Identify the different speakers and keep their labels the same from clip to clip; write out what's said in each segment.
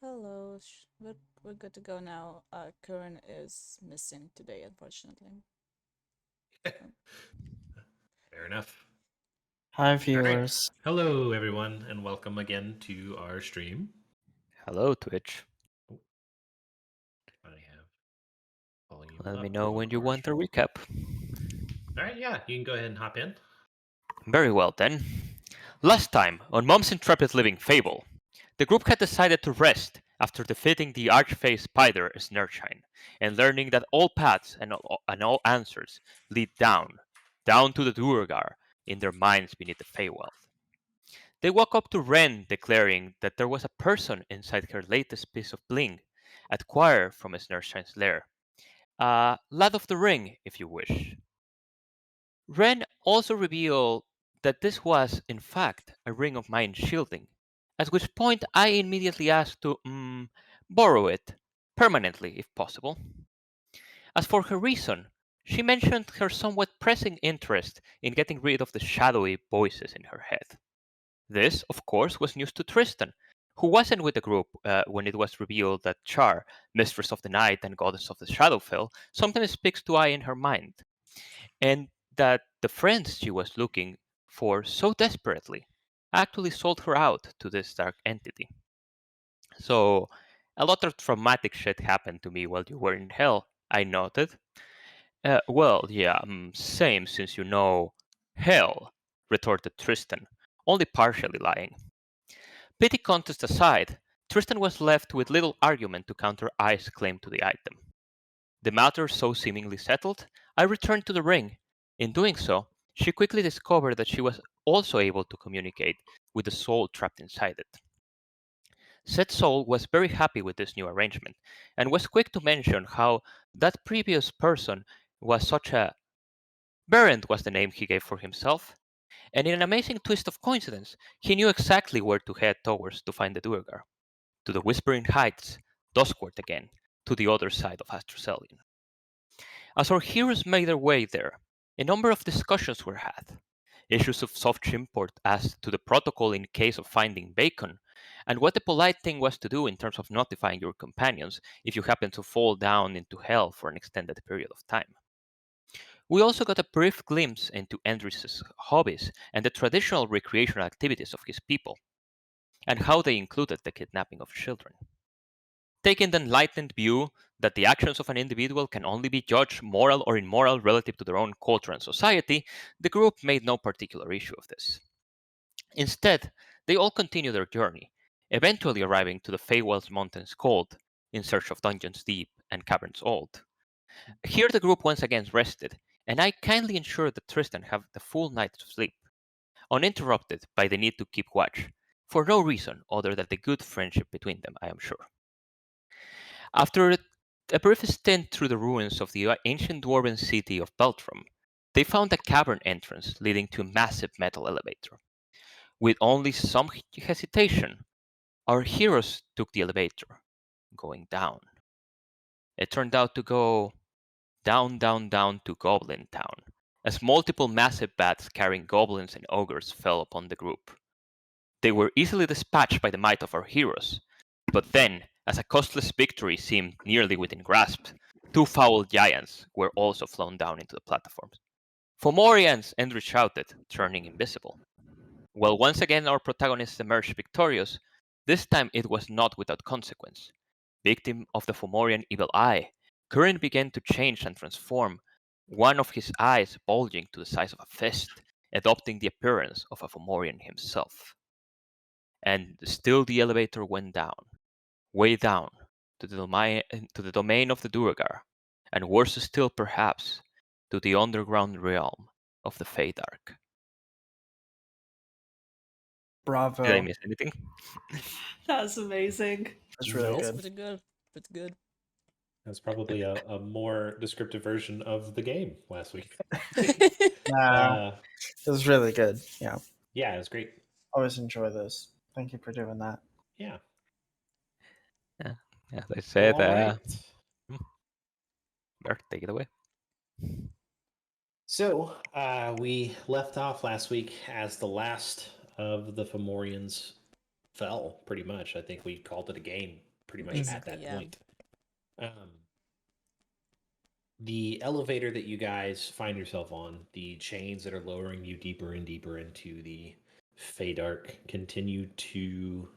Speaker 1: Hello, we're good to go now. Curran is missing today, unfortunately.
Speaker 2: Fair enough.
Speaker 3: Hi,
Speaker 2: All right.
Speaker 3: viewers.
Speaker 2: Hello, everyone, and welcome again to our stream.
Speaker 4: Hello, Twitch.
Speaker 2: I have volume
Speaker 4: Let me
Speaker 2: up
Speaker 4: know
Speaker 2: on
Speaker 4: when you
Speaker 2: our
Speaker 4: want a
Speaker 2: stream.
Speaker 4: recap.
Speaker 2: All right, yeah, you can go ahead and hop in.
Speaker 4: Very well, then. Last time, on Mom's Intrepid Living Fable, the group had decided to rest after defeating the arch-faced spider Snershine and learning that all paths and all answers lead down to the Durgar in their minds beneath the Feywild. They walk up to Ren, declaring that there was a person inside her latest piece of bling, acquired from Snershine's lair. A lad of the ring, if you wish. Ren also revealed that this was, in fact, a ring of mine shielding, at which point I immediately asked to borrow it, permanently if possible. As for her reason, she mentioned her somewhat pressing interest in getting rid of the shadowy voices in her head. This, of course, was news to Tristan, who wasn't with the group when it was revealed that Char, Mistress of the Night and Goddess of the Shadowfell, sometimes speaks to I in her mind, and that the friends she was looking for so desperately actually sold her out to this dark entity. So, a lot of traumatic shit happened to me while you were in hell, I noted. Same since you know hell, retorted Tristan, only partially lying. Pity contest aside, Tristan was left with little argument to counter I's claim to the item. The matter so seemingly settled, I returned to the ring. In doing so, she quickly discovered that she was also able to communicate with the soul trapped inside it. Said soul was very happy with this new arrangement, and was quick to mention how that previous person was such a Berend was the name he gave for himself, and in an amazing twist of coincidence, he knew exactly where to head towards to find the Durgar. To the Whispering Heights, Duskward again, to the other side of Astrocelion. As our heroes made their way there, a number of discussions were had. Issues of soft import as to the protocol in case of finding bacon, and what the polite thing was to do in terms of notifying your companions if you happen to fall down into hell for an extended period of time. We also got a brief glimpse into Andris' hobbies and the traditional recreational activities of his people, and how they included the kidnapping of children. Taking the enlightened view that the actions of an individual can only be judged moral or immoral relative to their own culture and society, the group made no particular issue of this. Instead, they all continued their journey, eventually arriving to the Feywell's Mountains Cold in search of dungeons deep and caverns old. Here the group once again rested, and I kindly ensured that Tristan have the full night to sleep, uninterrupted by the need to keep watch, for no reason other than the good friendship between them, I am sure. After a brief stint through the ruins of the ancient dwarven city of Beltrum, they found a cavern entrance leading to a massive metal elevator. With only some hesitation, our heroes took the elevator, going down. It turned out to go down to Goblin Town, as multiple massive bats carrying goblins and ogres fell upon the group. They were easily dispatched by the might of our heroes, but then, as a costless victory seemed nearly within grasp, two foul giants were also flown down into the platforms. Fomorians! Andrew shouted, turning invisible. Well, once again our protagonists emerged victorious. This time it was not without consequence. Victim of the Fomorian evil eye, Curran began to change and transform, one of his eyes bulging to the size of a fist, adopting the appearance of a Fomorian himself. And still the elevator went down, way down, to the domain of the Durgar, and worse still perhaps, to the underground realm of the Feydark.
Speaker 3: Bravo.
Speaker 4: Did I miss anything?
Speaker 1: That's amazing.
Speaker 3: That's really
Speaker 2: Nope.
Speaker 1: That's
Speaker 3: good.
Speaker 1: pretty good. Pretty good.
Speaker 2: That's probably a more descriptive version of the game last week.
Speaker 3: Wow. It was really good. Yeah.
Speaker 2: Yeah, it was great.
Speaker 3: Always enjoy this. Thank you for doing that.
Speaker 2: Yeah.
Speaker 4: Yeah, as I said,
Speaker 2: All right.
Speaker 4: Bert, take it away.
Speaker 2: So we left off last week as the last of the Fomorians fell, pretty much. I think we called it a game pretty much at
Speaker 1: Basically,
Speaker 2: that
Speaker 1: yeah.
Speaker 2: point. The elevator that you guys find yourself on, the chains that are lowering you deeper and deeper into the Feydark continue to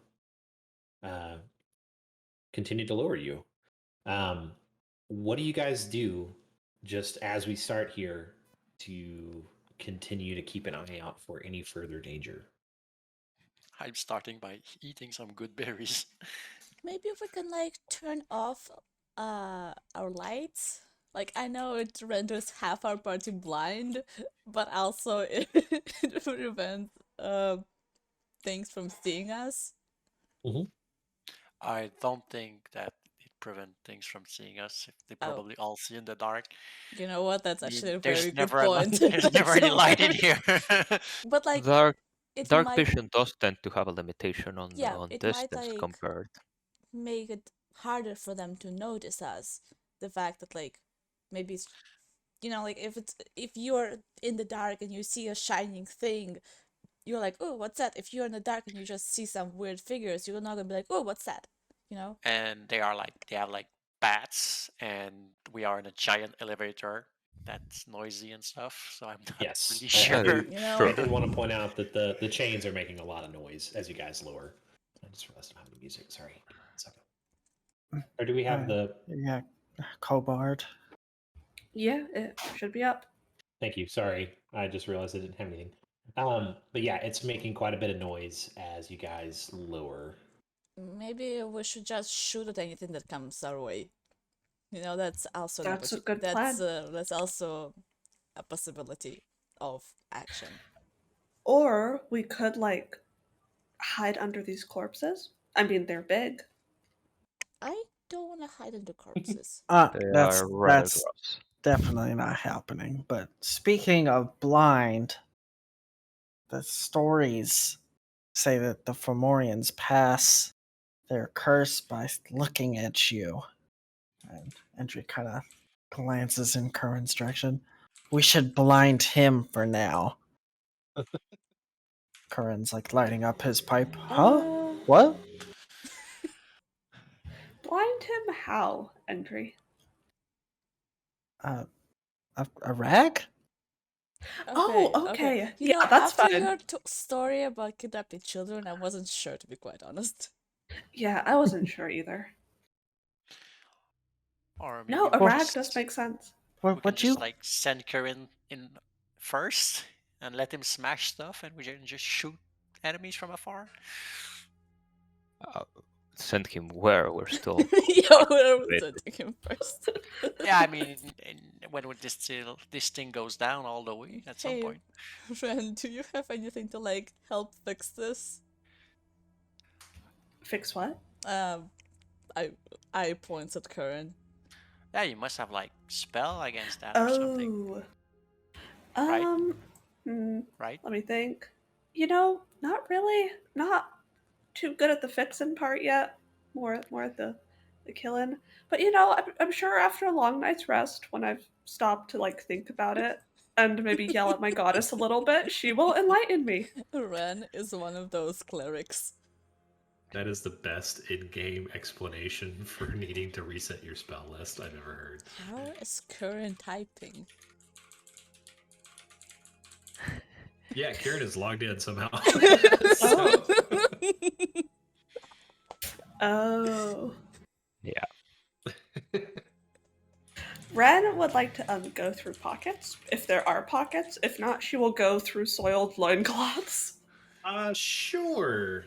Speaker 2: lower you. What do you guys do just as we start here to continue to keep an eye out for any further danger?
Speaker 5: I'm starting by eating some good berries.
Speaker 1: Maybe if we can like turn off our lights. Like I know it renders half our party blind, but also it prevents things from seeing us.
Speaker 5: I don't think that it prevents things from seeing us. If they
Speaker 1: Oh.
Speaker 5: probably all see in the dark.
Speaker 1: You know what? That's
Speaker 5: I mean,
Speaker 1: actually a
Speaker 5: there's
Speaker 1: very good
Speaker 5: never a light,
Speaker 1: point.
Speaker 5: there's never
Speaker 1: That's
Speaker 5: any
Speaker 1: so
Speaker 5: light in
Speaker 1: funny.
Speaker 5: here.
Speaker 1: But like
Speaker 4: Dark
Speaker 1: it
Speaker 4: dark
Speaker 1: might,
Speaker 4: vision does tend to have a limitation on
Speaker 1: yeah,
Speaker 4: on
Speaker 1: it might
Speaker 4: distance
Speaker 1: like
Speaker 4: compared.
Speaker 1: make it harder for them to notice us. The fact that like maybe it's, you know, like if you're in the dark and you see a shining thing, you're like, oh, what's that? If you're in the dark and you just see some weird figures, you're not gonna be like, oh, what's that? You know?
Speaker 5: And they have like bats, and we are in a giant elevator that's noisy and stuff. So I'm not
Speaker 2: Yes,
Speaker 5: really
Speaker 2: I
Speaker 5: sure.
Speaker 2: do.
Speaker 1: You know?
Speaker 2: I did want to point out that the chains are making a lot of noise as you guys lower. I just realized I don't have any music. Sorry. 1 second. Or do we have the?
Speaker 3: Yeah, Cobard.
Speaker 6: Yeah, it should be up.
Speaker 2: Thank you. Sorry, I just realized I didn't have anything. But yeah, it's making quite a bit of noise as you guys lower.
Speaker 1: Maybe we should just shoot at anything that comes our way. You know, that's also
Speaker 6: That's a good plan.
Speaker 1: That's also a possibility of action.
Speaker 6: Or we could like hide under these corpses. I mean, they're big.
Speaker 1: I don't want to hide under corpses.
Speaker 4: They
Speaker 3: That's
Speaker 4: are rather
Speaker 3: that's
Speaker 4: gross.
Speaker 3: definitely not happening. But speaking of blind, the stories say that the Fomorians pass their curse by looking at you. And Andrew kind of glances in Curran's direction. We should blind him for now. Curran's like lighting up his pipe. Huh? What?
Speaker 6: Blind him how, Entry?
Speaker 3: A rag?
Speaker 6: Oh, okay.
Speaker 1: You
Speaker 6: Yeah,
Speaker 1: know,
Speaker 6: that's
Speaker 1: after
Speaker 6: fine.
Speaker 1: your story about kidnapping children, I wasn't sure, to be quite honest.
Speaker 6: Yeah, I wasn't sure either.
Speaker 5: Or
Speaker 6: No,
Speaker 5: maybe
Speaker 6: a
Speaker 5: we
Speaker 6: rag
Speaker 5: just-
Speaker 6: does make sense.
Speaker 5: we
Speaker 3: What
Speaker 5: can
Speaker 3: would you?
Speaker 5: just like send Kieran in first and let him smash stuff, and we can just shoot enemies from afar.
Speaker 4: Send him where we're still.
Speaker 1: Yeah, we're
Speaker 4: Wait.
Speaker 1: sending him first.
Speaker 5: Yeah, I mean, when this thing goes down all the way at some
Speaker 1: Hey,
Speaker 5: point.
Speaker 1: Ren, do you have anything to like help fix this?
Speaker 6: Fix what?
Speaker 1: I points at Curran.
Speaker 5: Yeah, you must have like spell against that or something,
Speaker 6: Oh.
Speaker 5: Right? right?
Speaker 6: Let me think. You know, not really. Not too good at the fixing part yet. More at the killing. But you know, I'm sure after a long night's rest, when I've stopped to like think about it and maybe yell at my goddess a little bit, she will enlighten me.
Speaker 1: Ren is one of those clerics.
Speaker 2: That is the best in-game explanation for needing to reset your spell list I've ever heard.
Speaker 1: How is Curran typing?
Speaker 2: Yeah, Kieran is logged in somehow.
Speaker 6: Oh. Oh.
Speaker 4: Yeah.
Speaker 6: Ren would like to go through pockets, if there are pockets. If not, she will go through soiled loincloths.
Speaker 2: Sure.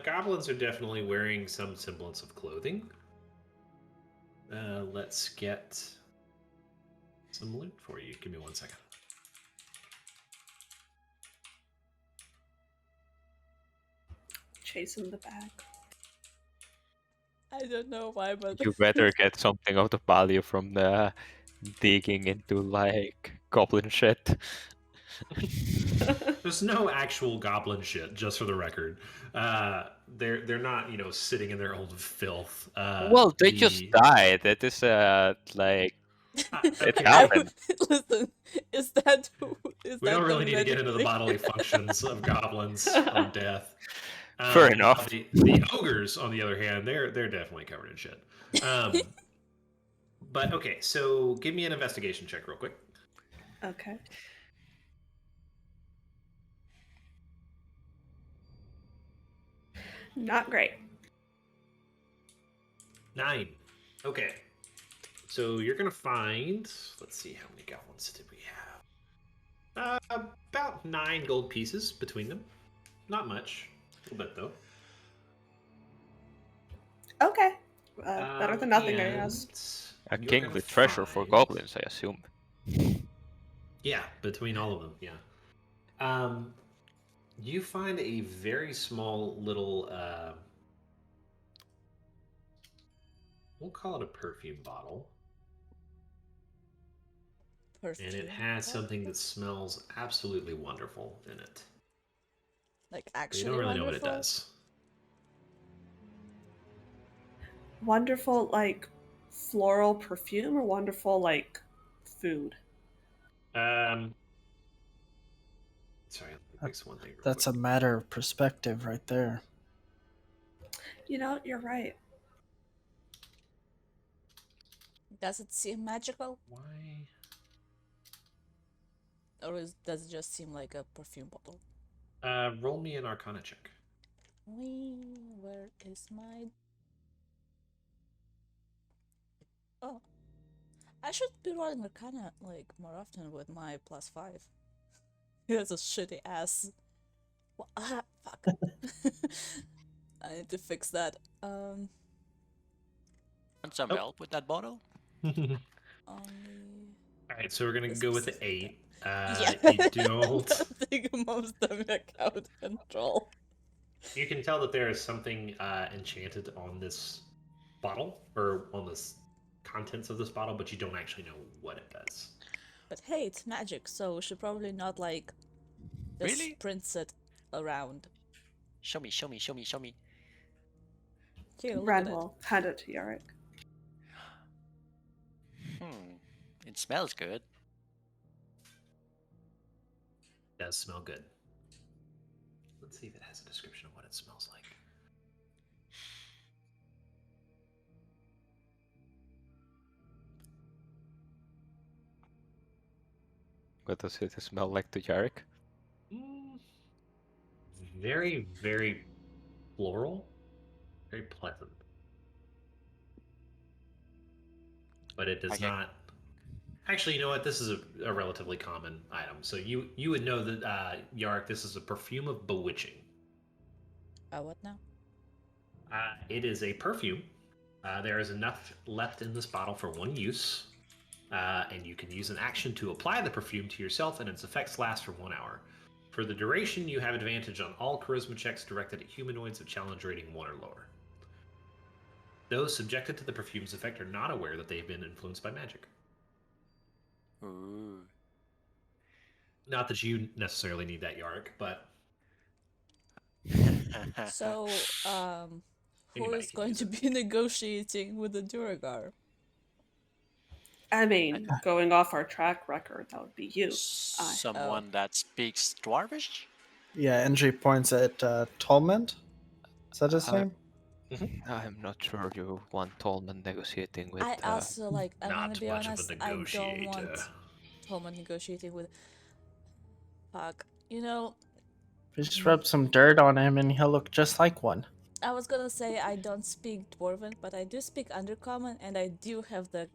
Speaker 2: Goblins are definitely wearing some semblance of clothing. Let's get some loot for you. Give me 1 second.
Speaker 6: Chasing the bag.
Speaker 1: I don't know why, but
Speaker 4: You better get something of the value from the digging into like goblin shit.
Speaker 2: There's no actual goblin shit, just for the record. They're not, sitting in their own filth.
Speaker 4: Well, they just died. That is like it
Speaker 2: Okay,
Speaker 4: happened.
Speaker 1: Listen, is that
Speaker 2: we don't really need to get into the bodily functions of goblins or death.
Speaker 4: Fair enough.
Speaker 2: The ogres, on the other hand, they're definitely covered in shit. But okay, so give me an investigation check real quick.
Speaker 6: Okay. Not great.
Speaker 2: 9. Okay. So you're gonna find. Let's see, how many goblins did we have? About 9 gold pieces between them. Not much. A little bit though.
Speaker 6: Okay. Better than nothing, I
Speaker 2: And
Speaker 6: guess.
Speaker 4: A
Speaker 2: you're
Speaker 4: kingly
Speaker 2: gonna
Speaker 4: treasure for
Speaker 2: find-
Speaker 4: goblins, I assume.
Speaker 2: Yeah, between all of them, yeah. You find a very small little. We'll call it a perfume bottle. And it has something that smells absolutely wonderful in it.
Speaker 1: Like
Speaker 2: But you
Speaker 1: actually
Speaker 2: don't really know what it
Speaker 1: wonderful.
Speaker 2: does.
Speaker 6: Wonderful, like floral perfume, or wonderful, like food.
Speaker 2: Sorry, let me fix one thing real
Speaker 3: That's a
Speaker 2: quick.
Speaker 3: matter of perspective right there.
Speaker 6: You know, you're right.
Speaker 1: Does it seem magical,
Speaker 2: Why?
Speaker 1: or does it just seem like a perfume bottle?
Speaker 2: Roll me an Arcana check.
Speaker 1: Where is my? Oh, I should be rolling Arcana like more often with my +5. It's a shitty ass. Fuck. I need to fix that.
Speaker 5: Want some help with that bottle?
Speaker 1: Only.
Speaker 2: All right, so we're gonna
Speaker 1: This
Speaker 2: go with the
Speaker 1: is-
Speaker 2: 8.
Speaker 1: Yeah.
Speaker 2: You don't.
Speaker 1: I think most of it out of control.
Speaker 2: You can tell that there is something enchanted on this bottle, or on this contents of this bottle, but you don't actually know what it does.
Speaker 1: But hey, it's magic, so we should probably not like just
Speaker 5: Really?
Speaker 1: sprints it around.
Speaker 5: Show me, show me, show me, show me.
Speaker 1: Here, look
Speaker 6: Ren
Speaker 1: at it.
Speaker 6: will hand it to Yorick.
Speaker 5: It smells good.
Speaker 2: It does smell good. Let's see if it has a description of what it smells like.
Speaker 4: What does it smell like to Jarek?
Speaker 2: Very, very floral. Very pleasant. But it does
Speaker 5: Okay.
Speaker 2: not. Actually, you know what? This is a relatively common item. So you would know that, Yark, this is a perfume of bewitching.
Speaker 1: What now?
Speaker 2: It is a perfume. There is enough left in this bottle for one use. And you can use an action to apply the perfume to yourself, and its effects last for 1 hour. For the duration, you have advantage on all charisma checks directed at humanoids of challenge rating 1 or lower. Those subjected to the perfume's effect are not aware that they've been influenced by magic.
Speaker 5: Ooh.
Speaker 2: Not that you necessarily need that, Yark, but
Speaker 1: So, who
Speaker 2: Anybody
Speaker 1: is
Speaker 2: can
Speaker 1: going
Speaker 2: use
Speaker 1: to
Speaker 2: it.
Speaker 1: be negotiating with the Durgar?
Speaker 6: I mean, going off our track record, that would be you.
Speaker 5: Someone that speaks Dwarvish?
Speaker 3: Yeah, NG points at Tolmond. Is that his name?
Speaker 4: I'm not sure you want Tolman negotiating with.
Speaker 1: I also like. I'm gonna
Speaker 2: not
Speaker 1: be
Speaker 2: much
Speaker 1: honest.
Speaker 2: of a
Speaker 1: I don't want
Speaker 2: negotiator.
Speaker 1: Tolman negotiating with. Fuck. You know,
Speaker 3: We just rub some dirt on him and he'll look just like one.
Speaker 1: I was gonna say I don't speak Dwarven, but I do speak Undercommon, and I do have the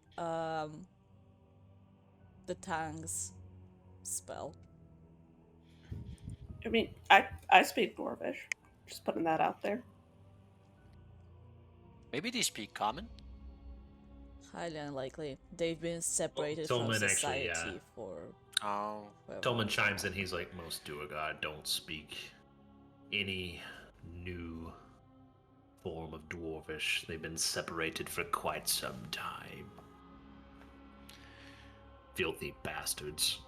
Speaker 1: tongues spell.
Speaker 6: I mean, I speak Dwarvish. Just putting that out there.
Speaker 5: Maybe they speak common.
Speaker 1: Highly unlikely. They've been separated from
Speaker 2: Tolman actually,
Speaker 1: society for.
Speaker 5: Oh.
Speaker 2: Tolman chimes in. He's like, most Durgar don't speak any new form of Dwarvish. They've been separated for quite some time. Filthy bastards.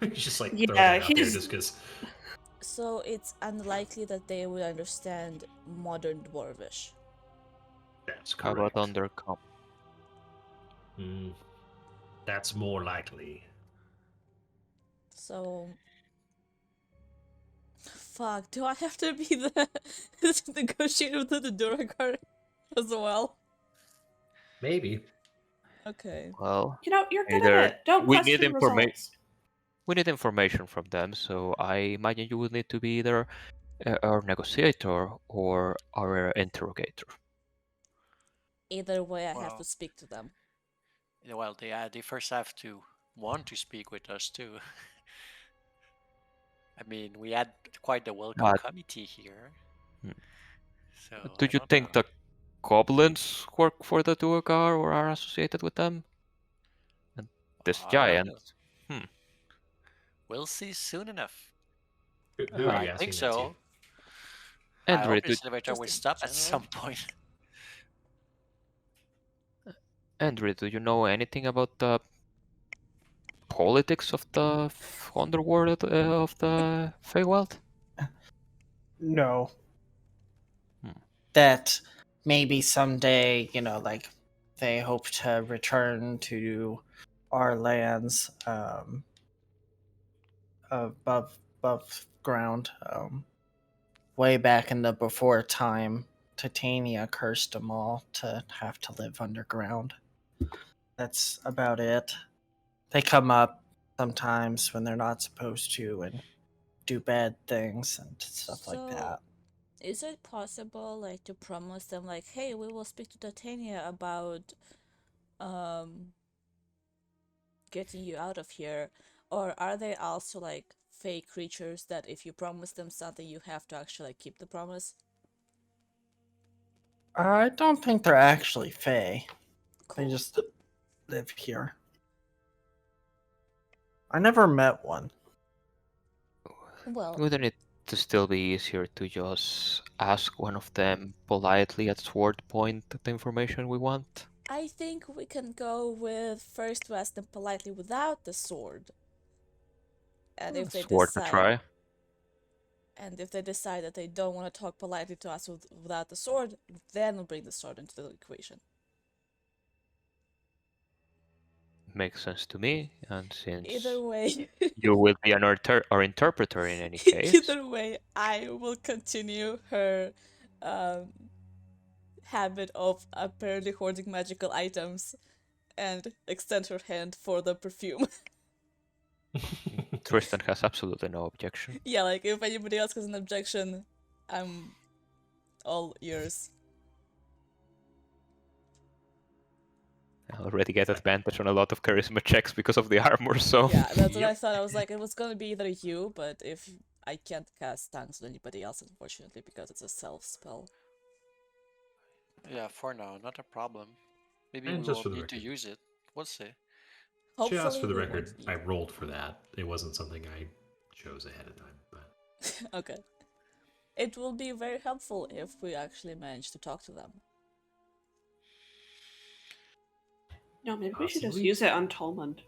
Speaker 2: He's just like throwing
Speaker 6: Yeah,
Speaker 2: it out there
Speaker 6: he's-
Speaker 2: just because.
Speaker 1: So it's unlikely that they will understand modern Dwarvish.
Speaker 2: That's
Speaker 4: How
Speaker 2: correct.
Speaker 4: about Undercom?
Speaker 2: That's more likely.
Speaker 1: So, fuck, do I have to be the negotiator with the Durgar as well?
Speaker 2: Maybe.
Speaker 1: Okay.
Speaker 4: Well,
Speaker 6: You know, you're good
Speaker 4: either
Speaker 6: at it. Don't
Speaker 4: we need
Speaker 6: question results.
Speaker 4: we need information from them, so I imagine you would need to be either our negotiator or our interrogator.
Speaker 1: Either way, I have to
Speaker 5: Well,
Speaker 1: speak to them.
Speaker 5: yeah, well, they first have to want to speak with us too. I mean, we had quite the welcome
Speaker 4: But
Speaker 5: committee here,
Speaker 4: Hmm.
Speaker 5: so
Speaker 4: do
Speaker 5: I
Speaker 4: you
Speaker 5: don't
Speaker 4: think
Speaker 5: know.
Speaker 4: the goblins work for the Durgar or are associated with them? And this
Speaker 5: I don't
Speaker 4: giant.
Speaker 5: know. We'll see soon enough.
Speaker 2: Who are
Speaker 5: I
Speaker 2: you
Speaker 5: think
Speaker 2: asking that to?
Speaker 5: so. I
Speaker 4: Andrew,
Speaker 5: hope this elevator
Speaker 1: Just
Speaker 5: will
Speaker 1: in
Speaker 5: stop at
Speaker 1: general.
Speaker 5: some point.
Speaker 4: do you know anything about the politics of the underworld of the Feywild?
Speaker 3: No.
Speaker 4: Hmm.
Speaker 3: That maybe someday, like they hope to return to our lands above ground. Way back in the before time, Titania cursed them all to have to live underground. That's about it. They come up sometimes when they're not supposed to and do bad things and stuff like that.
Speaker 1: Is it possible, like, to promise them, like, hey, we will speak to Titania about, getting you out of here? Or are they also, like, fake creatures that if you promise them something, you have to actually, like, keep the promise?
Speaker 3: I don't think they're actually Fae. They
Speaker 1: Cool.
Speaker 3: just live here. I never met one.
Speaker 1: Well,
Speaker 4: Wouldn't it to still be easier to just ask one of them politely at sword point the information we want?
Speaker 1: I think we can go with first to ask them politely without the sword. And if they
Speaker 4: It's worth a
Speaker 1: decide
Speaker 4: try.
Speaker 1: And if they decide that they don't want to talk politely to us without the sword, then we'll bring the sword into the equation.
Speaker 4: Makes sense to me, and since
Speaker 1: Either way,
Speaker 4: you will be our interpreter in any case.
Speaker 1: either way, I will continue her habit of apparently hoarding magical items and extend her hand for the perfume.
Speaker 4: Tristan has absolutely no objection.
Speaker 1: Yeah, like if anybody else has an objection, I'm all ears.
Speaker 4: I already get advantage on a lot of charisma checks because of the armor, so
Speaker 1: Yeah, that's what I
Speaker 2: Yep.
Speaker 1: thought. I was like, it was gonna be either you, but if I can't cast tongues on anybody else, unfortunately, because it's a self spell.
Speaker 5: Yeah, for now, not a problem. Maybe
Speaker 2: And
Speaker 5: we
Speaker 2: just for
Speaker 5: won't
Speaker 2: the
Speaker 5: need to
Speaker 2: record.
Speaker 5: use it. We'll see.
Speaker 2: Just
Speaker 1: Hopefully,
Speaker 2: for the
Speaker 1: we won't
Speaker 2: record,
Speaker 1: need
Speaker 2: I
Speaker 1: it.
Speaker 2: rolled for that. It wasn't something I chose ahead of time. But
Speaker 1: Okay. It will be very helpful if we actually manage to talk to them.
Speaker 6: No, maybe we should just
Speaker 2: possibly.
Speaker 6: use it on Tolmond.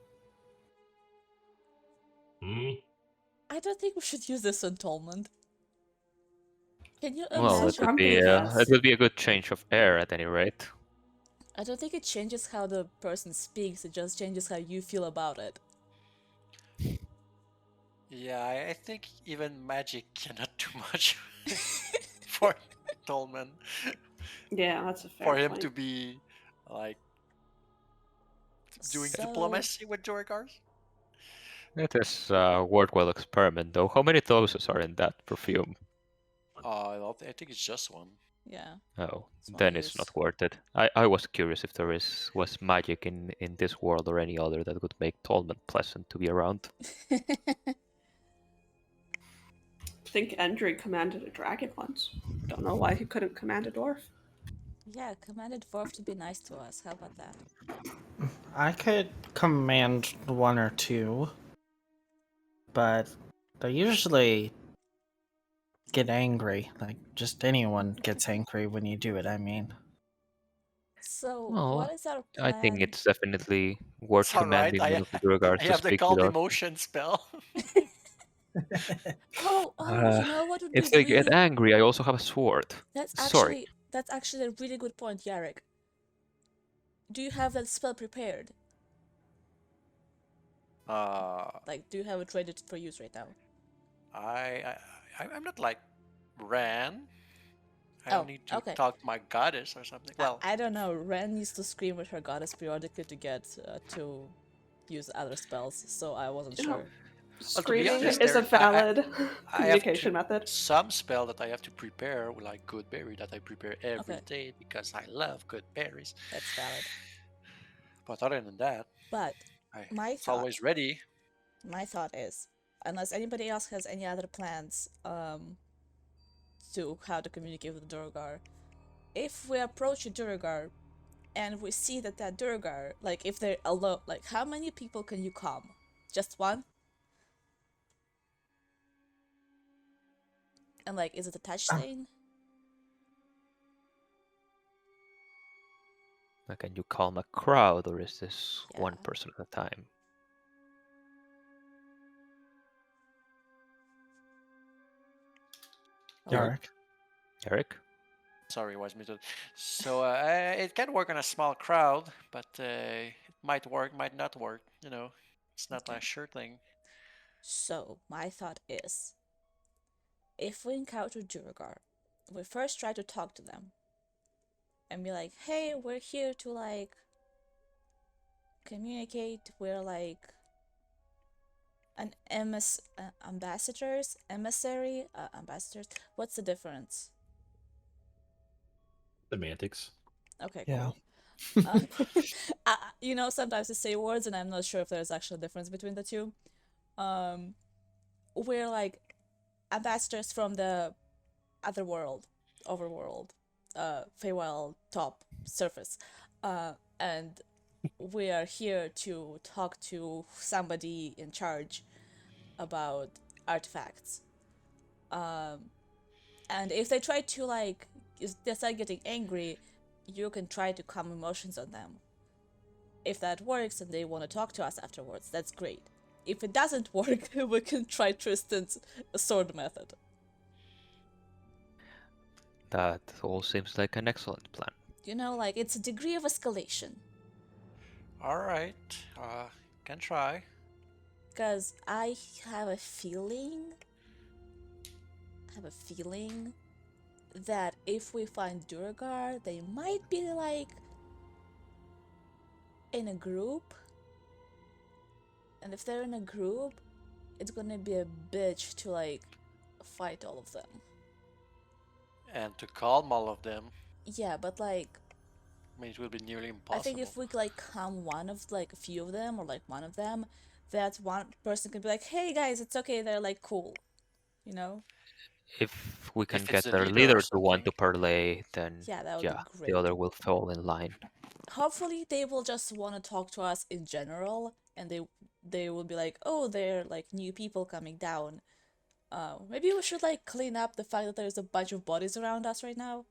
Speaker 1: I don't think we should use this on Tolmond. Can you
Speaker 4: well,
Speaker 6: So
Speaker 1: imagine?
Speaker 6: grumpy, yes.
Speaker 4: it would be a good change of air at any rate.
Speaker 1: I don't think it changes how the person speaks, it just changes how you feel about it.
Speaker 5: Yeah, I think even magic cannot do much for Tolman.
Speaker 6: Yeah, that's a fair
Speaker 5: For him
Speaker 6: point.
Speaker 5: to be like doing
Speaker 1: So,
Speaker 5: diplomacy with Durgars.
Speaker 4: It is a worthwhile experiment, though. How many doses are in that perfume?
Speaker 5: I think it's just one.
Speaker 1: yeah.
Speaker 4: Oh,
Speaker 1: It's one
Speaker 4: then it's
Speaker 1: use.
Speaker 4: not worth it. I was curious if there was magic in this world or any other that would make Tolman pleasant to be around.
Speaker 6: I think Endry commanded a dragon once. Don't know why he couldn't command a dwarf.
Speaker 1: Yeah, commanded Dwarf to be nice to us. How about that?
Speaker 3: I could command one or two, but they usually get angry. Like, just anyone gets angry when you do it, I mean.
Speaker 1: So,
Speaker 4: Well,
Speaker 1: what is our
Speaker 4: I think
Speaker 1: plan?
Speaker 4: it's definitely worth
Speaker 5: It's alright.
Speaker 4: commanding one of the Durgars
Speaker 5: I
Speaker 4: to
Speaker 5: have the
Speaker 4: speak
Speaker 5: calm
Speaker 4: with us.
Speaker 5: emotion spell.
Speaker 1: Oh, you know what would be
Speaker 4: If they
Speaker 1: really...
Speaker 4: get angry, I also have a sword. Sorry.
Speaker 1: That's actually a really good point, Yarek. Do you have that spell prepared?
Speaker 5: uh,
Speaker 1: Like, do you have it ready for use right now?
Speaker 5: I I'm not like Ran. I
Speaker 1: Oh,
Speaker 5: don't need to
Speaker 1: okay.
Speaker 5: talk to my goddess or something. Well,
Speaker 1: I don't know. Ren needs to scream with her goddess periodically to get to use other spells, so I wasn't
Speaker 6: You know,
Speaker 1: sure.
Speaker 5: well, to be
Speaker 6: screaming
Speaker 5: honest,
Speaker 6: is a valid
Speaker 5: I have
Speaker 6: communication method.
Speaker 5: some spell that I have to prepare, like good berry, that I prepare every
Speaker 1: Okay.
Speaker 5: day because I love good berries.
Speaker 1: That's valid.
Speaker 5: But other than that,
Speaker 1: But my
Speaker 5: it's
Speaker 1: thought,
Speaker 5: always ready.
Speaker 1: is, unless anybody else has any other plans, to how to communicate with Durgar, if we approach a Durgar and we see that Durgar, like if they're alone, like how many people can you calm? Just one? And like, is it a touch thing?
Speaker 4: Like, can you calm a crowd, or is this
Speaker 1: Yeah.
Speaker 4: one person at a time?
Speaker 3: Yarrick.
Speaker 4: Eric?
Speaker 5: Sorry, was muted. So it can work on a small crowd, but it might work, might not work. You know, it's not
Speaker 1: Okay.
Speaker 5: a sure thing.
Speaker 1: So my thought is, if we encounter Durgar, we first try to talk to them and be like, hey, we're here to like communicate. We're like an ambassadors. What's the difference?
Speaker 2: Semantics.
Speaker 1: Okay,
Speaker 3: Yeah.
Speaker 1: cool. You know, sometimes I say words and I'm not sure if there's actually a difference between the two. We're like ambassadors from the other world, overworld, Feywild top surface, and we are here to talk to somebody in charge about artifacts. And if they try to like, if they start getting angry, you can try to calm emotions on them. If that works and they want to talk to us afterwards, that's great. If it doesn't work, we can try Tristan's sword method.
Speaker 4: That all seems like an excellent plan.
Speaker 1: You know, like it's a degree of escalation.
Speaker 5: All right, can try.
Speaker 1: Because I have a feeling that if we find Durgar, they might be like in a group. And if they're in a group, it's gonna be a bitch to like fight all of them.
Speaker 5: And to calm all of them,
Speaker 1: Yeah, but like
Speaker 5: I mean, it will be nearly impossible.
Speaker 1: I think if we like calm one of like a few of them or like one of them, that one person can be like, "Hey guys, it's okay. They're like cool," you know?
Speaker 4: If we can
Speaker 5: If
Speaker 4: get
Speaker 5: it's the
Speaker 4: their
Speaker 5: leader or
Speaker 4: leader to want
Speaker 5: something.
Speaker 4: to parlay, then
Speaker 1: Yeah, that would
Speaker 4: yeah,
Speaker 1: be
Speaker 4: the
Speaker 1: great.
Speaker 4: other will fall in line.
Speaker 1: Hopefully, they will just want to talk to us in general, and they will be like, "Oh, they're like new people coming down." Maybe we should like clean up the fact that there's a bunch of bodies around us right now.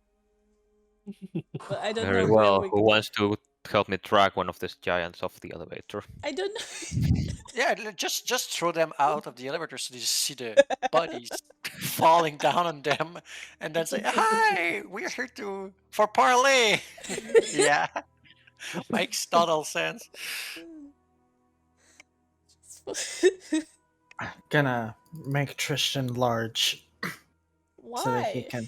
Speaker 1: But I don't
Speaker 4: Very
Speaker 1: know where
Speaker 4: well.
Speaker 1: we.
Speaker 4: Who wants to help me drag one of these giants off the elevator?
Speaker 1: I don't know.
Speaker 5: Yeah, just throw them out of the elevator so you see the bodies falling down on them, and then say, "Hi, we're here for parlay." Yeah, makes total sense.
Speaker 3: I'm gonna make Tristan large so that he
Speaker 1: Why?
Speaker 3: can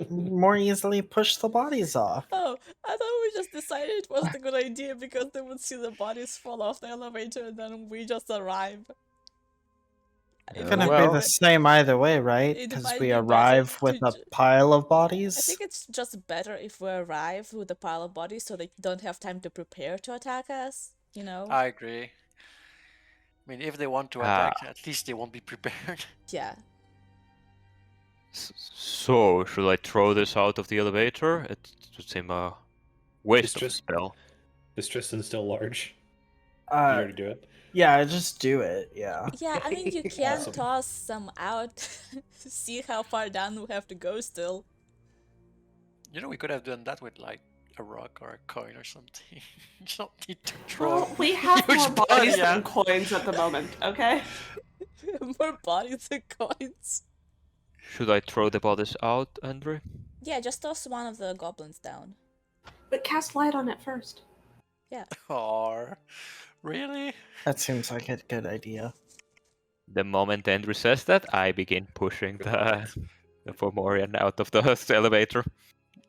Speaker 3: more easily push the bodies off.
Speaker 1: Oh, I thought we just decided it wasn't a good idea because they would see the bodies fall off the elevator and then we just arrive. It
Speaker 3: Gonna
Speaker 1: might
Speaker 3: be
Speaker 1: be
Speaker 3: the
Speaker 1: be-
Speaker 3: same either way, right?
Speaker 1: it
Speaker 3: Because
Speaker 1: might
Speaker 3: we
Speaker 1: be better
Speaker 3: arrive with
Speaker 1: to.
Speaker 3: a pile of
Speaker 1: I
Speaker 3: bodies.
Speaker 1: think it's just better if we arrive with a pile of bodies so they don't have time to prepare to attack us. You know?
Speaker 5: I agree. I mean, if they want to
Speaker 4: Ah,
Speaker 5: attack, at least they won't be prepared.
Speaker 1: Yeah.
Speaker 4: so should I throw this out of the elevator? It would seem a waste of a
Speaker 2: Just-
Speaker 4: spell.
Speaker 2: Is Tristan still large? Did you already do it?
Speaker 3: Yeah, just do it. Yeah.
Speaker 1: Yeah, I mean, you can
Speaker 2: Awesome.
Speaker 1: toss some out, see how far down we have to go still.
Speaker 5: You know, we could have done that with like a rock or a coin or something. You don't need to throw.
Speaker 6: Well, we have
Speaker 5: huge
Speaker 6: more bodies
Speaker 5: body
Speaker 6: than
Speaker 5: out.
Speaker 6: coins at the moment, okay?
Speaker 1: More bodies and coins.
Speaker 4: Should I throw the bodies out, Andre?
Speaker 1: Yeah, just toss one of the goblins down.
Speaker 6: But cast light on it first.
Speaker 5: Or really?
Speaker 3: That seems like a good idea.
Speaker 4: The moment Andrew says that, I begin pushing the Fomorian out of the elevator.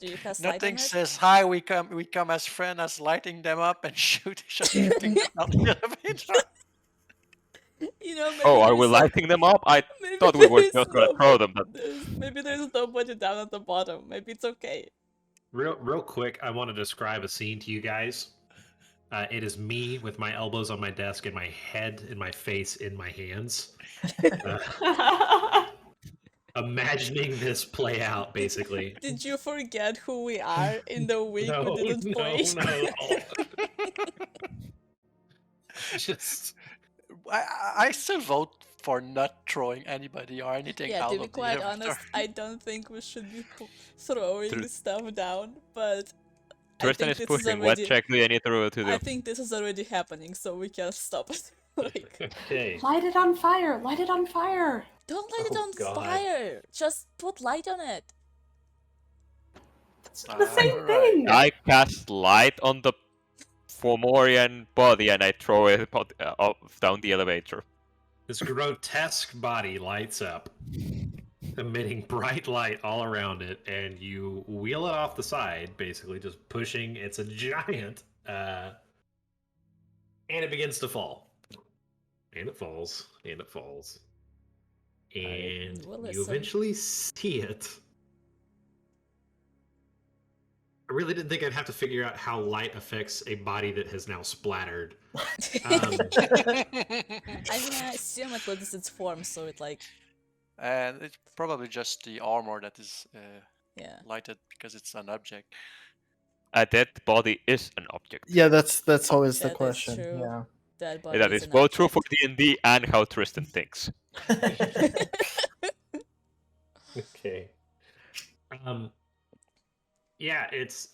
Speaker 1: Do you cast light
Speaker 5: Nothing
Speaker 1: on it?
Speaker 5: says hi. We come as friends as lighting them up and shooting them out the elevator.
Speaker 1: You know, maybe
Speaker 4: Oh, are
Speaker 1: there's
Speaker 4: we
Speaker 1: some-
Speaker 4: lighting them up? I
Speaker 1: maybe
Speaker 4: thought we were
Speaker 1: there's
Speaker 4: just gonna throw them. But
Speaker 1: maybe there's nobody down at the bottom. Maybe it's okay.
Speaker 2: Real quick, I want to describe a scene to you guys. It is me with my elbows on my desk and my head and my face in my hands. Imagining this play out, basically.
Speaker 1: Did you forget who we are in the week
Speaker 2: No,
Speaker 1: we didn't
Speaker 2: no,
Speaker 1: play?
Speaker 2: no. Just
Speaker 5: I still vote for not throwing anybody or anything
Speaker 1: Yeah,
Speaker 5: out
Speaker 1: to
Speaker 5: of
Speaker 1: be
Speaker 5: the
Speaker 1: quite
Speaker 5: elevator.
Speaker 1: honest, I don't think we should be throwing
Speaker 4: Tr-
Speaker 1: stuff down, but I
Speaker 4: Tristan
Speaker 1: think
Speaker 4: is
Speaker 1: this is
Speaker 4: pushing. What
Speaker 1: already
Speaker 4: check do you need to
Speaker 1: I
Speaker 4: do?
Speaker 1: think this is already happening, so we can't stop it. Like,
Speaker 2: okay.
Speaker 6: Light it on fire! Light it on fire!
Speaker 1: don't light it
Speaker 2: Oh,
Speaker 1: on
Speaker 2: God.
Speaker 1: fire. Just put light on it.
Speaker 6: It's the same
Speaker 5: Alright.
Speaker 6: thing!
Speaker 4: I cast light on the Fomorian body and I throw it down the elevator.
Speaker 2: This grotesque body lights up, emitting bright light all around it, and you wheel it off the side, basically just pushing. It's a giant, and it begins to fall. And it falls, and it falls. And
Speaker 1: will
Speaker 2: you
Speaker 1: listen.
Speaker 2: eventually see it. I really didn't think I'd have to figure out how light affects a body that has now splattered.
Speaker 1: I mean, I assume it loses its form, so it like,
Speaker 5: And it's probably just the armor that is
Speaker 1: yeah.
Speaker 5: lighted because it's an object.
Speaker 4: A dead body is an object.
Speaker 3: Yeah, that's always the
Speaker 1: That is
Speaker 3: question.
Speaker 1: true.
Speaker 3: Yeah.
Speaker 1: That body
Speaker 4: That
Speaker 1: is
Speaker 4: is
Speaker 1: an
Speaker 4: both true for
Speaker 1: object.
Speaker 4: D&D and how Tristan thinks.
Speaker 2: Okay. Yeah, it's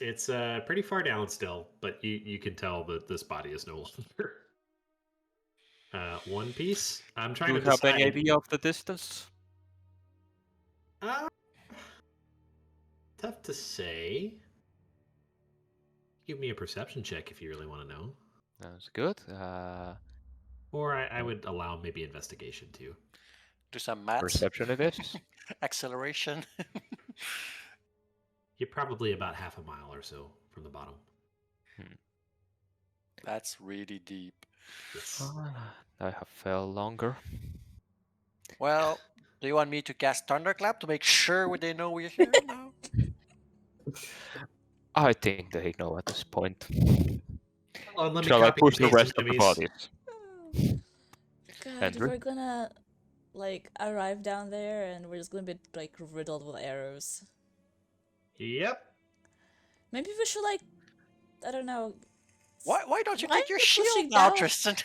Speaker 2: pretty far down still, but you can tell that this body is no longer one piece. I'm trying
Speaker 4: Do
Speaker 2: to
Speaker 4: you have any
Speaker 2: decide.
Speaker 4: idea of the distance?
Speaker 2: Tough to say. Give me a perception check if you really want to know,
Speaker 4: That's good.
Speaker 2: or I would allow maybe investigation too.
Speaker 5: Do some maths.
Speaker 4: Perception it is.
Speaker 5: Acceleration.
Speaker 2: You're probably about half a mile or so from the bottom.
Speaker 5: That's really deep.
Speaker 2: Yes.
Speaker 4: I have fell longer.
Speaker 5: Well, do you want me to cast Thunderclap to make sure they know we're here now?
Speaker 4: I think they know at this point.
Speaker 2: Hold on, let me
Speaker 4: Shall I
Speaker 2: copy
Speaker 4: push
Speaker 2: and
Speaker 4: the
Speaker 2: paste
Speaker 4: rest
Speaker 2: some
Speaker 4: of the
Speaker 2: enemies.
Speaker 4: bodies?
Speaker 1: God,
Speaker 4: Andrew?
Speaker 1: we're gonna like arrive down there and we're just gonna be like riddled with arrows.
Speaker 2: Yep.
Speaker 1: Maybe we should like, I don't know.
Speaker 5: Why don't you
Speaker 1: Why
Speaker 5: take your
Speaker 1: are you
Speaker 5: shield
Speaker 1: pushing
Speaker 5: now,
Speaker 1: down?
Speaker 5: Tristan?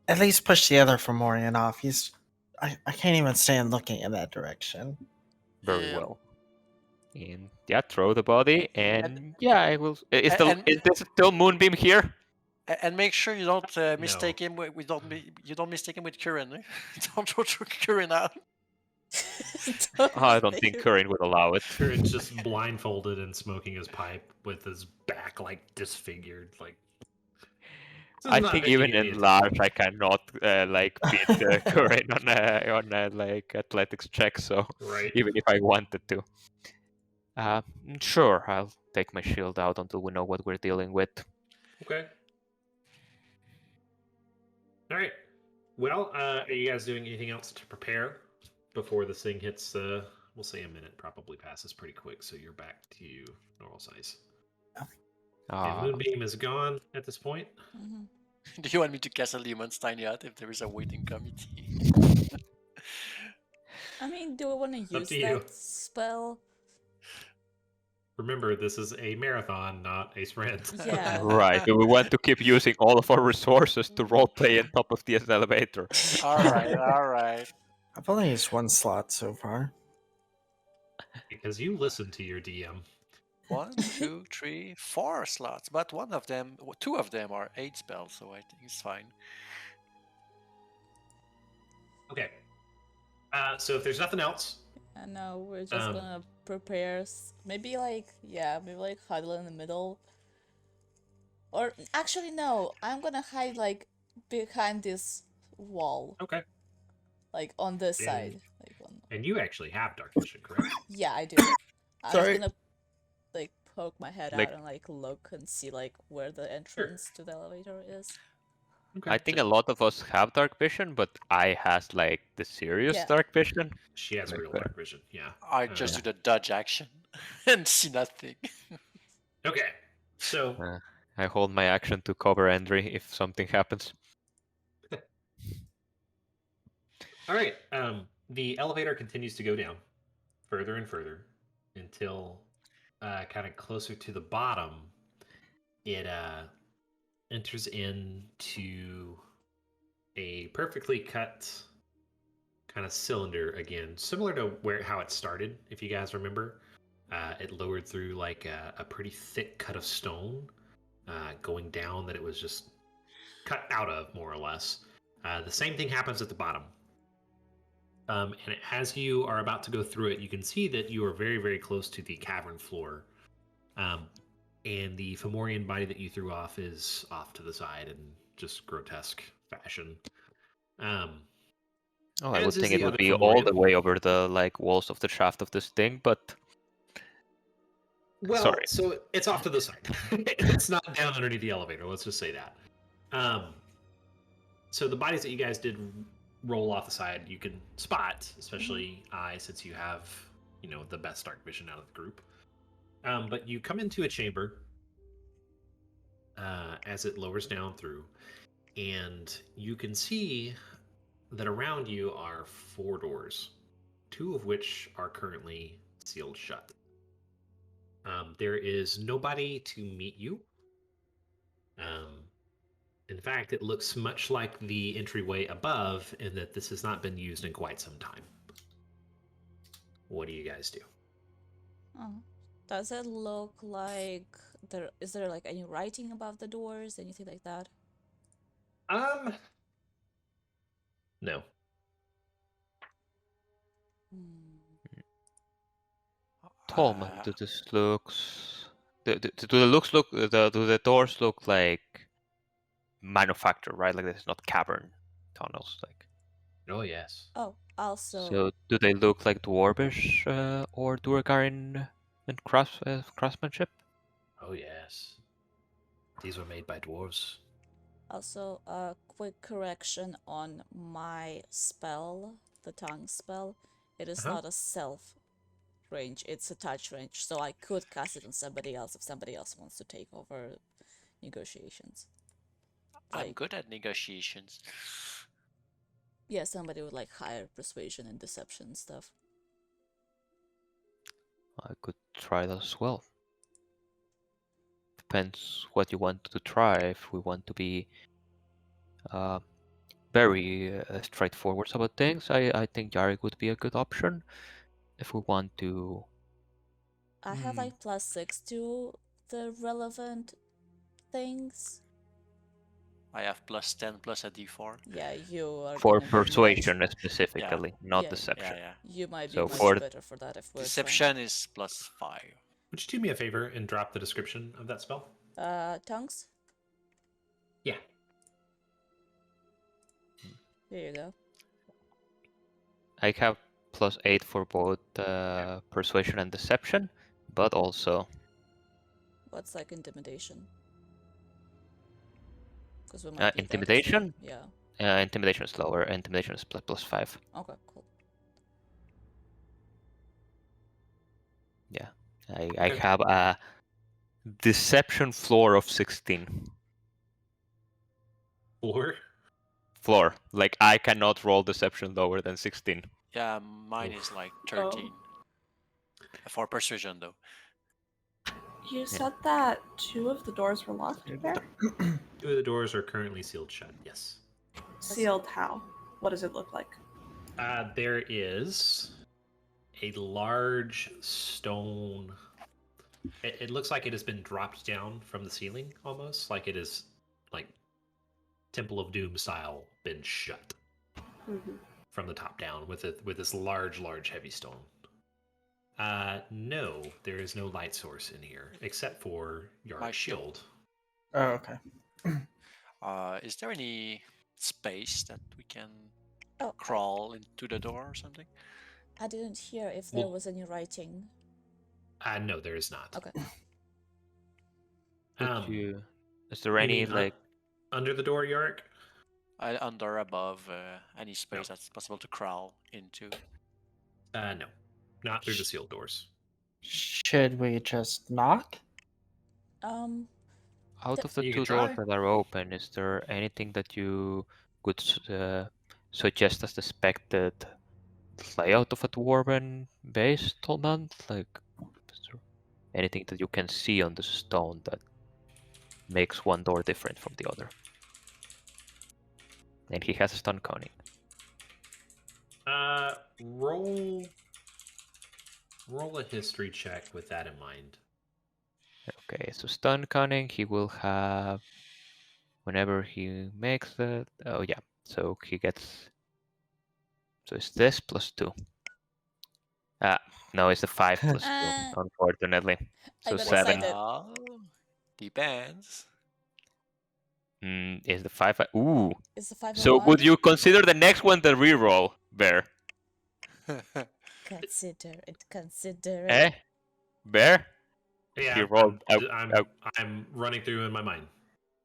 Speaker 3: At least push the other Fomorian off. I can't even stand looking in that direction.
Speaker 4: Very
Speaker 5: Yeah.
Speaker 4: well. And yeah, throw the body, and yeah, I will. Is this still Moonbeam here?
Speaker 5: And make sure you don't mistake
Speaker 2: No.
Speaker 5: him. You don't mistake him with Curran. Eh? Don't throw Curran out.
Speaker 4: I don't think Curran would allow it.
Speaker 2: Curran's just blindfolded and smoking his pipe with his back like disfigured. Like this is
Speaker 4: I
Speaker 2: not
Speaker 4: think
Speaker 2: making
Speaker 4: even
Speaker 2: any
Speaker 4: in
Speaker 2: attention.
Speaker 4: large, I cannot like beat Curran on a like athletics check. So
Speaker 2: Right.
Speaker 4: even if I wanted to, sure, I'll take my shield out until we know what we're dealing with.
Speaker 2: Okay. All right. Well, are you guys doing anything else to prepare before this thing hits? We'll say a minute probably passes pretty quick, so you're back to normal size. And Moonbeam is gone at this point.
Speaker 1: Mhm.
Speaker 5: Do you want me to cast a Lemon's Tiny Hut if there is a waiting committee?
Speaker 1: I mean, do we want to use
Speaker 2: to you.
Speaker 1: that spell?
Speaker 2: Remember, this is a marathon, not a sprint.
Speaker 1: Yeah.
Speaker 4: Right. Do we want to keep using all of our resources to roleplay on top of the elevator?
Speaker 5: All right.
Speaker 3: I've only used one slot so far.
Speaker 2: Because you listen to your DM.
Speaker 5: 1, 2, 3, 4 slots, but two of them are 8 spells, so I think it's fine.
Speaker 2: Okay. So if there's nothing else,
Speaker 1: I know, we're just gonna prepare. Maybe like, yeah, maybe like huddle in the middle. Or actually, no, I'm gonna hide like behind this wall,
Speaker 2: Okay.
Speaker 1: like on this
Speaker 2: And-
Speaker 1: side. Like on.
Speaker 2: And you actually have dark vision, correct?
Speaker 1: Yeah, I do. I'm
Speaker 3: Sorry.
Speaker 1: just gonna like poke my head
Speaker 4: Like-
Speaker 1: out and like look and see like where the entrance to the elevator is.
Speaker 2: Okay.
Speaker 4: I think a lot of us have dark vision, but I has like the serious
Speaker 1: Yeah.
Speaker 4: dark vision.
Speaker 2: She has
Speaker 4: Like,
Speaker 2: real
Speaker 4: but-
Speaker 2: dark vision. Yeah.
Speaker 5: I just
Speaker 2: Yeah.
Speaker 5: do the dodge action and see nothing.
Speaker 2: Okay. So
Speaker 4: I hold my action to cover Andre if something happens.
Speaker 2: all right. The elevator continues to go down further and further until kind of closer to the bottom. It enters into a perfectly cut kind of cylinder again, similar to how it started. If you guys remember, it lowered through like a pretty thick cut of stone, going down that it was just cut out of, more or less. The same thing happens at the bottom. And as you are about to go through it, you can see that you are very, very close to the cavern floor. And the Fomorian body that you threw off is off to the side in just grotesque fashion.
Speaker 4: Oh, I
Speaker 2: As
Speaker 4: would
Speaker 2: is
Speaker 4: think
Speaker 2: the
Speaker 4: it would
Speaker 2: other
Speaker 4: be all the
Speaker 2: Fomorian.
Speaker 4: way over the like walls of the shaft of this thing, but
Speaker 2: Well,
Speaker 4: sorry.
Speaker 2: so it's off to the side. It's not down underneath the elevator. Let's just say that. So the bodies that you guys did roll off the side, you can spot, especially I, since you have, the best dark vision out of the group. But you come into a chamber as it lowers down through, and you can see that around you are 4 doors, 2 of which are currently sealed shut. There is nobody to meet you. In fact, it looks much like the entryway above in that this has not been used in quite some time. What do you guys do?
Speaker 1: Oh. Does it look like is there like any writing above the doors, anything like that?
Speaker 2: No.
Speaker 1: Hmm.
Speaker 4: Tom,
Speaker 5: Uh,
Speaker 4: do this looks do the looks look do the doors look like manufactured, right? Like this is not cavern tunnels, like.
Speaker 2: Oh, yes.
Speaker 1: Oh, also,
Speaker 4: So do they look like dwarvish or Durgar in craftsmanship?
Speaker 2: Oh, yes. These were made by dwarves.
Speaker 1: also a quick correction on my spell, the tongue spell. It is
Speaker 2: Uh-huh.
Speaker 1: not a self range, it's a touch range, so I could cast it on somebody else if somebody else wants to take over negotiations.
Speaker 5: I'm
Speaker 1: Like,
Speaker 5: good at negotiations.
Speaker 1: yeah, somebody with like higher persuasion and deception stuff.
Speaker 4: I could try that as well. Depends what you want to try. If we want to be very straightforward about things, I think Yarrick would be a good option. If we want to,
Speaker 1: I have like +6 to the relevant things.
Speaker 5: I have +10 plus a d4.
Speaker 1: Yeah, you are
Speaker 4: for
Speaker 1: gonna be much-
Speaker 4: persuasion specifically, not
Speaker 1: Yeah,
Speaker 4: deception.
Speaker 5: Yeah.
Speaker 1: You might be
Speaker 4: So
Speaker 1: much
Speaker 4: for-
Speaker 1: better for that if we're
Speaker 5: Deception is +5.
Speaker 2: Would you do me a favor and drop the description of that spell?
Speaker 1: Tongues?
Speaker 2: Yeah.
Speaker 1: Here you go.
Speaker 4: I have +8 for both persuasion and deception, but also
Speaker 1: What's like intimidation? Because we might need that as
Speaker 4: intimidation.
Speaker 1: well. Yeah.
Speaker 4: Intimidation is lower. Intimidation is +5.
Speaker 1: Okay, cool.
Speaker 4: Yeah, I have a deception floor of 16. Floor. Like I cannot roll deception lower than 16.
Speaker 5: Yeah, mine is like 13. For persuasion, though.
Speaker 6: You said that 2 of the doors were locked there?
Speaker 2: 2 of the doors are currently sealed shut, yes.
Speaker 6: Sealed how? What does it look like?
Speaker 2: There is a large stone. It looks like it has been dropped down from the ceiling, almost like it is like Temple of Doom style, been shut from the top down with this large, heavy stone. No, there is no light source in here except for your
Speaker 5: My
Speaker 2: shield.
Speaker 3: Oh, okay.
Speaker 5: Is there any space that we can
Speaker 1: Oh,
Speaker 5: crawl into the door or something?
Speaker 1: I didn't hear if there
Speaker 2: Well-
Speaker 1: was any writing.
Speaker 2: No, there is not.
Speaker 1: Okay.
Speaker 4: Would you? Is there
Speaker 2: You
Speaker 4: any
Speaker 2: mean
Speaker 4: like?
Speaker 2: under the door, Yorick?
Speaker 5: Under, above, any space that's possible to crawl into.
Speaker 2: No, not through the sealed doors.
Speaker 3: Should we just knock?
Speaker 4: Out of the
Speaker 2: You
Speaker 4: two
Speaker 2: can
Speaker 4: doors
Speaker 2: try.
Speaker 4: that are open, is there anything that you could suggest as the expected layout of a dwarven base, Tolman? Like, is there anything that you can see on the stone that makes one door different from the other? And he has a stun coning.
Speaker 2: Roll a history check with that in mind.
Speaker 4: Okay, so stun cunning he will have whenever he makes it. Oh yeah, so he gets. So it's this plus 2. No, it's a 5 plus 2, unfortunately.
Speaker 1: I
Speaker 4: So
Speaker 1: got
Speaker 4: 7.
Speaker 1: excited.
Speaker 5: Well, depends.
Speaker 4: Is the 5? Ooh.
Speaker 1: Is the 5
Speaker 4: So would you consider the next one the reroll, Bear?
Speaker 1: Consider it. Consider it.
Speaker 4: Eh? Bear?
Speaker 2: Yeah,
Speaker 4: He rolled
Speaker 2: I'm running through in my mind,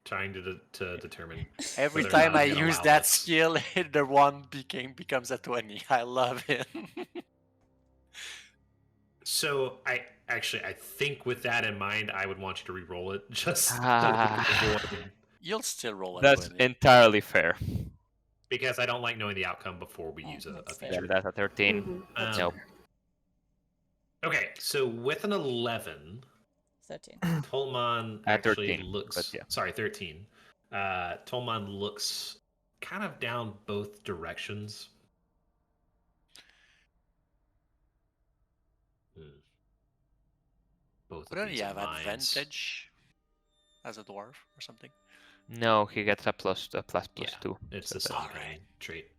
Speaker 2: trying to determine.
Speaker 5: Every
Speaker 2: whether or
Speaker 5: time
Speaker 2: not
Speaker 5: I
Speaker 2: I'm gonna
Speaker 5: use
Speaker 2: allow
Speaker 5: that
Speaker 2: this.
Speaker 5: skill, the one becomes a 20. I love it.
Speaker 2: So I think with that in mind, I would want you to re-roll it just so
Speaker 4: Ah.
Speaker 2: we can avoid-
Speaker 5: You'll still roll a
Speaker 4: That's
Speaker 5: 20.
Speaker 4: entirely fair.
Speaker 2: because I don't like knowing the outcome before we
Speaker 1: Oh,
Speaker 2: use a
Speaker 1: that's fair.
Speaker 4: Yeah,
Speaker 2: feature.
Speaker 4: that's a 13.
Speaker 6: Mhm.
Speaker 2: Um,
Speaker 4: Nope.
Speaker 2: Okay, so with an 11,
Speaker 1: 13.
Speaker 2: Tolman actually
Speaker 4: 13,
Speaker 2: looks.
Speaker 4: but yeah.
Speaker 2: Sorry, 13. Tolman looks kind of down both directions. Both of
Speaker 5: Wouldn't
Speaker 2: these
Speaker 5: you
Speaker 2: are
Speaker 5: have
Speaker 2: mines.
Speaker 5: advantage as a dwarf or something?
Speaker 4: No, he gets a plus
Speaker 2: Yeah,
Speaker 4: 2.
Speaker 2: It's
Speaker 4: so
Speaker 2: a
Speaker 4: that's-
Speaker 2: stun
Speaker 5: Alright.
Speaker 2: cunning trait.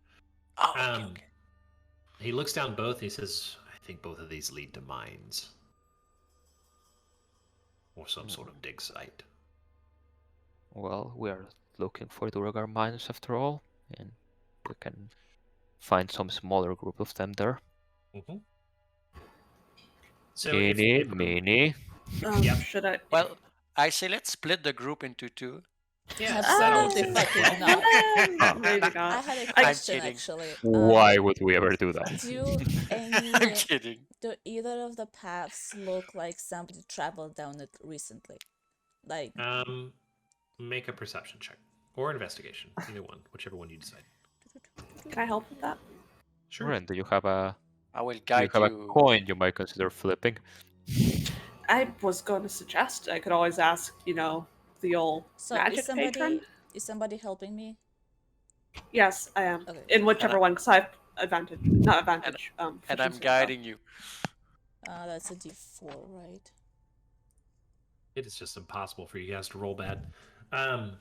Speaker 5: Oh, okay,
Speaker 2: Um,
Speaker 5: okay.
Speaker 2: He looks down both. He says, "I think both of these lead to mines, or some sort of dig site."
Speaker 4: Well, we are looking for Durgar mines after all, and we can find some smaller group of them there.
Speaker 2: Mm-hmm. So
Speaker 4: Eeny, meeny.
Speaker 2: Yep.
Speaker 6: Should I?
Speaker 5: Well, I say let's split the group into 2.
Speaker 2: yeah,
Speaker 1: Absolutely
Speaker 2: that works
Speaker 1: fucking
Speaker 2: well.
Speaker 1: not.
Speaker 6: Maybe
Speaker 1: I
Speaker 6: not.
Speaker 1: had a
Speaker 5: I'm
Speaker 1: question
Speaker 5: kidding.
Speaker 1: actually.
Speaker 4: Why would we ever do that?
Speaker 1: Do
Speaker 5: I'm kidding.
Speaker 1: either of the paths look like somebody traveled down it recently? Like,
Speaker 2: Make a perception check or investigation, either one, whichever one you decide.
Speaker 6: Can I help with that?
Speaker 2: Sure.
Speaker 4: Ren, do you have a
Speaker 5: I will
Speaker 4: do you
Speaker 5: guide
Speaker 4: have a
Speaker 5: you.
Speaker 4: coin you might consider flipping?
Speaker 6: I was going to suggest I could always ask, the old
Speaker 1: so
Speaker 6: magic
Speaker 1: is somebody
Speaker 6: patron.
Speaker 1: helping me?
Speaker 6: Yes, I am.
Speaker 1: Okay.
Speaker 6: In whichever one, because I have advantage. Not advantage.
Speaker 5: And I'm
Speaker 6: proficiency, so-
Speaker 5: guiding you.
Speaker 1: That's a D4, right?
Speaker 2: It is just impossible for you guys to roll bad.
Speaker 1: No,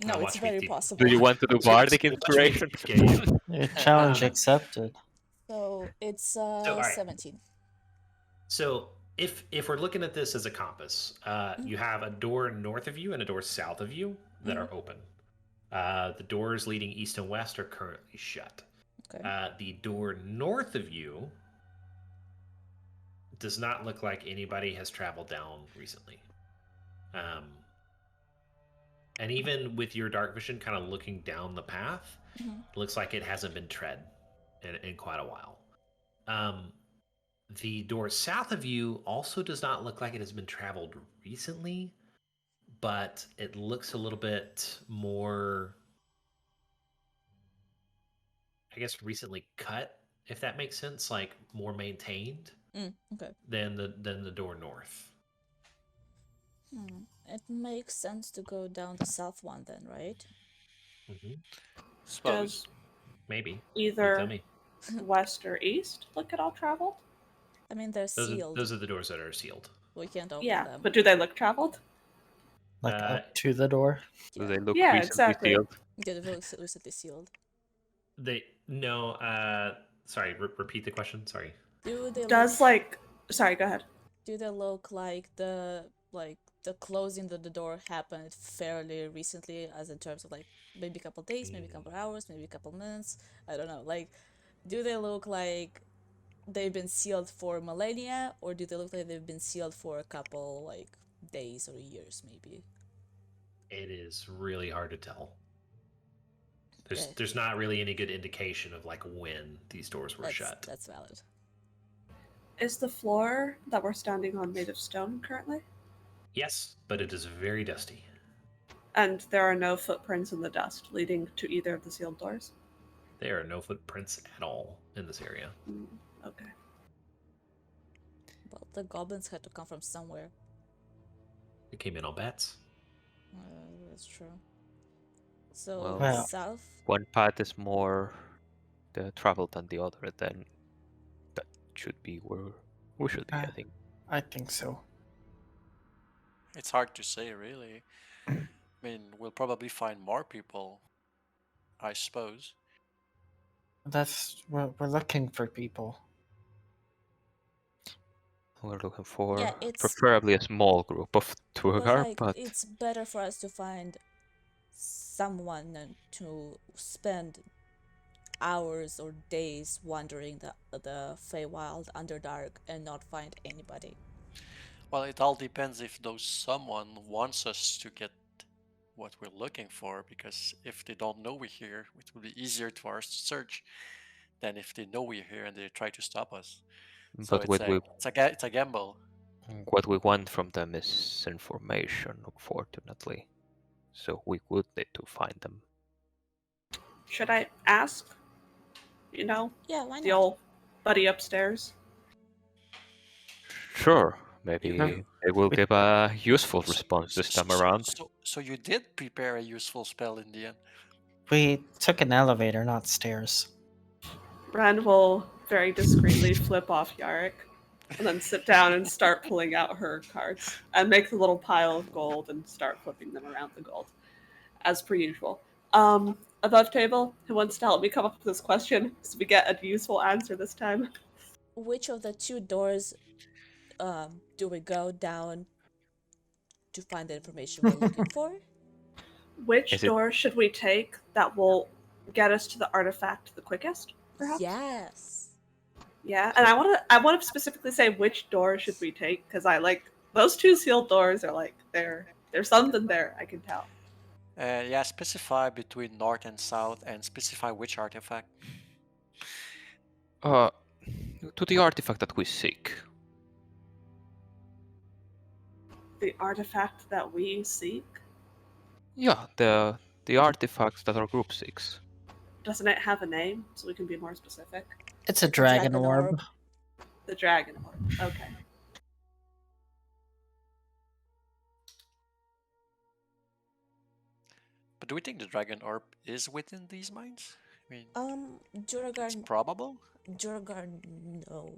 Speaker 2: Now
Speaker 1: it's
Speaker 2: watch me
Speaker 1: very
Speaker 2: do-
Speaker 1: possible.
Speaker 4: Do you want to do
Speaker 2: So-
Speaker 4: bardic
Speaker 2: so watch me
Speaker 4: inspiration?
Speaker 2: get you.
Speaker 3: Challenge
Speaker 2: Um,
Speaker 3: accepted.
Speaker 1: So it's
Speaker 2: alright.
Speaker 1: 17.
Speaker 2: So if we're looking at this as a compass, you have a door north of you and a door south of you that are open. The doors leading east and west are currently shut.
Speaker 1: Okay.
Speaker 2: The door north of you does not look like anybody has traveled down recently. And even with your dark vision kind of looking down the path, it looks like it hasn't been tread in quite a while. The door south of you also does not look like it has been traveled recently, but it looks a little bit more, I guess, recently cut, if that makes sense, like more maintained
Speaker 1: Okay.
Speaker 2: than the door north.
Speaker 1: It makes sense to go down the south one then, right?
Speaker 5: Suppose.
Speaker 6: Does
Speaker 2: Maybe. You tell
Speaker 6: either
Speaker 2: me.
Speaker 6: west or east look at all traveled?
Speaker 1: I mean, they're sealed.
Speaker 2: Those are the doors that are sealed.
Speaker 1: We can't open
Speaker 6: Yeah,
Speaker 1: them.
Speaker 6: but do they look traveled?
Speaker 3: Like
Speaker 2: uh,
Speaker 3: up to the door.
Speaker 4: Do they look
Speaker 6: Yeah,
Speaker 4: recently
Speaker 6: exactly.
Speaker 4: sealed?
Speaker 1: Yeah, they're recently sealed.
Speaker 2: Sorry, repeat the question. Sorry.
Speaker 1: Do they
Speaker 6: Does
Speaker 1: look,
Speaker 6: sorry, go ahead.
Speaker 1: do they look like the the closing of the door happened fairly recently, as in terms of like maybe a couple days, maybe a couple hours, maybe a couple minutes. I don't know. Like, do they look like they've been sealed for millennia, or do they look like they've been sealed for a couple like days or years, maybe?
Speaker 2: It is really hard to tell.
Speaker 1: Yeah.
Speaker 2: There's not really any good indication of like when these doors were shut.
Speaker 1: That's valid.
Speaker 6: Is the floor that we're standing on made of stone currently?
Speaker 2: Yes, but it is very dusty.
Speaker 6: And there are no footprints in the dust leading to either of the sealed doors?
Speaker 2: There are no footprints at all in this area.
Speaker 6: Okay.
Speaker 1: Well, the goblins had to come from somewhere.
Speaker 2: They came in on bats.
Speaker 1: That's true. So,
Speaker 3: Well-
Speaker 1: south?
Speaker 4: One path is more traveled than the other, then that should be where we should be, I think.
Speaker 3: I think so.
Speaker 5: It's hard to say, really. I mean, we'll probably find more people, I suppose.
Speaker 3: We're looking for people.
Speaker 4: We're looking for
Speaker 1: Yeah, it's-
Speaker 4: preferably a small group of Durgar, but
Speaker 1: it's better for us to find someone to spend hours or days wandering the Feywild Underdark and not find anybody.
Speaker 5: Well, it all depends if those someone wants us to get what we're looking for, because if they don't know we're here, it will be easier for us to search than if they know we're here and they try to stop us. So
Speaker 4: but
Speaker 5: it's a gamble.
Speaker 4: what we want from them is information, unfortunately. So we would need to find them.
Speaker 6: Should I ask? You know,
Speaker 1: Yeah, why
Speaker 6: the
Speaker 1: not?
Speaker 6: old buddy upstairs.
Speaker 4: Sure, maybe
Speaker 3: Yeah.
Speaker 4: they will
Speaker 3: We-
Speaker 4: give a useful response this time around.
Speaker 5: So you did prepare a useful spell in the end.
Speaker 3: We took an elevator, not stairs.
Speaker 6: Ren will very discreetly flip off Yarrick and then sit down and start pulling out her cards and make a little pile of gold and start flipping them around the gold, as per usual. Above table, who wants to help me come up with this question so we get a useful answer this time?
Speaker 1: Which of the two doors do we go down to find the information we're looking for?
Speaker 6: Which
Speaker 4: Is it-
Speaker 6: door should we take that will get us to the artifact the quickest? Perhaps.
Speaker 1: Yes.
Speaker 6: Yeah, and I want to specifically say which door should we take, because I like those two sealed doors are like there's something there, I can tell.
Speaker 5: Yeah, specify between north and south, and specify which artifact.
Speaker 4: To the artifact that we seek.
Speaker 6: The artifact that we seek,
Speaker 4: Yeah, the artifacts that our group seeks.
Speaker 6: doesn't it have a name so we can be more specific?
Speaker 3: It's a dragon orb.
Speaker 6: The dragon orb. Okay.
Speaker 5: But do we think the dragon orb is within these mines? I mean, it's
Speaker 1: Durgar,
Speaker 5: probable.
Speaker 1: no.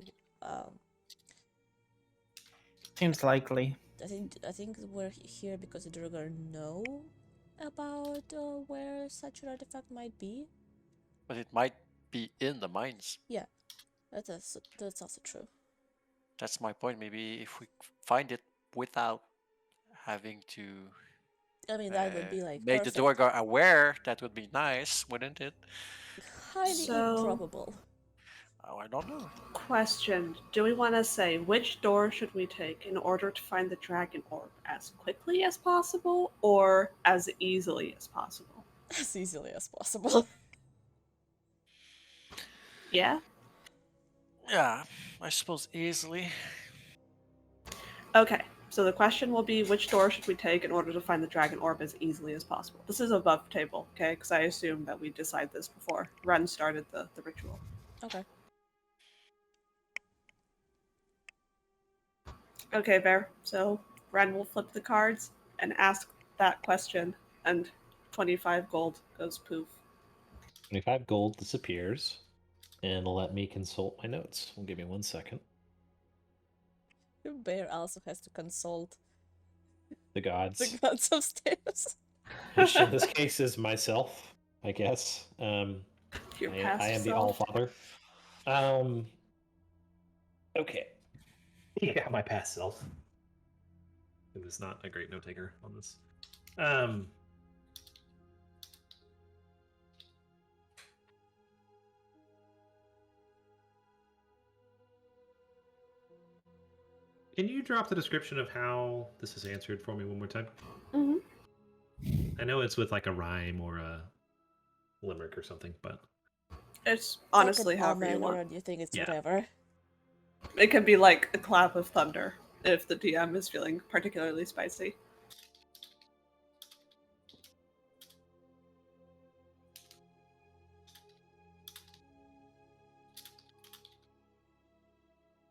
Speaker 3: Seems likely.
Speaker 1: I think we're here because the Durgar know about where such an artifact might be.
Speaker 5: But it might be in the mines.
Speaker 1: That's also true.
Speaker 5: That's my point. Maybe if we find it without having to
Speaker 1: I mean, that would be like
Speaker 5: make
Speaker 1: perfect.
Speaker 5: the Durgar aware, that would be nice, wouldn't it?
Speaker 1: Highly
Speaker 6: So-
Speaker 1: improbable.
Speaker 5: Oh, I don't know.
Speaker 6: Question: do we want to say which door should we take in order to find the dragon orb as quickly as possible or as easily as possible?
Speaker 1: As easily as possible.
Speaker 6: Yeah.
Speaker 5: Yeah, I suppose easily.
Speaker 6: Okay. So the question will be which door should we take in order to find the dragon orb as easily as possible? This is above table, okay? Because I assume that we decide this before Ren started the ritual.
Speaker 1: Okay.
Speaker 6: Okay, Bear. So Ren will flip the cards and ask that question, and 25 gold goes poof.
Speaker 2: 25 gold disappears, and let me consult my notes. Give me 1 second.
Speaker 1: Bear also has to consult
Speaker 2: The gods,
Speaker 1: the gods upstairs.
Speaker 2: which in this case is myself, I guess.
Speaker 6: Your
Speaker 2: I
Speaker 6: past
Speaker 2: am the
Speaker 6: self.
Speaker 2: Allfather. Okay. Yeah, my past self. It is not a great note taker on this. Can you drop the description of how this is answered for me one more time?
Speaker 6: Mhm.
Speaker 2: I know it's with like a rhyme or a limerick or something, but
Speaker 6: It's
Speaker 1: Like
Speaker 6: honestly
Speaker 1: an
Speaker 6: however you
Speaker 1: amen,
Speaker 6: want.
Speaker 1: or you think it's
Speaker 2: Yeah.
Speaker 1: whatever.
Speaker 6: It can be like a clap of thunder if the DM is feeling particularly spicy.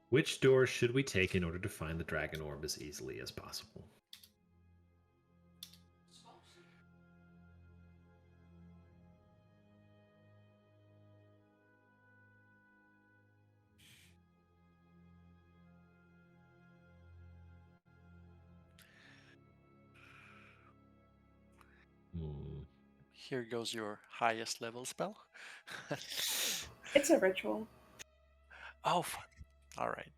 Speaker 2: which door should we take in order to find the dragon orb as easily as possible?
Speaker 5: Here goes your highest level spell.
Speaker 6: It's a ritual.
Speaker 5: Oh, fun. All right.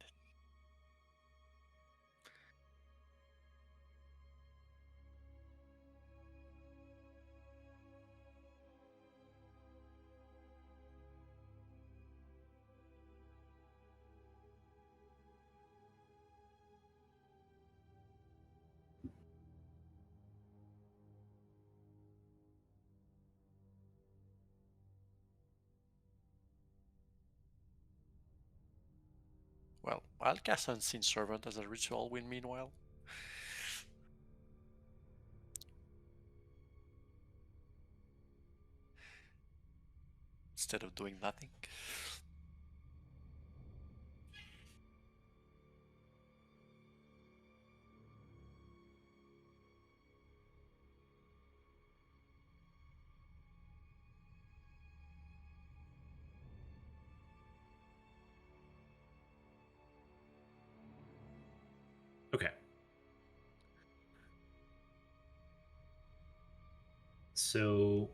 Speaker 5: Well, I'll cast Unseen Servant as a ritual win meanwhile. Instead of doing nothing.
Speaker 2: Okay. So,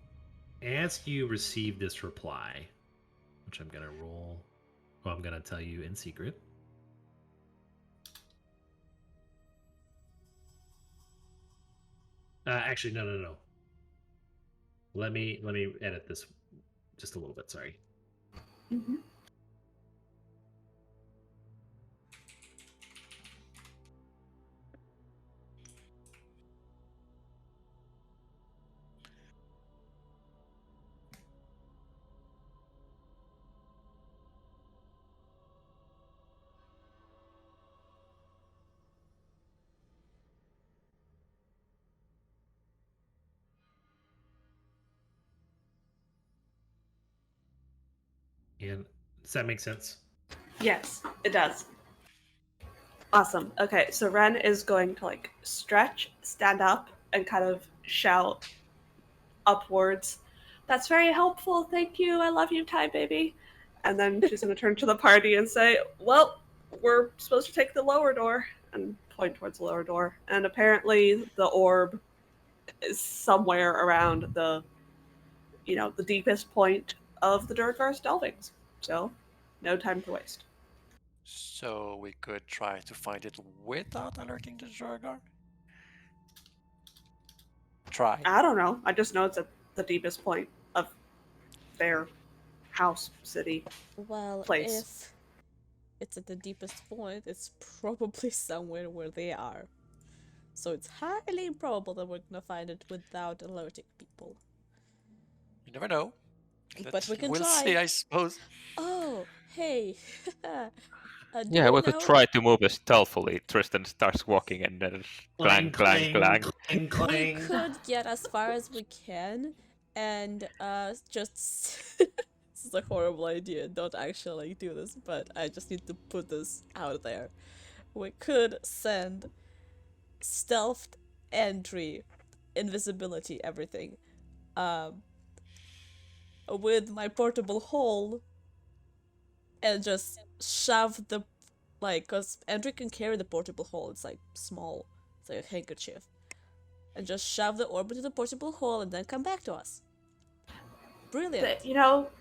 Speaker 2: as you receive this reply, which I'm going to roll, well, I'm going to tell you in secret. Actually, no. Let me edit this just a little bit. Sorry.
Speaker 6: Mm-hmm.
Speaker 2: And does that make sense?
Speaker 6: Yes, it does. Awesome. Okay, so Ren is going to like stretch, stand up, and kind of shout upwards. That's very helpful. Thank you. I love you, Ty baby. And then she's going to turn to the party and say, "Well, we're supposed to take the lower door," and point towards the lower door. And apparently, the orb is somewhere around the, the deepest point of the Durgar's delvings. So, no time to waste.
Speaker 5: So we could try to find it without alerting the Durgar? Try.
Speaker 6: I don't know. I just know it's at the deepest point of their house, city.
Speaker 1: Well,
Speaker 6: Place.
Speaker 1: if it's at the deepest point, it's probably somewhere where they are. So it's highly improbable that we're gonna find it without alerting people.
Speaker 5: You never know.
Speaker 1: But we can
Speaker 5: we'll
Speaker 1: try.
Speaker 5: see, I suppose.
Speaker 1: Oh, hey. Do
Speaker 4: Yeah,
Speaker 1: you
Speaker 4: we could
Speaker 1: know-
Speaker 4: try to move stealthily. Tristan starts walking and then clang, clang, clang.
Speaker 2: clang, clang.
Speaker 1: We could get as far as we can and just this is a horrible idea. Don't actually do this, but I just need to put this out there. We could send stealthed entry, invisibility, everything. With my portable hole and just shove the cause entry can carry the portable hole. It's like small. It's like a handkerchief. And just shove the orb into the portable hole and then come back to us. Brilliant.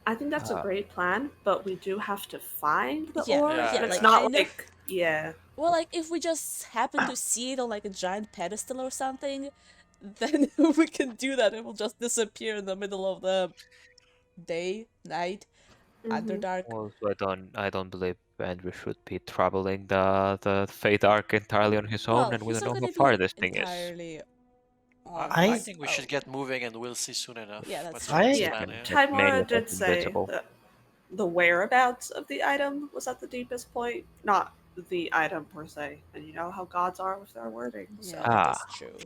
Speaker 6: I think that's a great plan, but we do have to find the
Speaker 1: Yeah,
Speaker 6: orb.
Speaker 5: yeah,
Speaker 6: and it's
Speaker 5: yeah.
Speaker 6: not
Speaker 1: I know-
Speaker 6: like, yeah.
Speaker 1: Well, like if we just happen to see it on like a giant pedestal or something, then we can do that. It will just disappear in the middle of the day, night, underdark.
Speaker 4: Also, I don't believe Andrew should be traveling the Fate Arc entirely on his own,
Speaker 1: Well,
Speaker 4: and we
Speaker 1: he's
Speaker 4: don't
Speaker 1: not
Speaker 4: know how
Speaker 1: gonna
Speaker 4: far
Speaker 1: be
Speaker 4: this thing is.
Speaker 1: entirely on
Speaker 5: I
Speaker 1: his
Speaker 5: think we should
Speaker 1: own.
Speaker 5: get moving, and we'll see soon enough.
Speaker 1: Yeah, that's
Speaker 5: what
Speaker 1: true.
Speaker 5: the
Speaker 3: Yeah.
Speaker 5: plan
Speaker 4: Make
Speaker 5: is.
Speaker 4: many
Speaker 6: Timora
Speaker 4: of
Speaker 6: did
Speaker 4: us
Speaker 6: say
Speaker 4: invincible.
Speaker 6: that the whereabouts of the item was at the deepest point, not the item per se. And you know how gods are with their wording. So.
Speaker 1: Yeah, that is
Speaker 4: Ah.
Speaker 1: true.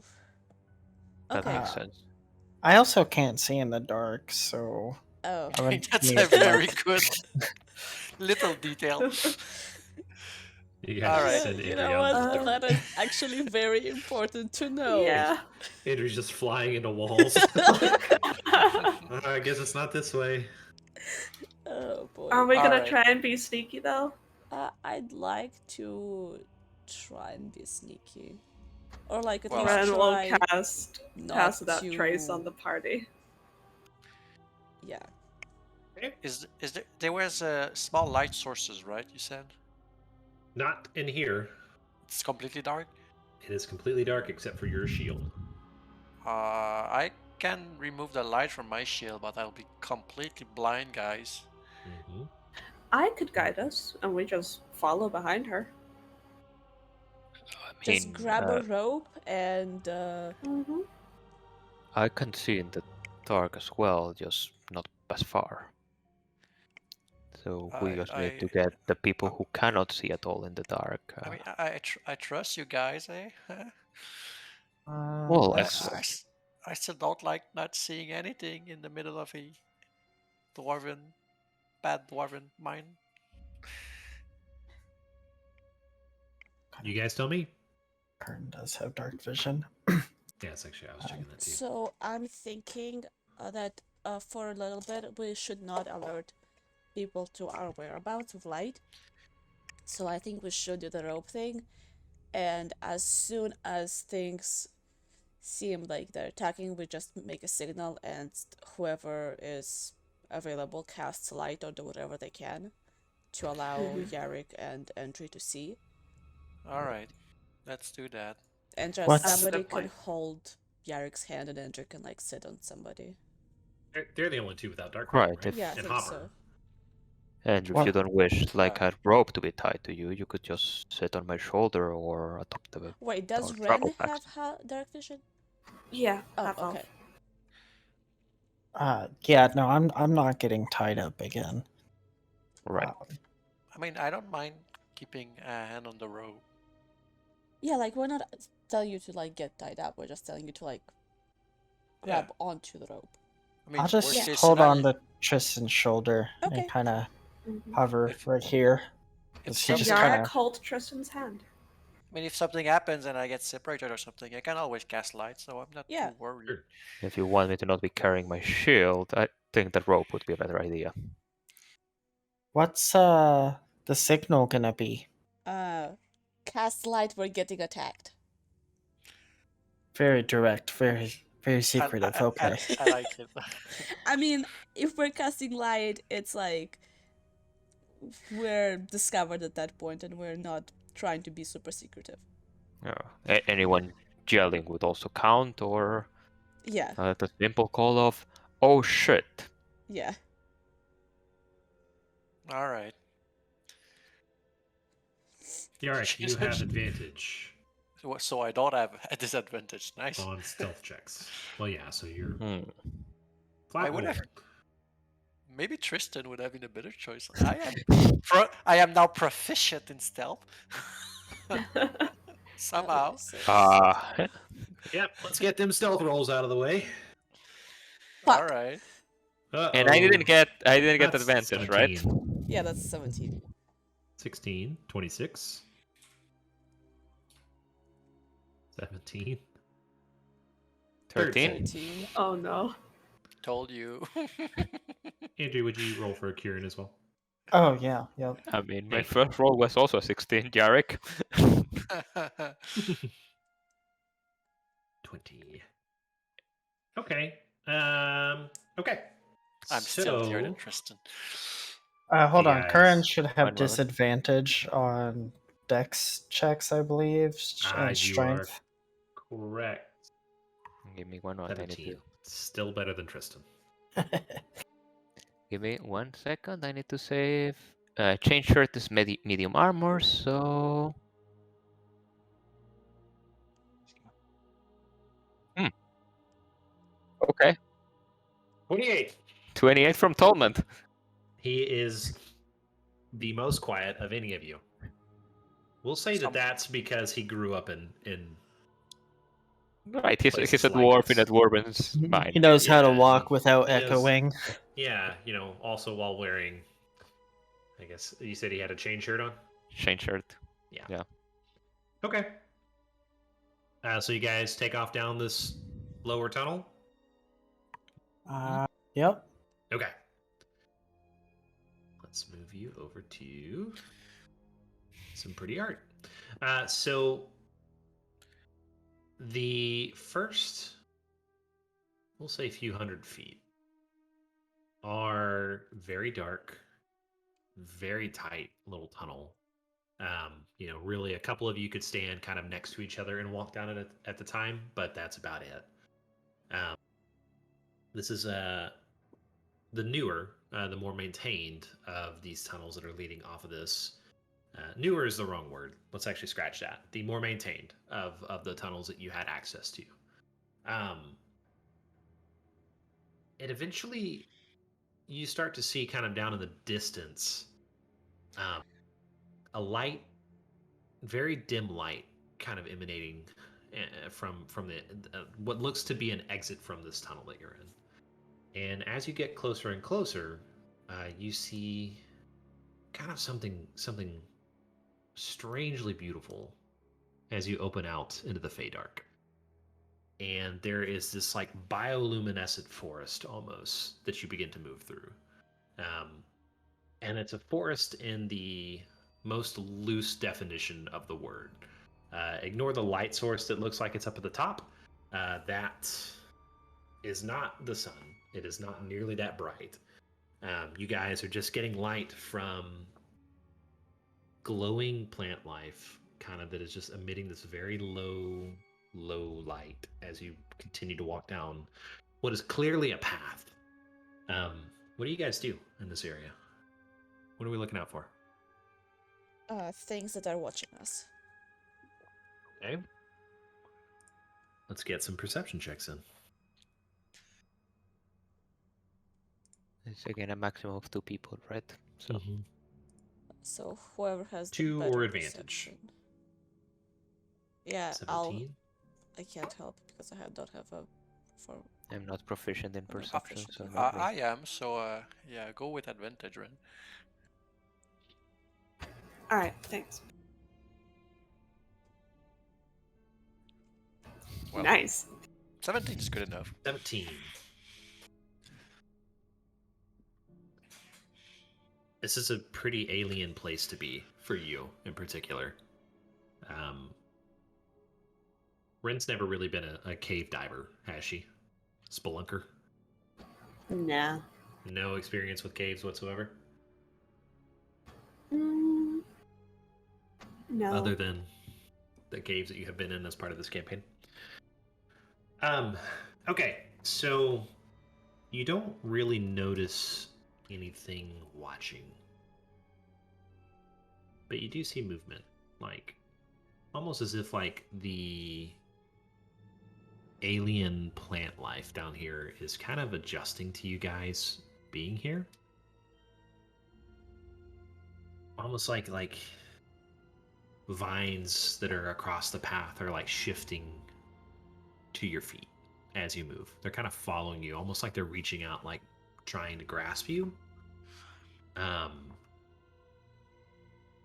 Speaker 4: That
Speaker 1: Okay.
Speaker 4: makes sense.
Speaker 3: I also can't see in the dark, so
Speaker 1: Oh.
Speaker 3: I would
Speaker 5: That's
Speaker 3: need
Speaker 5: a
Speaker 3: to,
Speaker 5: very
Speaker 3: like,
Speaker 5: good little detail.
Speaker 2: You
Speaker 5: All
Speaker 2: guys
Speaker 5: right.
Speaker 2: send
Speaker 1: You
Speaker 2: Andrew
Speaker 1: know
Speaker 2: out
Speaker 1: what?
Speaker 2: the door.
Speaker 1: That is actually very important to know.
Speaker 6: Yeah.
Speaker 2: Andrew's just flying into walls. I guess it's not this way.
Speaker 1: Oh boy.
Speaker 6: Are we
Speaker 5: All
Speaker 6: gonna
Speaker 5: right.
Speaker 6: try and be sneaky though?
Speaker 1: I'd like to try and be sneaky. Or like at
Speaker 5: Well,
Speaker 1: least
Speaker 6: Ren will
Speaker 1: try
Speaker 6: cast
Speaker 1: not
Speaker 6: pass that
Speaker 1: to...
Speaker 6: trace on the party.
Speaker 1: Yeah.
Speaker 5: There was small light sources, right? You said
Speaker 2: Not in here.
Speaker 5: it's completely dark.
Speaker 2: It is completely dark except for your shield.
Speaker 5: I can remove the light from my shield, but I'll be completely blind, guys.
Speaker 2: Mm-hmm.
Speaker 6: I could guide us, and we just follow behind her.
Speaker 4: I
Speaker 1: Just
Speaker 4: mean,
Speaker 1: grab a rope and
Speaker 6: Mm-hmm.
Speaker 4: I can see in the dark as well, just not as far. So we just need to get the people who cannot see at all in the dark.
Speaker 5: I mean, I trust you guys, eh?
Speaker 4: Well,
Speaker 5: I,
Speaker 4: excellent.
Speaker 5: I still don't like not seeing anything in the middle of a bad dwarven mine.
Speaker 2: You guys tell me?
Speaker 3: Kern does have dark vision.
Speaker 2: Yes, actually, I was checking that too.
Speaker 1: so I'm thinking that for a little bit we should not alert people to our whereabouts with light. So I think we should do the rope thing, and as soon as things seem like they're attacking, we just make a signal, and whoever is available casts light or do whatever they can to allow Yarrick and Entry to see.
Speaker 5: All right, let's do that.
Speaker 1: And just
Speaker 3: What's-
Speaker 6: That's a
Speaker 1: somebody
Speaker 6: good
Speaker 1: can
Speaker 6: point.
Speaker 1: hold Yarrick's hand and Entry can like sit on somebody.
Speaker 2: They're the only two without dark
Speaker 4: Right,
Speaker 2: vision, right?
Speaker 4: if-
Speaker 1: Yeah, I
Speaker 2: And
Speaker 1: think
Speaker 2: Hopper.
Speaker 1: so.
Speaker 4: And if
Speaker 3: What-
Speaker 4: you don't wish like
Speaker 5: Uh,
Speaker 4: a rope to be tied to you, you could just sit on my shoulder or atop the.
Speaker 1: Wait, does
Speaker 4: Or
Speaker 1: Ren
Speaker 4: travel packs.
Speaker 1: have dark vision?
Speaker 6: Yeah.
Speaker 1: Oh,
Speaker 6: half elf.
Speaker 1: okay.
Speaker 3: Yeah, no, I'm not getting tied up again.
Speaker 4: Right.
Speaker 5: I mean, I don't mind keeping a hand on the rope.
Speaker 1: Yeah, like we're not telling you to like get tied up. We're just telling you to like grab onto the rope.
Speaker 5: I mean,
Speaker 3: I'll just
Speaker 5: worst case
Speaker 3: hold on
Speaker 5: scenario,
Speaker 3: to Tristan's shoulder
Speaker 1: Okay.
Speaker 3: and kind of
Speaker 6: Mhm.
Speaker 3: hover right here.
Speaker 5: if
Speaker 3: He
Speaker 5: some-
Speaker 3: just
Speaker 6: Yarrick,
Speaker 3: kinda-
Speaker 6: hold Tristan's hand.
Speaker 5: I mean, if something happens and I get separated or something, I can always cast light, so I'm not
Speaker 1: Yeah.
Speaker 5: too worried.
Speaker 2: Sure.
Speaker 4: If you want me to not be carrying my shield, I think that rope would be a better idea.
Speaker 3: What's the signal gonna be?
Speaker 1: Cast light, we're getting attacked.
Speaker 3: Very direct, very secretive. Okay.
Speaker 5: I like it.
Speaker 1: I mean, if we're casting light, it's like we're discovered at that point and we're not trying to be super secretive.
Speaker 4: Anyone yelling would also count, or
Speaker 1: Yeah,
Speaker 4: the simple call of "Oh shit!"
Speaker 1: yeah.
Speaker 5: All right.
Speaker 2: Yarrick, you have advantage
Speaker 5: So I don't have a disadvantage. Nice.
Speaker 2: on stealth checks. Well, yeah, so you're
Speaker 4: Hmm.
Speaker 5: I would have-
Speaker 2: flat.
Speaker 5: Maybe Tristan would have been a better choice. I am now proficient in stealth. Somehow.
Speaker 2: Yep, let's get them stealth rolls out of the way.
Speaker 1: Fuck.
Speaker 5: All right.
Speaker 4: And I didn't get
Speaker 2: That's
Speaker 4: advantage, right?
Speaker 2: 17.
Speaker 1: Yeah, that's 17.
Speaker 2: 16, 26. 17.
Speaker 4: 13.
Speaker 1: 13.
Speaker 6: Oh no.
Speaker 5: Told you.
Speaker 2: Andrew, would you roll for a Kieran as well?
Speaker 3: Oh yeah, yep.
Speaker 4: I mean, my first roll was also a 16, Jarek.
Speaker 2: 20. Okay. Okay.
Speaker 5: I'm still here
Speaker 2: So-
Speaker 5: than Tristan.
Speaker 3: Hold on.
Speaker 2: Yes.
Speaker 3: Curran should have
Speaker 4: One moment.
Speaker 3: disadvantage on dex checks, I believe, and
Speaker 2: You are
Speaker 3: strength.
Speaker 2: correct.
Speaker 4: Give me 1 moment. I need
Speaker 2: 17.
Speaker 4: to.
Speaker 2: Still better than Tristan.
Speaker 4: Give me 1 second. I need to save. Chain shirt is medium armor, so. Okay.
Speaker 2: 28.
Speaker 4: 28 from Tolmont.
Speaker 2: He is the most quiet of any of you. We'll say that that's because he grew up in
Speaker 4: Right, he's
Speaker 2: places
Speaker 4: a
Speaker 2: like
Speaker 4: dwarf in
Speaker 2: this.
Speaker 4: a dwarven's mind.
Speaker 3: He knows how to
Speaker 2: Yeah,
Speaker 3: walk without
Speaker 2: he knows-
Speaker 3: echoing.
Speaker 2: Yeah, also while wearing, I guess you said he had a chain shirt on?
Speaker 4: Chain shirt.
Speaker 2: Yeah. Okay. So you guys take off down this lower tunnel?
Speaker 3: Yep.
Speaker 2: Okay. Let's move you over to some pretty art. So the first, we'll say, few hundred feet are very dark, very tight little tunnel. Really a couple of you could stand kind of next to each other and walk down it at the time, but that's about it. This is the newer, the more maintained of these tunnels that are leading off of this. Newer is the wrong word. Let's actually scratch that. The more maintained of the tunnels that you had access to. And eventually you start to see kind of down in the distance a light, very dim light, kind of emanating from the what looks to be an exit from this tunnel that you're in. And as you get closer and closer, you see kind of something strangely beautiful as you open out into the Feydark. And there is this like bioluminescent forest almost that you begin to move through. And it's a forest in the most loose definition of the word. Ignore the light source that looks like it's up at the top. That is not the sun. It is not nearly that bright. You guys are just getting light from glowing plant life, kind of, that is just emitting this very low light as you continue to walk down what is clearly a path. What do you guys do in this area? What are we looking out for?
Speaker 1: Things that are watching us.
Speaker 2: Okay. Let's get some perception checks in.
Speaker 4: It's again a maximum of 2 people, right? So
Speaker 1: So whoever has the
Speaker 2: 2
Speaker 1: better
Speaker 2: or advantage.
Speaker 1: perception. Yeah,
Speaker 2: 17.
Speaker 1: I can't help because I don't have a form.
Speaker 4: I'm not proficient in perception, so
Speaker 5: I am, so yeah, go with advantage, Ren.
Speaker 6: All right, thanks.
Speaker 5: Well,
Speaker 6: Nice.
Speaker 5: 17 is good enough.
Speaker 2: 17. This is a pretty alien place to be for you in particular. Ren's never really been a cave diver, has she? Spelunker?
Speaker 6: Nah.
Speaker 2: No experience with caves whatsoever?
Speaker 6: No.
Speaker 2: Other than the caves that you have been in as part of this campaign? Okay, so you don't really notice anything watching. But you do see movement, like almost as if like the alien plant life down here is kind of adjusting to you guys being here. Almost like vines that are across the path are like shifting to your feet as you move. They're kind of following you, almost like they're reaching out, like trying to grasp you.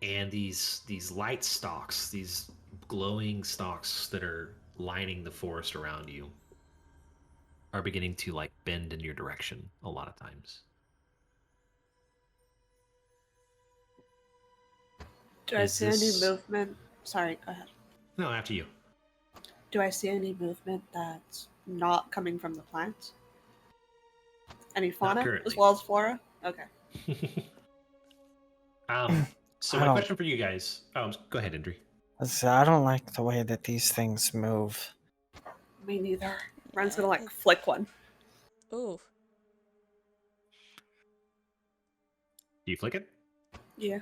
Speaker 2: And these light stalks, these glowing stalks that are lining the forest around you, are beginning to like bend in your direction a lot of times.
Speaker 6: Do I see any movement? Sorry, go ahead.
Speaker 2: No, after you.
Speaker 6: Do I see any movement that's not coming from the plants? Any fauna as well as flora? Okay.
Speaker 2: So
Speaker 3: I
Speaker 2: my
Speaker 3: don't-
Speaker 2: question for you guys. Go ahead, Indri.
Speaker 3: I don't like the way that these things move.
Speaker 6: Me neither. Ren's
Speaker 1: Yeah,
Speaker 6: gonna like flick one.
Speaker 1: Ooh.
Speaker 2: Do you flick it?
Speaker 6: Yeah.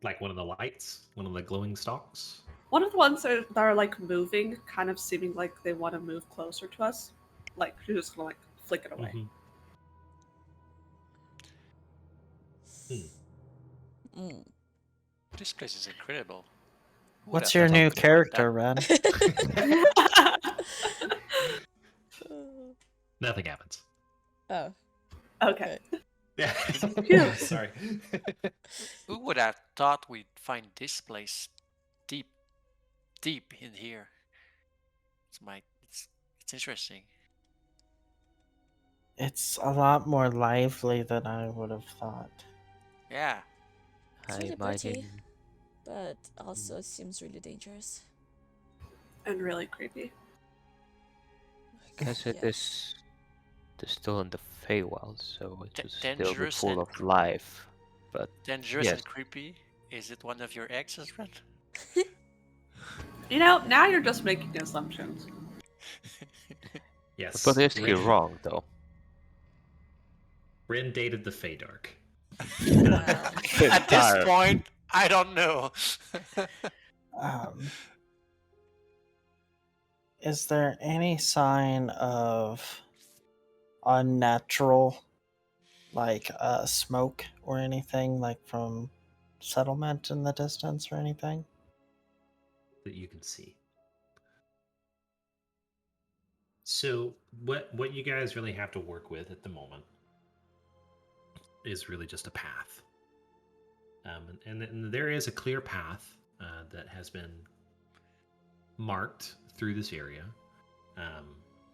Speaker 2: Like one of the lights? One of the glowing stalks?
Speaker 6: One of the ones that are like moving, kind of seeming like they want to move closer to us. Like you're just gonna like flick it away.
Speaker 2: Mm-hmm.
Speaker 1: Mm.
Speaker 5: This place is incredible. Who would
Speaker 3: What's
Speaker 5: have
Speaker 3: your
Speaker 5: thought
Speaker 3: new
Speaker 5: we could find
Speaker 3: character, Ren?
Speaker 2: Nothing happens.
Speaker 1: Oh.
Speaker 6: Okay.
Speaker 2: Yeah.
Speaker 6: Phew.
Speaker 2: Sorry.
Speaker 5: Who would have thought we'd find this place deep in here? It's interesting.
Speaker 3: It's a lot more lively than I would have thought.
Speaker 5: Yeah.
Speaker 1: It's
Speaker 4: I
Speaker 1: really pretty,
Speaker 4: imagine
Speaker 1: but also seems really dangerous.
Speaker 6: And really creepy.
Speaker 4: guess it
Speaker 1: Yes.
Speaker 4: is still in the Feywild, so it should still be
Speaker 5: Dangerous
Speaker 4: full
Speaker 5: and
Speaker 4: of life. But
Speaker 5: dangerous
Speaker 4: yes.
Speaker 5: and creepy. Is it one of your exes, Ren?
Speaker 6: You know, now you're just making assumptions.
Speaker 2: Yes.
Speaker 4: But is he
Speaker 2: Rin-
Speaker 4: wrong though?
Speaker 2: Rin dated the Feydark.
Speaker 1: Well,
Speaker 5: At this point, I don't know.
Speaker 3: Is there any sign of unnatural, like smoke or anything, like from settlement in the distance or anything?
Speaker 2: That you can see. So what you guys really have to work with at the moment is really just a path. And there is a clear path that has been marked through this area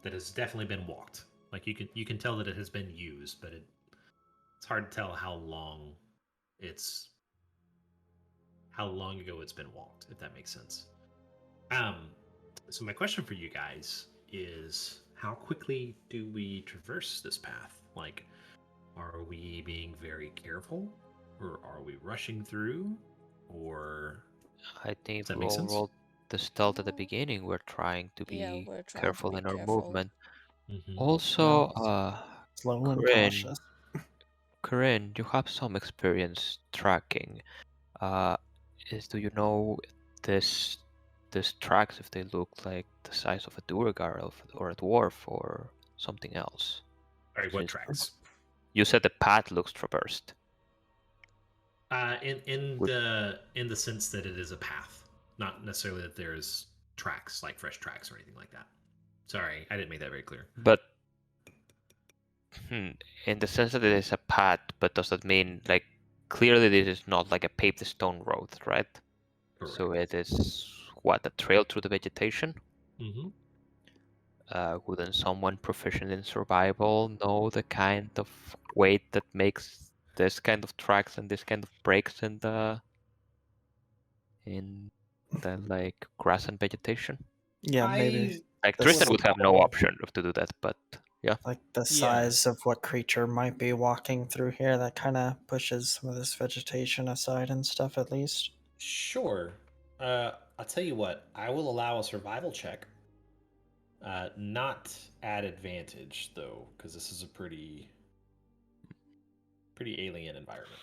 Speaker 2: that has definitely been walked. Like you can tell that it has been used, but it's hard to tell how long ago it's been walked, if that makes sense. So my question for you guys is, how quickly do we traverse this path? Like, are we being very careful, or are we rushing through, or
Speaker 4: I think
Speaker 2: does that
Speaker 4: we
Speaker 2: make
Speaker 4: all
Speaker 2: sense?
Speaker 4: rolled the stealth at the beginning. We're trying to
Speaker 1: yeah,
Speaker 4: be
Speaker 1: we're trying to
Speaker 4: careful
Speaker 1: be
Speaker 4: in our
Speaker 1: careful.
Speaker 4: movement.
Speaker 2: Mm-hmm.
Speaker 4: Also,
Speaker 3: Slow and
Speaker 4: Corinne,
Speaker 3: cautious.
Speaker 4: Corinne, you have some experience tracking. Do you know this tracks if they look like the size of a Durgar or a dwarf or something else?
Speaker 2: All right, what
Speaker 4: Since
Speaker 2: tracks?
Speaker 4: you said the path looks traversed.
Speaker 2: In
Speaker 4: Would-
Speaker 2: the sense that it is a path, not necessarily that there's tracks, like fresh tracks or anything like that. Sorry, I didn't make that very clear.
Speaker 4: But in the sense that it is a path, but does that mean like clearly this is not like a paved stone road, right?
Speaker 2: Correct.
Speaker 4: So it is what, a trail through the vegetation?
Speaker 2: Mm-hmm.
Speaker 4: Wouldn't someone proficient in survival know the kind of weight that makes this kind of tracks and this kind of breaks in the like grass and vegetation?
Speaker 3: Yeah, maybe
Speaker 4: Like
Speaker 3: The
Speaker 4: Tristan would have no
Speaker 2: small-
Speaker 4: option to do that, but yeah.
Speaker 3: like the size of what creature might be walking through here that kind of pushes some of this vegetation aside and stuff at least.
Speaker 2: Sure. I'll tell you what. I will allow a survival check. Not at advantage though, because this is a pretty alien environment.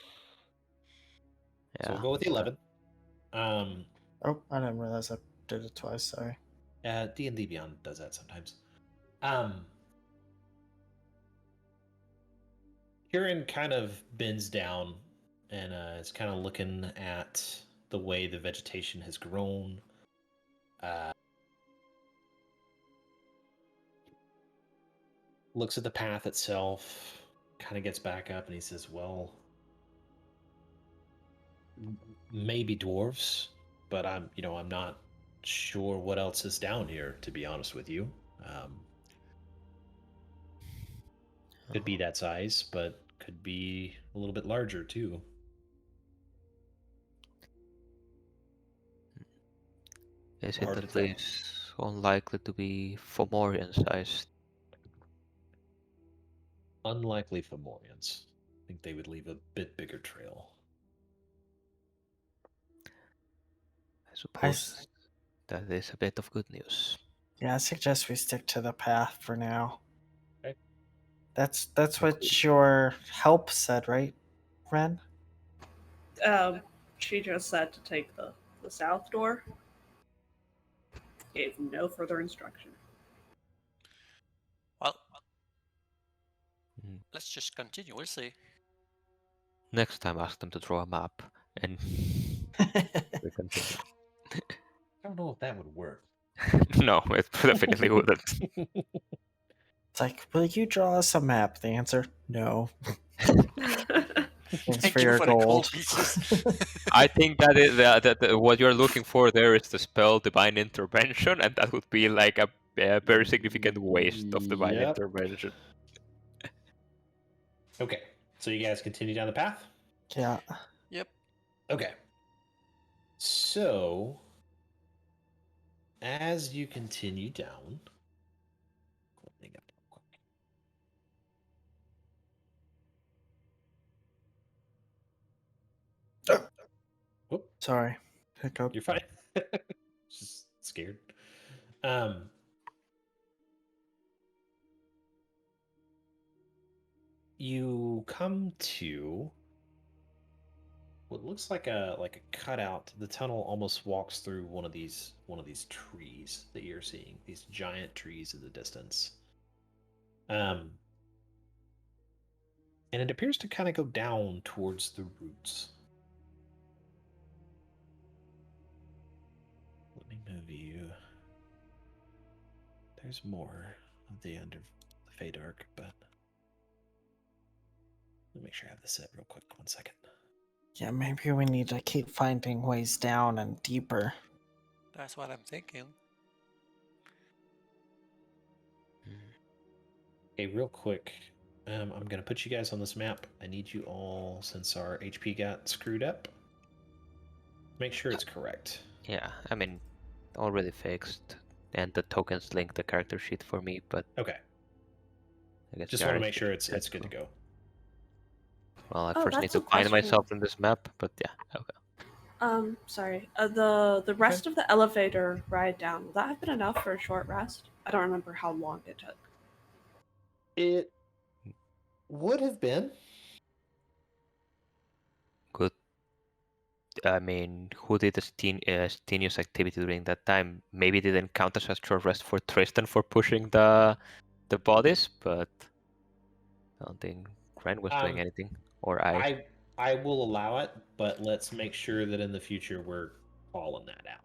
Speaker 4: Yeah.
Speaker 2: So we'll go with 11.
Speaker 3: Oh, I didn't realize I did it twice, sorry.
Speaker 2: D&D Beyond does that sometimes. Kieran kind of bends down and is kind of looking at the way the vegetation has grown. Looks at the path itself, kind of gets back up, and he says, well, maybe dwarves, but I'm not sure what else is down here, to be honest with you. Could be that size, but could be a little bit larger too.
Speaker 4: Is it
Speaker 2: Hard to
Speaker 4: at
Speaker 2: tell.
Speaker 4: least unlikely to be Fomorian sized?
Speaker 2: Unlikely Fomorians. think they would leave a bit bigger trail.
Speaker 4: I suppose that is a bit of good news.
Speaker 3: Yeah, I suggest we stick to the path for now.
Speaker 2: Okay.
Speaker 3: That's what your help said, right, Ren?
Speaker 6: She just said to take the south door. Gave no further instruction.
Speaker 5: Well,
Speaker 4: Mm.
Speaker 5: let's just continue. We'll see.
Speaker 4: Next time, ask them to draw a map, and we continue.
Speaker 2: I don't know if that would work.
Speaker 4: No, it definitely wouldn't.
Speaker 3: It's like, will you draw us a map? The answer, no. Thanks
Speaker 5: Thank
Speaker 3: for
Speaker 5: you
Speaker 3: your
Speaker 5: for the gold
Speaker 3: gold.
Speaker 5: pieces.
Speaker 4: I think that is what you're looking for there is the spell Divine Intervention, and that would be like a very significant waste of Divine
Speaker 2: Yep.
Speaker 4: Intervention.
Speaker 2: Okay, so you guys continue down the path?
Speaker 3: Yeah.
Speaker 5: Yep.
Speaker 2: Okay. So, as you continue down, Whoop,
Speaker 3: Sorry. Hiccup.
Speaker 2: you're fine. Just scared. You come to what looks like a cutout. The tunnel almost walks through one of these trees that you're seeing. These giant trees in the distance. And it appears to kind of go down towards the roots. Let me move you. There's more of the Fey Dark, but let me make sure I have this set real quick. 1 second.
Speaker 3: Yeah, maybe we need to keep finding ways down and deeper.
Speaker 5: That's what I'm thinking.
Speaker 2: Okay, real quick. I'm gonna put you guys on this map. I need you all, since our HP got screwed up, make sure it's correct.
Speaker 4: Yeah, I mean, already fixed, and the tokens link the character sheet for me, but
Speaker 2: Okay.
Speaker 4: I guess
Speaker 2: Just
Speaker 4: we
Speaker 2: want
Speaker 4: are
Speaker 2: to make sure it's
Speaker 4: set,
Speaker 2: good to
Speaker 4: so-
Speaker 2: go.
Speaker 4: Well, I
Speaker 6: Oh,
Speaker 4: first need
Speaker 6: that's
Speaker 4: to
Speaker 6: a
Speaker 4: find
Speaker 6: question.
Speaker 4: myself in this map, but yeah, okay.
Speaker 6: Sorry. The rest of the elevator ride down, will that have been enough for a short rest? I don't remember how long it took.
Speaker 2: It would have been.
Speaker 4: Good. I mean, who did a strenuous activity during that time? Maybe it didn't count as a short rest for Tristan for pushing the bodies, but I don't think Ren was doing anything, or I.
Speaker 2: I will allow it, but let's make sure that in the future we're calling that out.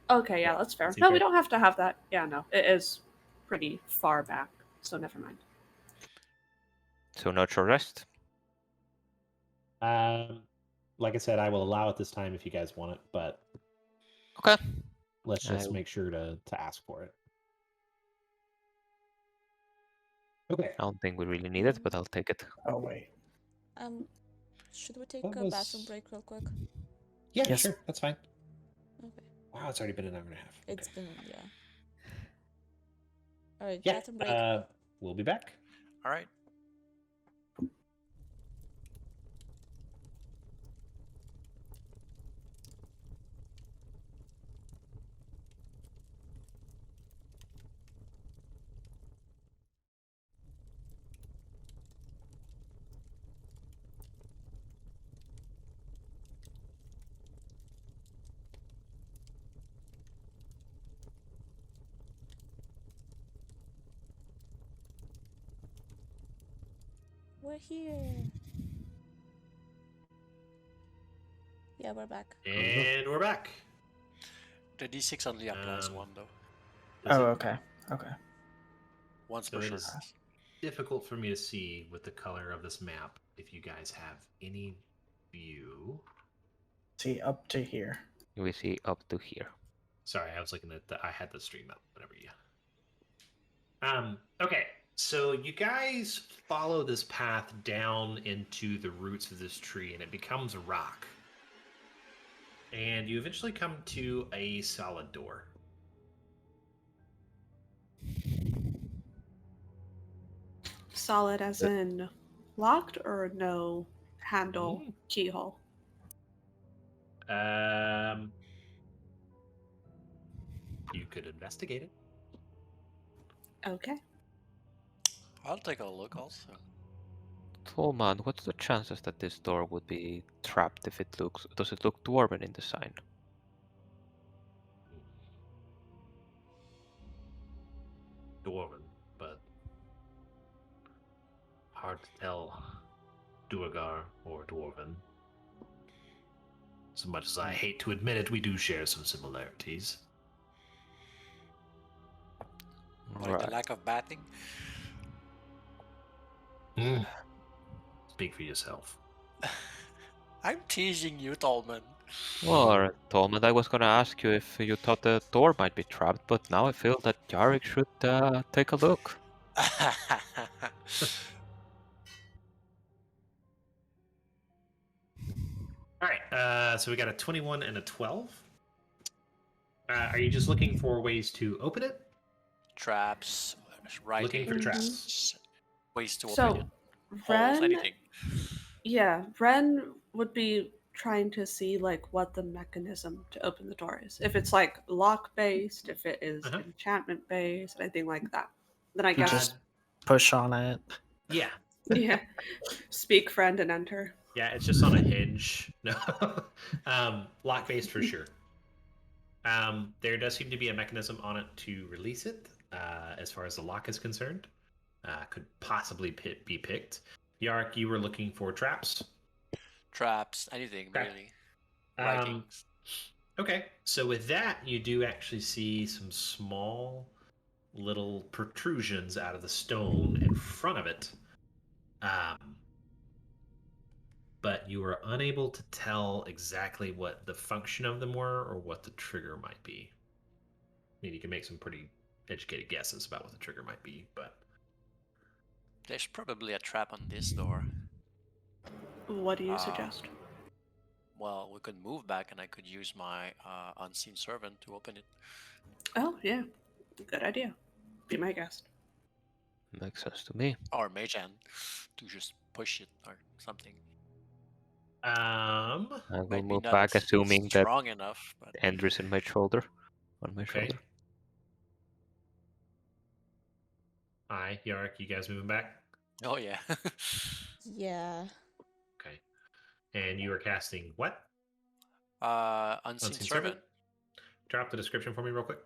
Speaker 6: Okay, yeah, that's fair.
Speaker 2: Seems
Speaker 6: No,
Speaker 2: fair.
Speaker 6: we don't have to have that. Yeah, no, it is pretty far back, so never mind.
Speaker 4: So no short rest.
Speaker 2: Like I said, I will allow it this time if you guys want it, but
Speaker 4: Okay.
Speaker 2: let's just
Speaker 4: I-
Speaker 2: make sure to ask for it. Okay.
Speaker 4: I don't think we really need it, but I'll take it.
Speaker 3: Oh, wait.
Speaker 1: Should we take
Speaker 2: What
Speaker 1: a bathroom
Speaker 2: was-
Speaker 1: break real quick?
Speaker 2: Yeah,
Speaker 3: Yes.
Speaker 2: sure, that's fine.
Speaker 1: Okay.
Speaker 2: Wow, it's already been an hour and a half.
Speaker 1: It's
Speaker 2: Okay.
Speaker 1: been, yeah. Alright,
Speaker 2: Yeah,
Speaker 1: bathroom break.
Speaker 2: we'll be back.
Speaker 5: All right.
Speaker 1: We're here. Yeah, we're back.
Speaker 2: And we're back.
Speaker 5: The D6 only applies one though.
Speaker 2: Is
Speaker 3: Oh,
Speaker 2: it-
Speaker 3: okay. Okay.
Speaker 5: Once
Speaker 2: So
Speaker 5: per
Speaker 2: it
Speaker 5: short
Speaker 2: is
Speaker 5: rest.
Speaker 2: difficult for me to see with the color of this map if you guys have any view.
Speaker 3: See, up to here.
Speaker 4: We see up to here.
Speaker 2: Sorry, I was looking at I had the stream up, whatever you. Okay, so you guys follow this path down into the roots of this tree and it becomes a rock. And you eventually come to a solid door.
Speaker 6: Solid as in locked or no handle keyhole?
Speaker 2: You could investigate it.
Speaker 6: Okay.
Speaker 5: I'll take a look also.
Speaker 4: Tolman, what's the chances that this door would be trapped if it looks... Does it look dwarven in design?
Speaker 2: Dwarven, but hard to tell. Durgar or Dwarven. As much as I hate to admit it, we do share some similarities.
Speaker 5: Like the lack of bathing.
Speaker 2: Speak for yourself.
Speaker 5: I'm teasing you, Tolman.
Speaker 4: Well, Tolman, I was gonna ask you if you thought the door might be trapped, but now I feel that Jarek should take a look.
Speaker 2: All right, so we got a 21 and a 12. Are you just looking for ways to open it?
Speaker 5: Traps, writing.
Speaker 2: Looking for traps.
Speaker 5: Ways to open
Speaker 6: So,
Speaker 5: it. Holes,
Speaker 6: Ren,
Speaker 5: anything.
Speaker 6: yeah, Ren would be trying to see like what the mechanism to open the door is. If it's like lock based, if it is enchantment based, anything like that. Then I guess
Speaker 3: Just push on it.
Speaker 2: Yeah.
Speaker 6: yeah. Speak friend and enter.
Speaker 2: Yeah, it's just on a hinge. No. Lock based for sure. There does seem to be a mechanism on it to release it, as far as the lock is concerned. Could possibly be picked. Yark, you were looking for traps?
Speaker 5: Traps, anything
Speaker 2: Okay.
Speaker 5: really. Writings.
Speaker 2: Okay, so with that, you do actually see some small little protrusions out of the stone in front of it. But you were unable to tell exactly what the function of them were or what the trigger might be. I mean, you can make some pretty educated guesses about what the trigger might be, but...
Speaker 5: There's probably a trap on this door.
Speaker 6: What do you suggest?
Speaker 5: Well, we could move back and I could use my unseen servant to open it.
Speaker 6: Oh yeah, good idea. Be my guest.
Speaker 4: Makes sense to me.
Speaker 5: Or Mage Hand to just push it or something.
Speaker 4: I will
Speaker 5: Maybe
Speaker 4: move
Speaker 5: not
Speaker 4: back, assuming that
Speaker 5: strong enough, but
Speaker 4: Andrew's in my shoulder. On my
Speaker 2: Okay.
Speaker 4: shoulder.
Speaker 2: Hi, Yark, you guys moving back?
Speaker 5: oh yeah.
Speaker 1: Yeah.
Speaker 2: Okay. And you were casting what?
Speaker 5: Unseen servant.
Speaker 2: Drop the description for me real quick.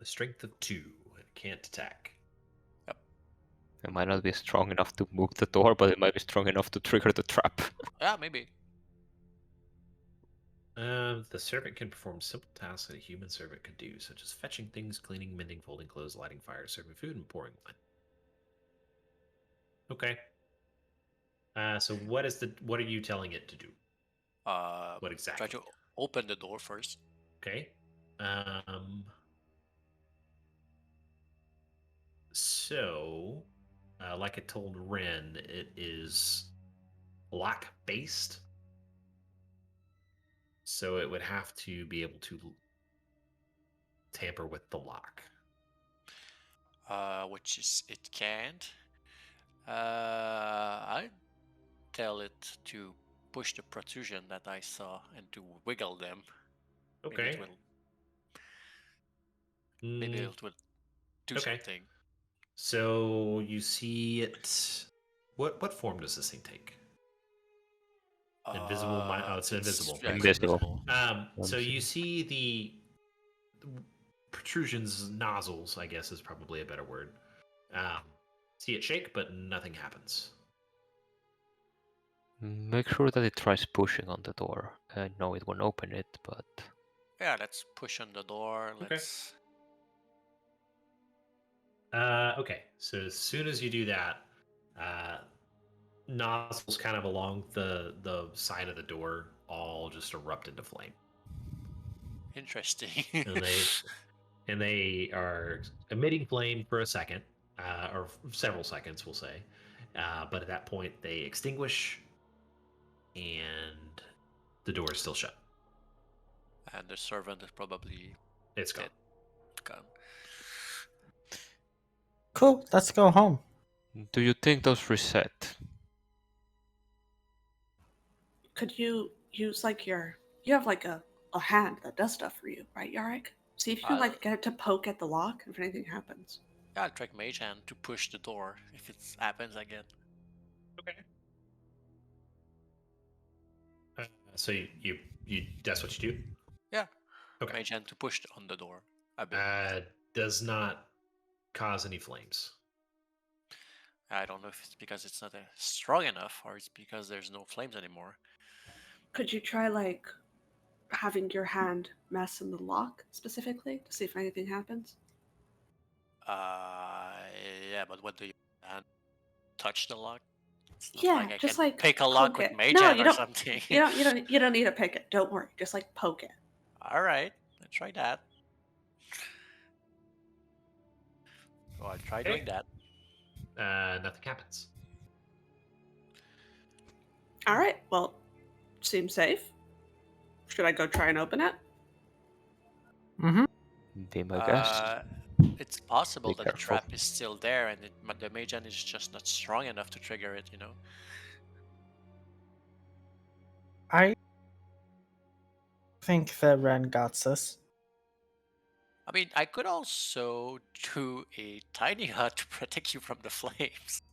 Speaker 2: A strength of 2 and can't attack.
Speaker 4: It might not be strong enough to move the door, but it might be strong enough to trigger the trap.
Speaker 5: Yeah, maybe.
Speaker 2: The servant can perform simple tasks that a human servant could do, such as fetching things, cleaning, mending, folding clothes, lighting fires, serving food, and pouring wine. Okay. So what are you telling it to do? What exactly?
Speaker 5: Try to open the door first.
Speaker 2: Okay. So, like I told Ren, it is lock based. So it would have to be able to tamper with the lock.
Speaker 5: Which is it can't. I'd tell it to push the protrusion that I saw and to wiggle them.
Speaker 2: Okay.
Speaker 5: Maybe it will do something.
Speaker 2: So you see it. What form does this thing take? Invisible. Oh, it's invisible.
Speaker 5: Yeah,
Speaker 4: Invisible.
Speaker 2: So you see the protrusions, nozzles, I guess is probably a better word. See it shake, but nothing happens.
Speaker 4: Make sure that it tries pushing on the door. I know it won't open it, but...
Speaker 5: Yeah, let's push on the door. Let's...
Speaker 2: Okay, so as soon as you do that, nozzles kind of along the side of the door all just erupt into flame.
Speaker 5: Interesting.
Speaker 2: and they are emitting flame for a second, or several seconds, we'll say. But at that point, they extinguish, and the door is still shut.
Speaker 5: And the servant is probably
Speaker 2: It's gone.
Speaker 5: gone.
Speaker 3: Cool. Let's go home.
Speaker 4: Do you think those reset?
Speaker 6: Could you use like you have like a hand that does stuff for you, right, Yarek? See if you can like get it to poke at the lock if anything happens.
Speaker 5: Yeah, I'll track Mage Hand to push the door if it happens again.
Speaker 2: Okay. So you that's what you do?
Speaker 5: Yeah.
Speaker 2: Okay.
Speaker 5: Mage Hand to push on the door a bit.
Speaker 2: Does not cause any flames.
Speaker 5: I don't know if it's because it's not strong enough or it's because there's no flames anymore.
Speaker 6: Could you try like having your hand mess in the lock specifically to see if anything happens?
Speaker 5: Yeah, but what do you touch the lock? It's not
Speaker 6: Yeah,
Speaker 5: like I
Speaker 6: just
Speaker 5: can
Speaker 6: like
Speaker 5: pick a lock
Speaker 6: poke
Speaker 5: with
Speaker 6: it.
Speaker 5: Mage
Speaker 6: No,
Speaker 5: Hand
Speaker 6: you
Speaker 5: or
Speaker 6: don't.
Speaker 5: something.
Speaker 6: You don't need to pick it. Don't worry. Just like poke it.
Speaker 5: All right, let's try that. So I'll try doing that.
Speaker 2: Nothing happens.
Speaker 6: All right. Well, seems safe. Should I go try and open it?
Speaker 3: Mm-hmm.
Speaker 4: Be my guest.
Speaker 5: It's possible
Speaker 4: Be
Speaker 5: that the
Speaker 4: careful.
Speaker 5: trap is still there and the Mage Hand is just not strong enough to trigger it, you know?
Speaker 3: I think that Ren got this.
Speaker 5: I mean, I could also do a tiny hut to protect you from the flames.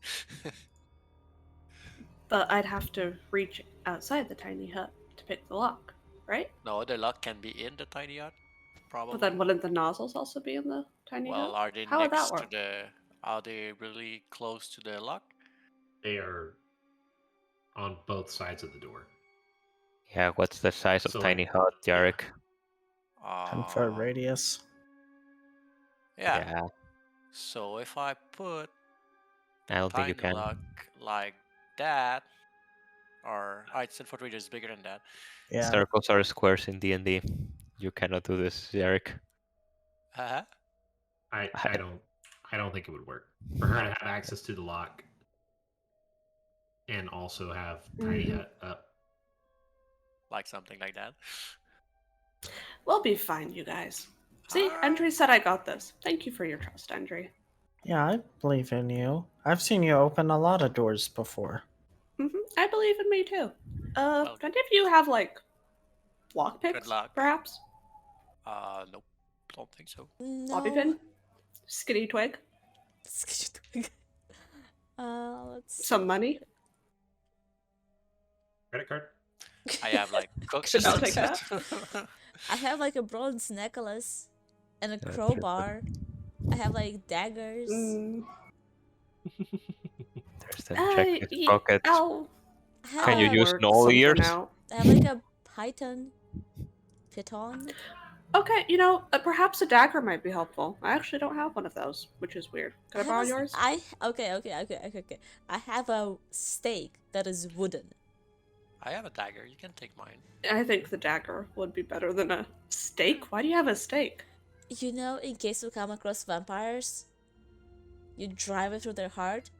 Speaker 6: But I'd have to reach outside the tiny hut to pick the lock, right?
Speaker 5: No, the lock can be in the tiny hut, probably.
Speaker 6: But then wouldn't the nozzles also be in the tiny
Speaker 5: Well,
Speaker 6: hut?
Speaker 5: are they
Speaker 6: How would that
Speaker 5: next to
Speaker 6: work?
Speaker 5: Are they really close to the lock?
Speaker 2: They are on both sides of the door.
Speaker 4: Yeah, what's the size of
Speaker 2: So,
Speaker 4: tiny
Speaker 2: like,
Speaker 4: hut, Jarek?
Speaker 3: Confer radius.
Speaker 5: Yeah. So if I put
Speaker 4: I don't think
Speaker 5: tiny
Speaker 4: you can.
Speaker 5: lock like that, or its input radius is bigger than that.
Speaker 3: Yeah.
Speaker 4: Circles are squares in D&D. You cannot do this, Jarek.
Speaker 5: Uh-huh.
Speaker 2: I don't think it would work for her to have access to the lock and also have tiny hut up.
Speaker 5: Like something like that.
Speaker 6: We'll be fine, you guys. See, Endry said I got this. Thank you for your trust, Endry.
Speaker 3: Yeah, I believe in you. I've seen you open a lot of doors before.
Speaker 6: I believe in me too.
Speaker 5: Well,
Speaker 6: do any of you have like lockpicks,
Speaker 5: good luck.
Speaker 6: perhaps?
Speaker 5: Nope. Don't think so.
Speaker 6: Bobby pin? Skinny twig?
Speaker 1: Let's
Speaker 6: Some money?
Speaker 2: Credit card?
Speaker 5: I have like cooks.
Speaker 6: Should I take that?
Speaker 1: I have like a bronze necklace and a crowbar. I have like daggers.
Speaker 4: There's the check his pocket.
Speaker 6: Ow.
Speaker 4: Can you use
Speaker 6: work
Speaker 4: no
Speaker 6: something
Speaker 4: ears?
Speaker 6: out.
Speaker 1: I have like a python. Piton.
Speaker 6: Okay, perhaps a dagger might be helpful. I actually don't have one of those, which is weird. Can I borrow yours?
Speaker 1: Okay. I have a stake that is wooden.
Speaker 5: I have a dagger. You can take mine.
Speaker 6: I think the dagger would be better than a stake. Why do you have a stake?
Speaker 1: You know, in case you come across vampires, you drive it through their heart.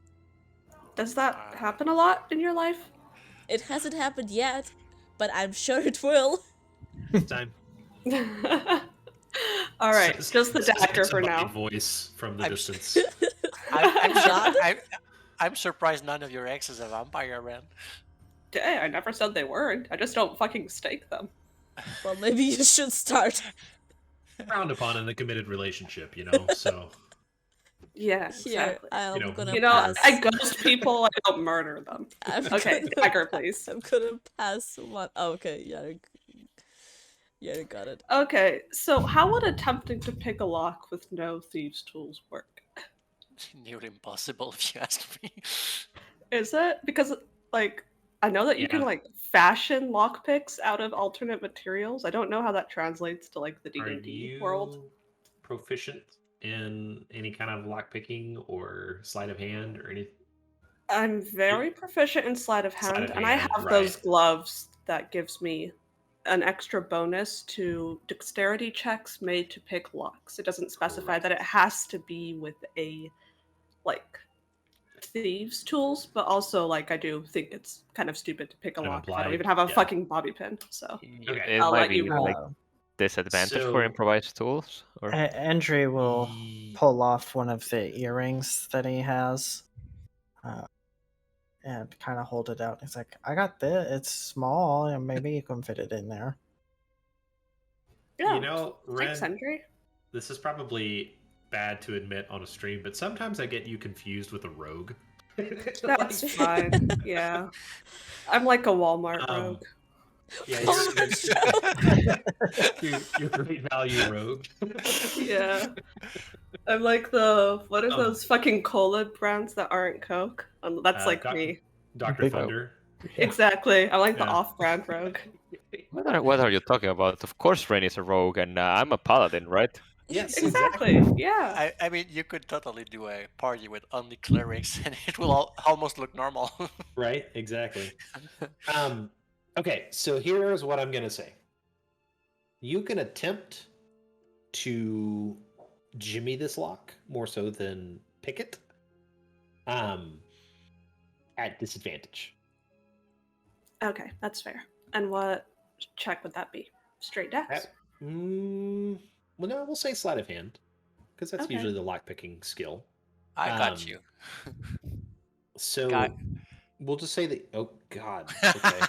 Speaker 6: Does that happen a lot in your life?
Speaker 1: It hasn't happened yet, but I'm sure it will.
Speaker 2: Time.
Speaker 6: All right, just the dagger for now.
Speaker 2: Voice from the
Speaker 5: I'm
Speaker 2: distance.
Speaker 5: I'm surprised none of your exes are vampire, Ren.
Speaker 6: Hey, I never said they weren't. I just don't fucking stake them.
Speaker 1: Well, maybe you should start.
Speaker 2: Frowned upon in a committed relationship, so.
Speaker 6: Yeah,
Speaker 1: Here,
Speaker 6: exactly.
Speaker 1: I'm gonna
Speaker 6: pass.
Speaker 1: pass.
Speaker 6: I ghost people, I don't murder them. Okay, dagger, please.
Speaker 1: I'm gonna pass one. Oh, okay, yeah, got it.
Speaker 6: Okay, so how would attempting to pick a lock with no thieves' tools work?
Speaker 5: Nearly impossible, if you ask me.
Speaker 6: Is it? Because, I know that you can, fashion lockpicks out of alternate materials. I don't know how that translates to, the D&D world.
Speaker 2: Are you proficient in any kind of lockpicking or sleight of hand or anything?
Speaker 6: I'm very proficient in sleight of hand, and I have those gloves that gives me an extra bonus to dexterity checks made to pick locks. It doesn't specify that it has to be with a, thieves' tools, but also, I do think it's kind of stupid to pick a lock if I don't even have a fucking bobby pin, so
Speaker 2: Okay.
Speaker 6: I'll let you roll.
Speaker 4: disadvantage for
Speaker 2: So-
Speaker 4: improvised tools? Or
Speaker 3: Andrew will pull off one of the earrings that he has and kind of hold it out. He's like, I got this. It's small, and maybe you can fit it in there.
Speaker 6: Yeah.
Speaker 2: You know,
Speaker 6: Thanks,
Speaker 2: Ren,
Speaker 6: Henry.
Speaker 2: this is probably bad to admit on a stream, but sometimes I get you confused with a rogue.
Speaker 6: That's fine. Yeah. I'm like a Walmart rogue.
Speaker 2: Yeah,
Speaker 1: Walmart
Speaker 2: you're great value rogue.
Speaker 6: Yeah. I'm like what are those fucking cola brands that aren't Coke? That's like me.
Speaker 2: Dr.
Speaker 3: Big
Speaker 2: Thunder.
Speaker 6: Exactly. I'm like the
Speaker 2: Yeah.
Speaker 6: off-brand rogue.
Speaker 4: what are you talking about? Of course, Ren is a rogue, and I'm a paladin, right?
Speaker 2: Yes,
Speaker 6: Exactly. Yeah.
Speaker 5: I mean, you could totally do a party with only clerics, and it will almost look normal.
Speaker 2: Right, exactly. Okay, so here's what I'm gonna say. You can attempt to jimmy this lock more so than pick it. At disadvantage.
Speaker 6: Okay, that's fair. And what check would that be? Straight dex?
Speaker 2: Well, no, we'll say sleight of hand, because that's
Speaker 6: Okay.
Speaker 2: usually the lockpicking skill.
Speaker 5: I got you.
Speaker 2: So
Speaker 5: Got-
Speaker 2: we'll just say that. Oh God. Okay.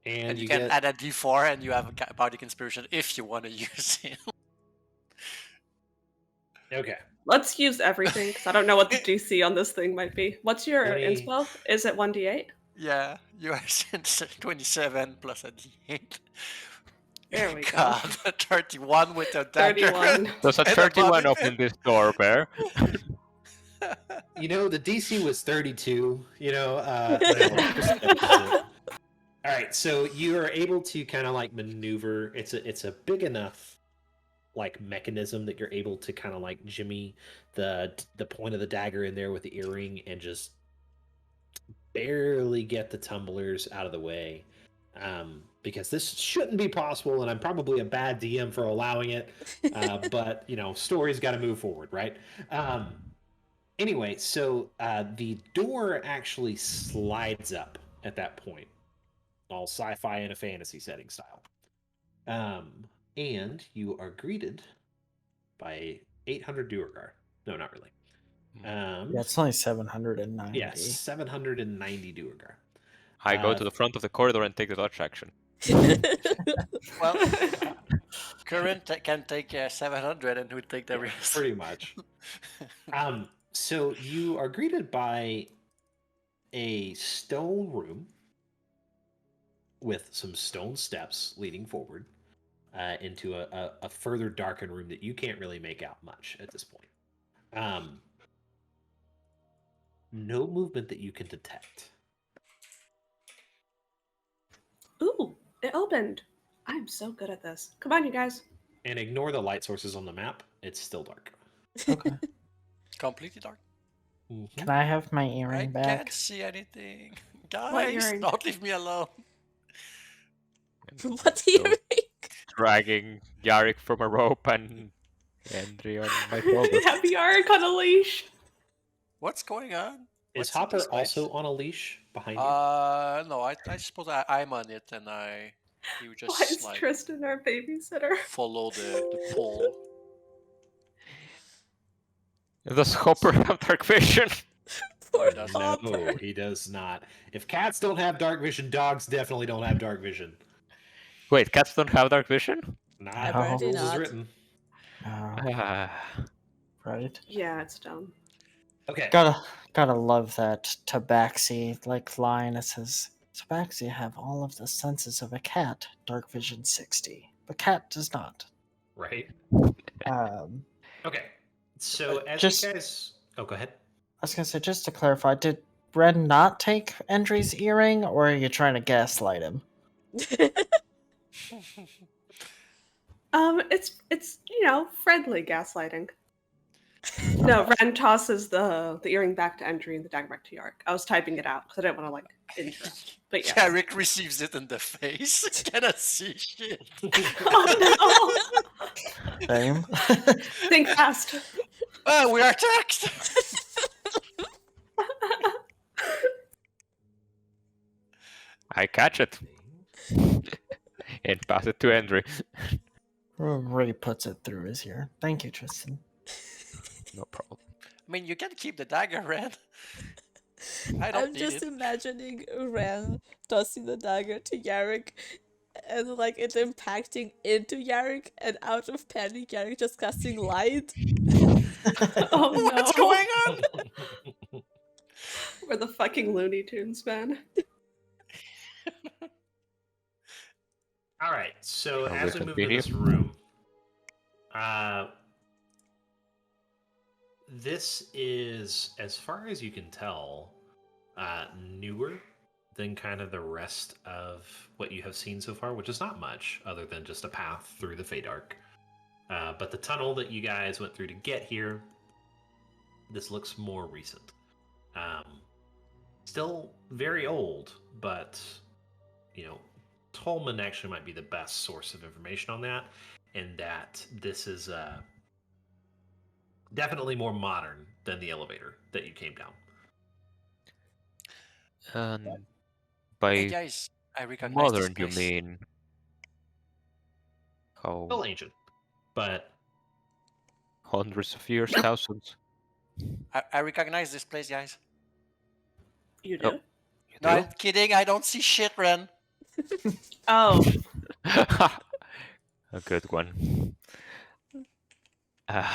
Speaker 5: And you
Speaker 2: you
Speaker 5: can
Speaker 2: get
Speaker 5: add a d4, and you have a bardic inspiration if you want to use it.
Speaker 2: okay.
Speaker 6: Let's use everything because I don't know what the DC on this thing might be. What's your
Speaker 2: 20.
Speaker 6: inspo? Is it 1d8?
Speaker 5: Yeah, you are 27 plus a d8.
Speaker 6: There we go.
Speaker 5: God, 31 with a dagger.
Speaker 6: 31.
Speaker 4: There's a
Speaker 5: And a
Speaker 4: 31
Speaker 5: body
Speaker 4: up
Speaker 5: pit.
Speaker 4: in this door, Bear.
Speaker 2: You know, the DC was 32. You know, all right. So you are able to kind of like maneuver. It's a big enough like mechanism that you're able to kind of like jimmy the point of the dagger in there with the earring and just barely get the tumblers out of the way. Because this shouldn't be possible, and I'm probably a bad DM for allowing it. But you know, story's got to move forward, right? Anyway, so the door actually slides up at that point, all sci-fi and a fantasy setting style. And you are greeted by 800 Durgar. No, not really.
Speaker 3: Yeah, it's only 790.
Speaker 2: Yeah, 790 Durgar.
Speaker 4: I go to the front of the corridor and take the dodge action.
Speaker 5: Well, current can take 700, and we take the
Speaker 2: Yeah,
Speaker 5: rest.
Speaker 2: pretty much. So you are greeted by a stone room with some stone steps leading forward into a further darkened room that you can't really make out much at this point. No movement that you can detect.
Speaker 6: Ooh, it opened. I'm so good at this. Come on, you guys.
Speaker 2: And ignore the light sources on the map. It's still dark.
Speaker 3: Okay.
Speaker 5: Completely dark.
Speaker 3: Can I have my
Speaker 5: I
Speaker 3: earring back?
Speaker 5: can't see anything.
Speaker 6: What
Speaker 5: Guys,
Speaker 6: earring?
Speaker 5: don't leave me alone.
Speaker 1: What hearing?
Speaker 4: Dragging Yarrick from a rope and Andrew on my shoulders.
Speaker 6: Have Yarrick on a leash.
Speaker 5: What's going on?
Speaker 2: Is
Speaker 5: What's in
Speaker 2: Hopper
Speaker 5: this place?
Speaker 2: also on a leash behind you?
Speaker 5: No, I suppose I'm on it, and you
Speaker 6: Why is
Speaker 5: just like
Speaker 6: Tristan our babysitter?
Speaker 5: follow the pole.
Speaker 4: Does Hopper have dark vision?
Speaker 1: Poor
Speaker 5: does
Speaker 2: No,
Speaker 1: Hopper.
Speaker 2: he does not. If cats don't have dark vision, dogs definitely don't have dark vision.
Speaker 4: Wait, cats don't have dark vision?
Speaker 2: Not
Speaker 1: Apparently
Speaker 2: rules is
Speaker 1: not.
Speaker 2: written.
Speaker 4: Ah,
Speaker 3: Right.
Speaker 6: Yeah, it's dumb.
Speaker 2: Okay.
Speaker 3: Gotta love that Tabaxi like line. It says Tabaxi have all of the senses of a cat, dark vision 60, but cat does not.
Speaker 2: Right.
Speaker 3: Um,
Speaker 2: Okay. So as
Speaker 3: just-
Speaker 2: you guys, oh, go ahead.
Speaker 3: I was gonna say, just to clarify, did Ren not take Endry's earring, or are you trying to gaslight him?
Speaker 6: It's friendly gaslighting. No, Ren tosses the earring back to Endry and the dagger back to Yark. I was typing it out because I didn't want to interrupt. But yeah.
Speaker 5: Rick receives it in the face. Cannot see shit.
Speaker 6: Oh
Speaker 3: Same.
Speaker 6: no! Think fast.
Speaker 5: Oh, we are attacked.
Speaker 4: I catch it. And pass it to Henry.
Speaker 3: Ray puts it through his ear. Thank you, Tristan.
Speaker 4: No problem.
Speaker 5: I mean, you can keep the dagger, Ren. I don't
Speaker 1: I'm
Speaker 5: need
Speaker 1: just
Speaker 5: it.
Speaker 1: imagining Ren tossing the dagger to Yarrick and like it impacting into Yarrick, and out of panic Yarrick just casting light.
Speaker 6: Oh no.
Speaker 5: What's going on?
Speaker 6: We're the fucking Looney Tunes, man.
Speaker 2: All right. So
Speaker 4: Shall we
Speaker 2: as we move into
Speaker 4: continue?
Speaker 2: this room, this is, as far as you can tell, newer than kind of the rest of what you have seen so far, which is not much other than just a path through the Feydark. But the tunnel that you guys went through to get here, this looks more recent. Still very old, but Tolman actually might be the best source of information on that, and that this is definitely more modern than the elevator that you came down.
Speaker 4: And
Speaker 5: Hey
Speaker 4: by
Speaker 5: guys, I recognize
Speaker 4: modern,
Speaker 5: this
Speaker 4: you
Speaker 5: place.
Speaker 4: mean how
Speaker 2: Still ancient, but
Speaker 4: hundreds of years, thousands?
Speaker 5: I recognize this place, guys.
Speaker 6: You do?
Speaker 4: Oh. You
Speaker 5: No,
Speaker 4: do?
Speaker 5: I'm kidding. I don't see shit, Ren.
Speaker 6: Oh,
Speaker 4: A good one. Uh,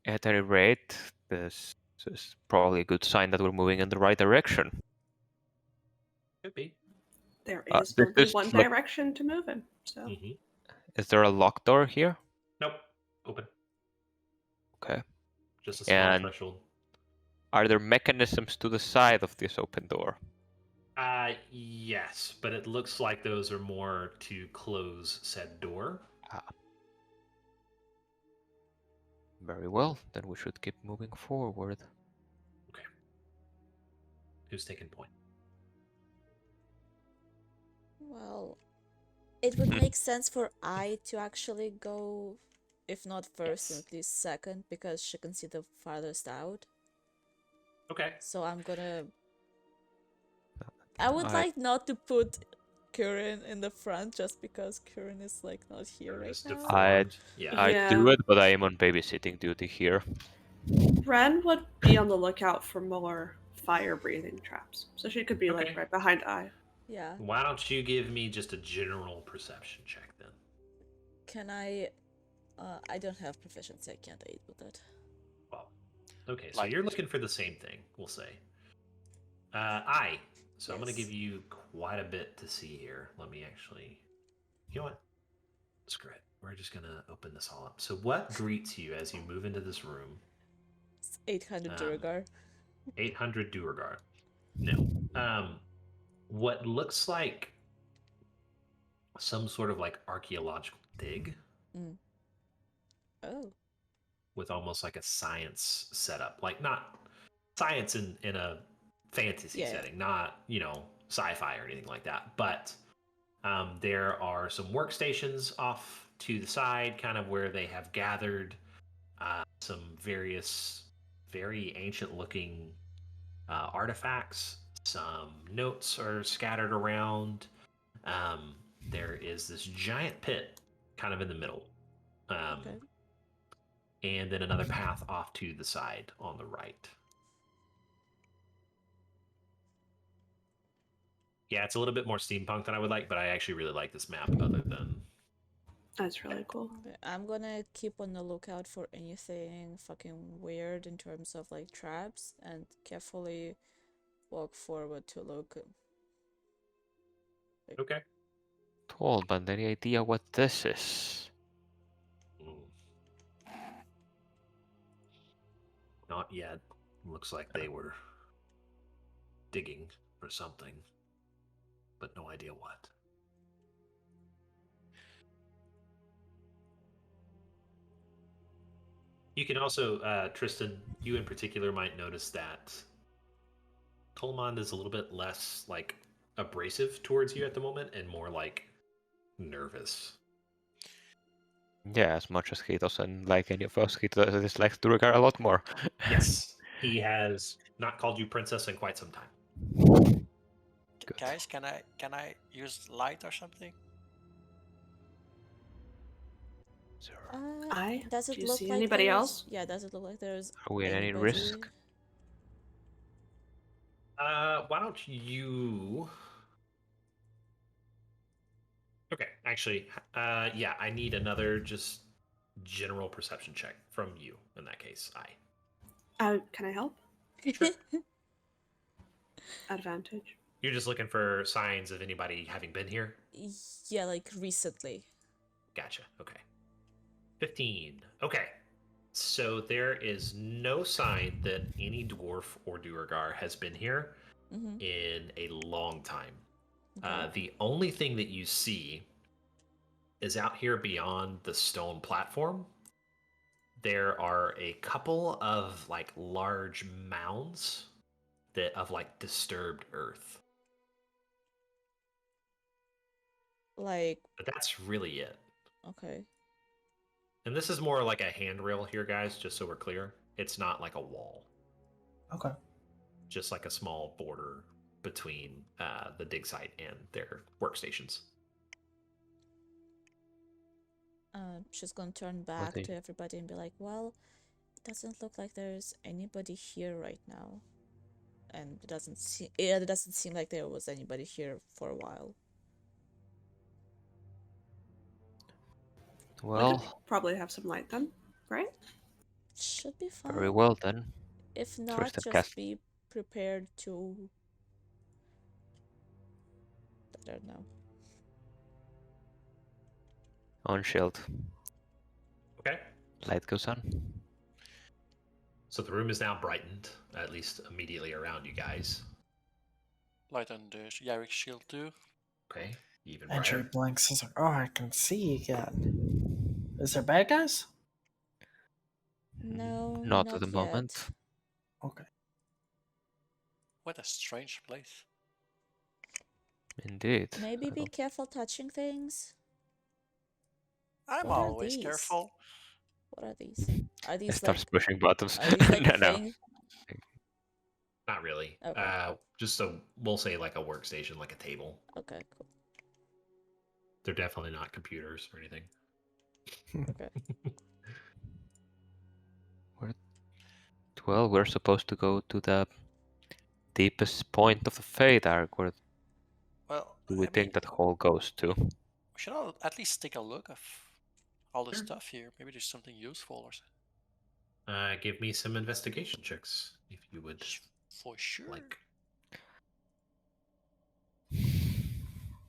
Speaker 4: at any rate, this is probably a good sign that we're moving in the right direction.
Speaker 2: could be.
Speaker 6: there
Speaker 4: Uh,
Speaker 6: is
Speaker 4: this
Speaker 6: only
Speaker 4: is
Speaker 6: one
Speaker 4: like-
Speaker 6: direction to move in. So
Speaker 2: Mm-hmm.
Speaker 4: Is there a locked door here?
Speaker 2: Nope. Open.
Speaker 4: Okay.
Speaker 2: Just a small
Speaker 4: And-
Speaker 2: threshold.
Speaker 4: Are there mechanisms to the side of this open door?
Speaker 2: Yes, but it looks like those are more to close said door.
Speaker 4: Very well, then we should keep moving forward.
Speaker 2: Who's taking point?
Speaker 1: Well, it would make sense for I to actually go, if not first,
Speaker 2: Yes.
Speaker 1: at least second, because she can see the farthest out.
Speaker 2: Okay.
Speaker 1: So I'm gonna. I would
Speaker 4: I-
Speaker 1: like not to put Curran in the front just because Curran is like not here right
Speaker 2: Is
Speaker 1: now.
Speaker 2: deformed. Yeah.
Speaker 4: I do it, but I am on babysitting duty here.
Speaker 6: Ren would be on the lookout for more fire-breathing traps, so she could be
Speaker 2: Okay.
Speaker 6: like right behind I.
Speaker 1: Yeah.
Speaker 2: Why don't you give me just a general perception check then?
Speaker 1: Can I? I don't have proficiency. I can't aid with it.
Speaker 2: Well, okay, so
Speaker 5: Like-
Speaker 2: you're looking for the same thing, we'll say. So I'm going to
Speaker 1: Yes.
Speaker 2: give you quite a bit to see here. Let me actually. You know what? Screw it. We're just going to open this all up. So, what greets you as you move into this room?
Speaker 1: It's 800
Speaker 2: Um,
Speaker 1: Durgar.
Speaker 2: 800 Durgar. No. What looks like some sort of like archaeological dig
Speaker 1: Oh.
Speaker 2: with almost like a science setup. Like, not science in a fantasy
Speaker 1: Yeah.
Speaker 2: setting, not, sci-fi or anything like that. But there are some workstations off to the side, kind of where they have gathered some various very ancient looking artifacts. Some notes are scattered around. There is this giant pit kind of in the middle.
Speaker 1: Okay.
Speaker 2: And then another path off to the side on the right. Yeah, it's a little bit more steampunk than I would like, but I actually really like this map other than...
Speaker 6: That's really cool.
Speaker 1: Okay, I'm gonna keep on the lookout for anything fucking weird in terms of like traps and carefully walk forward to look.
Speaker 2: Okay.
Speaker 4: Tall, but any idea what this is?
Speaker 2: Not yet. Looks like they were digging for something, but no idea what. You can also, Tristan, you in particular might notice that Tolmond is a little bit less like abrasive towards you at the moment and more like nervous.
Speaker 4: Yeah, as much as he doesn't like any of us, he dislikes Durgar a lot more.
Speaker 2: Yes, he has not called you princess in quite some time.
Speaker 4: Good.
Speaker 5: Guys, can I use light or something?
Speaker 4: Sir,
Speaker 1: Does it
Speaker 6: Do you
Speaker 1: look
Speaker 6: see
Speaker 1: like
Speaker 6: anybody
Speaker 1: there's...
Speaker 6: else?
Speaker 1: Yeah, does it look like there's
Speaker 4: are we at any
Speaker 1: anybody?
Speaker 4: risk?
Speaker 2: Why don't you? Okay, actually, yeah, I need another just general perception check from you. In that case,
Speaker 6: Can I help?
Speaker 2: Sure.
Speaker 6: Advantage.
Speaker 2: You're just looking for signs of anybody having been here.
Speaker 1: Yeah, like recently.
Speaker 2: Gotcha. Okay. 15. Okay. So there is no sign that any dwarf or Durgar has been here
Speaker 1: Mm-hmm.
Speaker 2: in a long time.
Speaker 1: Okay.
Speaker 2: The only thing that you see is out here beyond the stone platform. There are a couple of like large mounds that of like disturbed earth.
Speaker 1: Like,
Speaker 2: But that's really it.
Speaker 1: okay.
Speaker 2: And this is more like a handrail here, guys, just so we're clear. It's not like a wall.
Speaker 3: Okay.
Speaker 2: Just like a small border between the dig site and their workstations.
Speaker 1: She's gonna turn back
Speaker 4: Okay.
Speaker 1: to everybody and be like, well, it doesn't look like there's anybody here right now. And it doesn't seem like there was anybody here for a while.
Speaker 6: We
Speaker 4: Well,
Speaker 6: could probably have some light then, right?
Speaker 1: Should be fine.
Speaker 4: very well then.
Speaker 1: If not,
Speaker 4: Tristan
Speaker 1: just
Speaker 4: cast.
Speaker 1: be prepared to... I don't know.
Speaker 4: On shield.
Speaker 2: Okay.
Speaker 4: Light goes on.
Speaker 2: So the room is now brightened, at least immediately around you guys.
Speaker 5: Light on the Yarick shield too.
Speaker 2: Okay. Even
Speaker 3: Entry
Speaker 2: brighter.
Speaker 3: blanks is like, oh, I can see again. Is there bad guys?
Speaker 1: No,
Speaker 4: Not
Speaker 1: not
Speaker 4: at the
Speaker 1: yet.
Speaker 4: moment.
Speaker 3: Okay.
Speaker 5: What a strange place.
Speaker 4: Indeed.
Speaker 1: Maybe
Speaker 4: I
Speaker 1: be
Speaker 4: don't-
Speaker 1: careful touching things.
Speaker 5: I'm
Speaker 1: What are
Speaker 5: always
Speaker 1: these?
Speaker 5: careful.
Speaker 1: What are these? Are
Speaker 4: It
Speaker 1: these
Speaker 4: starts
Speaker 1: like...
Speaker 4: pushing buttons.
Speaker 1: Are these like
Speaker 4: no,
Speaker 1: a
Speaker 4: no.
Speaker 1: thing?
Speaker 2: Not really.
Speaker 1: Okay.
Speaker 2: Just so we'll say like a workstation, like a table.
Speaker 1: Okay, cool.
Speaker 2: They're definitely not computers or anything.
Speaker 1: Okay.
Speaker 4: Well, we're supposed to go to the deepest point of the Fade Arc. Where
Speaker 5: Well,
Speaker 4: do we
Speaker 5: I
Speaker 4: think
Speaker 5: mean,
Speaker 4: that hole goes to?
Speaker 5: we should all at least take a look of all the
Speaker 2: Sure.
Speaker 5: stuff here. Maybe there's something useful or something.
Speaker 2: Give me some investigation checks, if you would
Speaker 5: For sure.
Speaker 2: like.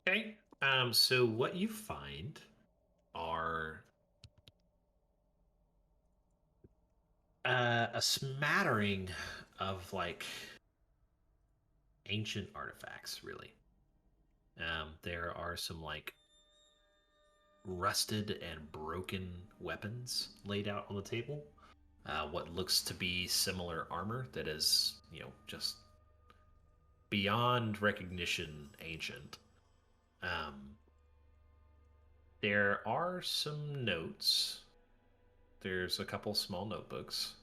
Speaker 2: Okay. So what you find are a smattering of like ancient artifacts, really. There are some like rusted and broken weapons laid out on the table. What looks to be similar armor that is, just beyond recognition ancient. There are some notes. There's a couple small notebooks,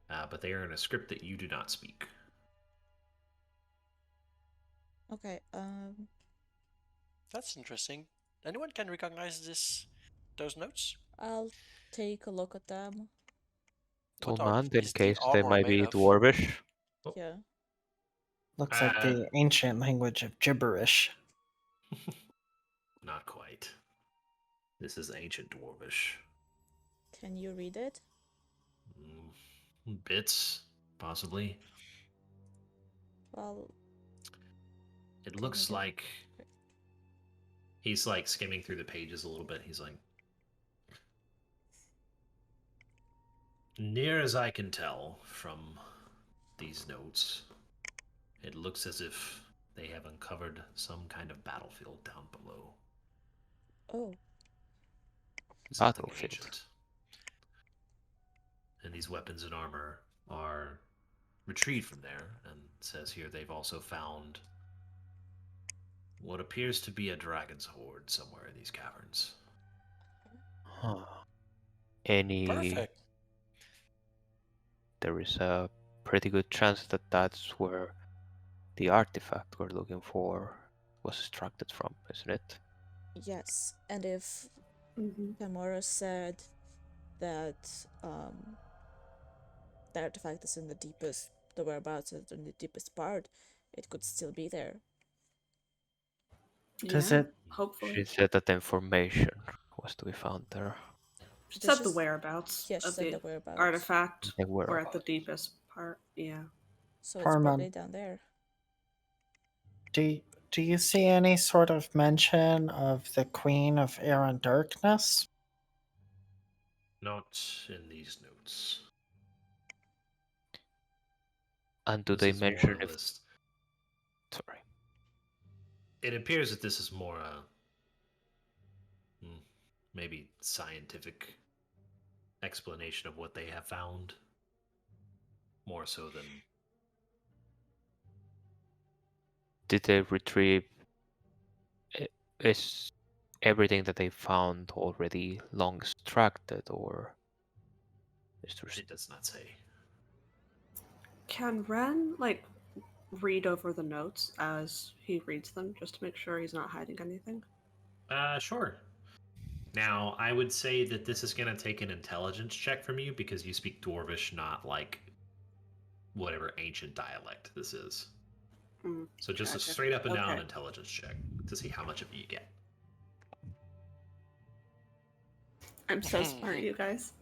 Speaker 2: but they are in a script that you do not speak.
Speaker 1: Okay,
Speaker 5: That's interesting. Anyone can recognize those notes?
Speaker 1: I'll take a look at them.
Speaker 5: What
Speaker 4: Tolmand, in
Speaker 5: is the
Speaker 4: case they
Speaker 5: armor
Speaker 4: might
Speaker 5: made
Speaker 4: be
Speaker 5: of?
Speaker 4: dwarvish.
Speaker 2: Oh.
Speaker 1: Yeah.
Speaker 3: Looks like the ancient language of gibberish.
Speaker 2: Not quite. This is ancient dwarvish.
Speaker 1: Can you read it?
Speaker 2: Bits, possibly.
Speaker 1: Well,
Speaker 2: It
Speaker 1: Can
Speaker 2: looks
Speaker 1: you get-
Speaker 2: like he's like skimming through the pages a little bit. He's like, near as I can tell from these notes, it looks as if they have uncovered some kind of battlefield down below.
Speaker 1: oh,
Speaker 2: Something
Speaker 4: Battlefield.
Speaker 2: ancient. And these weapons and armor are retrieved from there, and it says here they've also found what appears to be a dragon's hoard somewhere in these caverns.
Speaker 4: Huh. Any?
Speaker 5: Perfect.
Speaker 4: There is a pretty good chance that that's where the artifact we're looking for was extracted from, isn't it?
Speaker 1: Yes, and if
Speaker 6: Mm-hmm.
Speaker 1: Gamora said that the artifact is in the whereabouts is in the deepest part, it could still be there.
Speaker 3: Does
Speaker 6: Yeah,
Speaker 3: it-
Speaker 6: hopefully.
Speaker 4: She said that the information was to be found there.
Speaker 6: She
Speaker 1: This
Speaker 6: said the
Speaker 1: is-
Speaker 6: whereabouts
Speaker 1: Yes,
Speaker 6: of
Speaker 1: said
Speaker 6: the
Speaker 1: the whereabouts.
Speaker 6: artifact
Speaker 4: The
Speaker 6: were at the
Speaker 4: whereabouts.
Speaker 6: deepest part. Yeah.
Speaker 1: So it's
Speaker 3: Parman.
Speaker 1: probably down there.
Speaker 3: Do you see any sort of mention of the Queen of Air and Darkness?
Speaker 2: Not in these notes.
Speaker 4: And do
Speaker 2: This
Speaker 4: they
Speaker 2: is more
Speaker 4: mention
Speaker 2: a
Speaker 4: if...
Speaker 2: list.
Speaker 4: Sorry.
Speaker 2: It appears that this is more a maybe scientific explanation of what they have found, more so than
Speaker 4: Did they retrieve... Is everything that they found already long extracted, or... Is there...
Speaker 2: it does not say.
Speaker 6: Can Ren read over the notes as he reads them, just to make sure he's not hiding anything?
Speaker 2: Sure. Now, I would say that this is going to take an intelligence check from you because you speak Dwarvish, not like whatever ancient dialect this is. So just a
Speaker 6: Gotcha.
Speaker 2: straight up and down
Speaker 6: Okay.
Speaker 2: intelligence check to see how much of it you get.
Speaker 6: I'm so smart, you guys.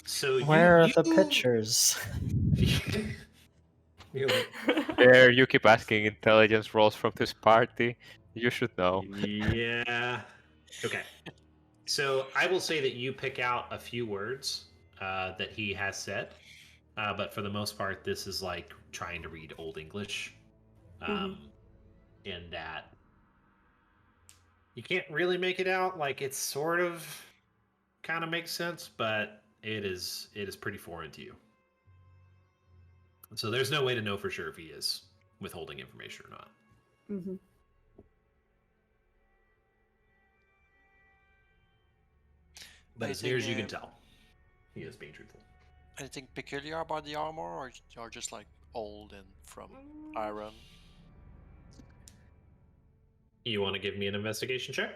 Speaker 2: So
Speaker 3: Where are
Speaker 2: you,
Speaker 3: the pictures?
Speaker 2: You're like,
Speaker 4: There, you keep asking intelligence rolls from this party. You should know.
Speaker 2: yeah. Okay. So I will say that you pick out a few words that he has said, but for the most part, this is like trying to read Old English, in that you can't really make it out. Like it's sort of kind of makes sense, but it is pretty foreign to you. So there's no way to know for sure if he is withholding information or not.
Speaker 6: Mm-hmm.
Speaker 2: But as near as you can tell, he is being truthful.
Speaker 5: Anything peculiar about the armor, or just like old and from iron?
Speaker 2: You want to give me an investigation check?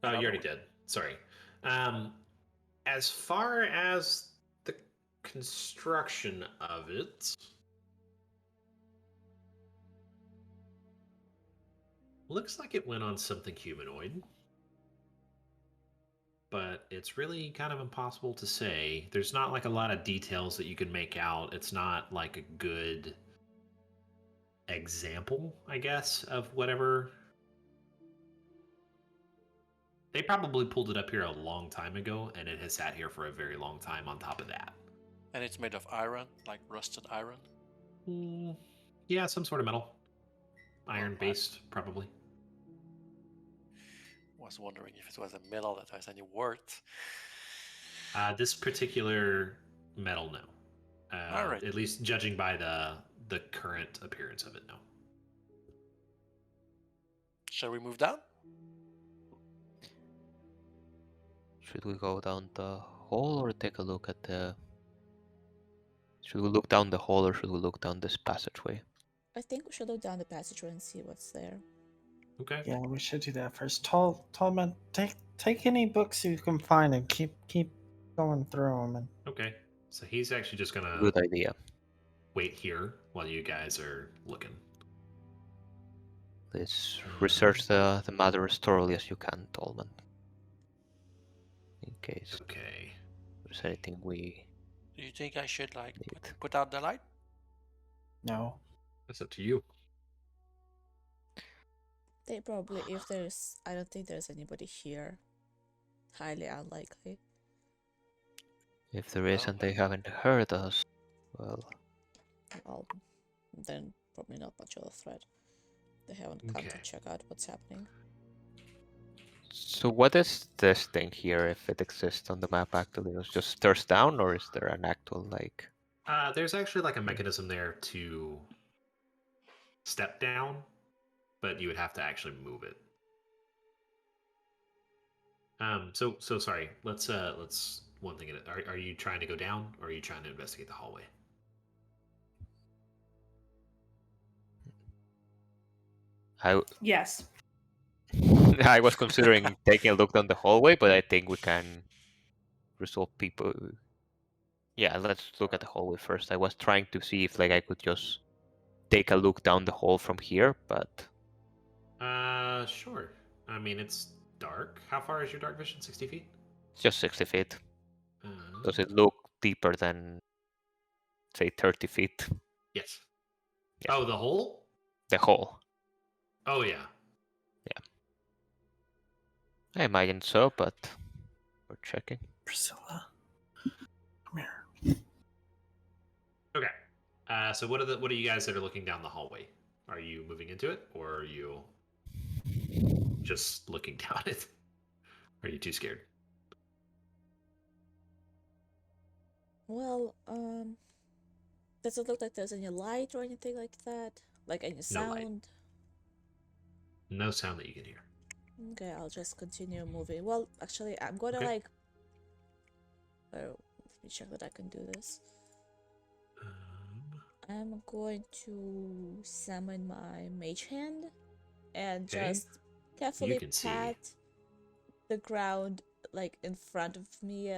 Speaker 2: Oh, you already did. Sorry. As far as the construction of it, looks like it went on something humanoid. But it's really kind of impossible to say. There's not like a lot of details that you can make out. It's not like a good example, I guess, of whatever. They probably pulled it up here a long time ago, and it has sat here for a very long time on top of that.
Speaker 5: And it's made of iron, like rusted iron?
Speaker 2: Yeah, some sort of metal. Iron-based, probably.
Speaker 5: Was wondering if it was a metal that has any worth.
Speaker 2: This particular metal, no.
Speaker 5: All right.
Speaker 2: At least judging by the current appearance of it, no.
Speaker 5: Shall we move down?
Speaker 4: Should we go down the hall or take a look at the... Should we look down the hall or should we look down this passageway?
Speaker 1: I think we should look down the passageway and see what's there.
Speaker 2: Okay.
Speaker 3: Yeah, we should do that first. Tallman, take any books you can find and keep going through them. And
Speaker 2: Okay. So he's actually just gonna
Speaker 4: Good idea.
Speaker 2: wait here while you guys are looking.
Speaker 4: Let's research the matter as thoroughly as you can, Tolman. In case
Speaker 2: Okay.
Speaker 4: there's anything we...
Speaker 5: Do you think I should
Speaker 4: Need.
Speaker 5: put out the light?
Speaker 3: no,
Speaker 2: That's up to you.
Speaker 1: They probably, if there's, I don't think there's anybody here. Highly unlikely.
Speaker 4: If there is and they haven't heard us, well,
Speaker 1: Well, then probably not much of a threat. They haven't come to
Speaker 2: Okay.
Speaker 1: check out what's happening.
Speaker 4: so what is this thing here, if it exists on the map actually? It just stares down, or is there an actual, like...
Speaker 2: There's actually like a mechanism there to step down, but you would have to actually move it. So sorry. Let's one thing at a... Are you trying to go down, or are you trying to investigate the hallway?
Speaker 4: I
Speaker 6: Yes.
Speaker 4: I was considering taking a look down the hallway, but I think we can resolve people. Yeah, let's look at the hallway first. I was trying to see if like I could just take a look down the hall from here, but
Speaker 2: Sure. I mean, it's dark. How far is your dark vision? 60 feet?
Speaker 4: just 60 feet.
Speaker 2: Uh,
Speaker 4: Does it look deeper than, say, 30 feet?
Speaker 2: yes.
Speaker 4: Yeah.
Speaker 2: Oh, the hole?
Speaker 4: The hole.
Speaker 2: Oh, yeah.
Speaker 4: I imagine so, but we're checking.
Speaker 3: Priscilla, come here.
Speaker 2: Okay. So what are you guys that are looking down the hallway? Are you moving into it, or are you just looking down it? Are you too scared?
Speaker 1: Well, does it look like there's any light or anything like that? Like any
Speaker 2: No light.
Speaker 1: sound?
Speaker 2: No sound that you can hear.
Speaker 1: Okay, I'll just continue moving. Well, actually, I'm gonna
Speaker 2: Okay.
Speaker 1: like. Oh, let me check that I can do this. I'm going to summon my mage hand and
Speaker 2: Okay.
Speaker 1: just carefully
Speaker 2: can see.
Speaker 1: pat the ground like in front of me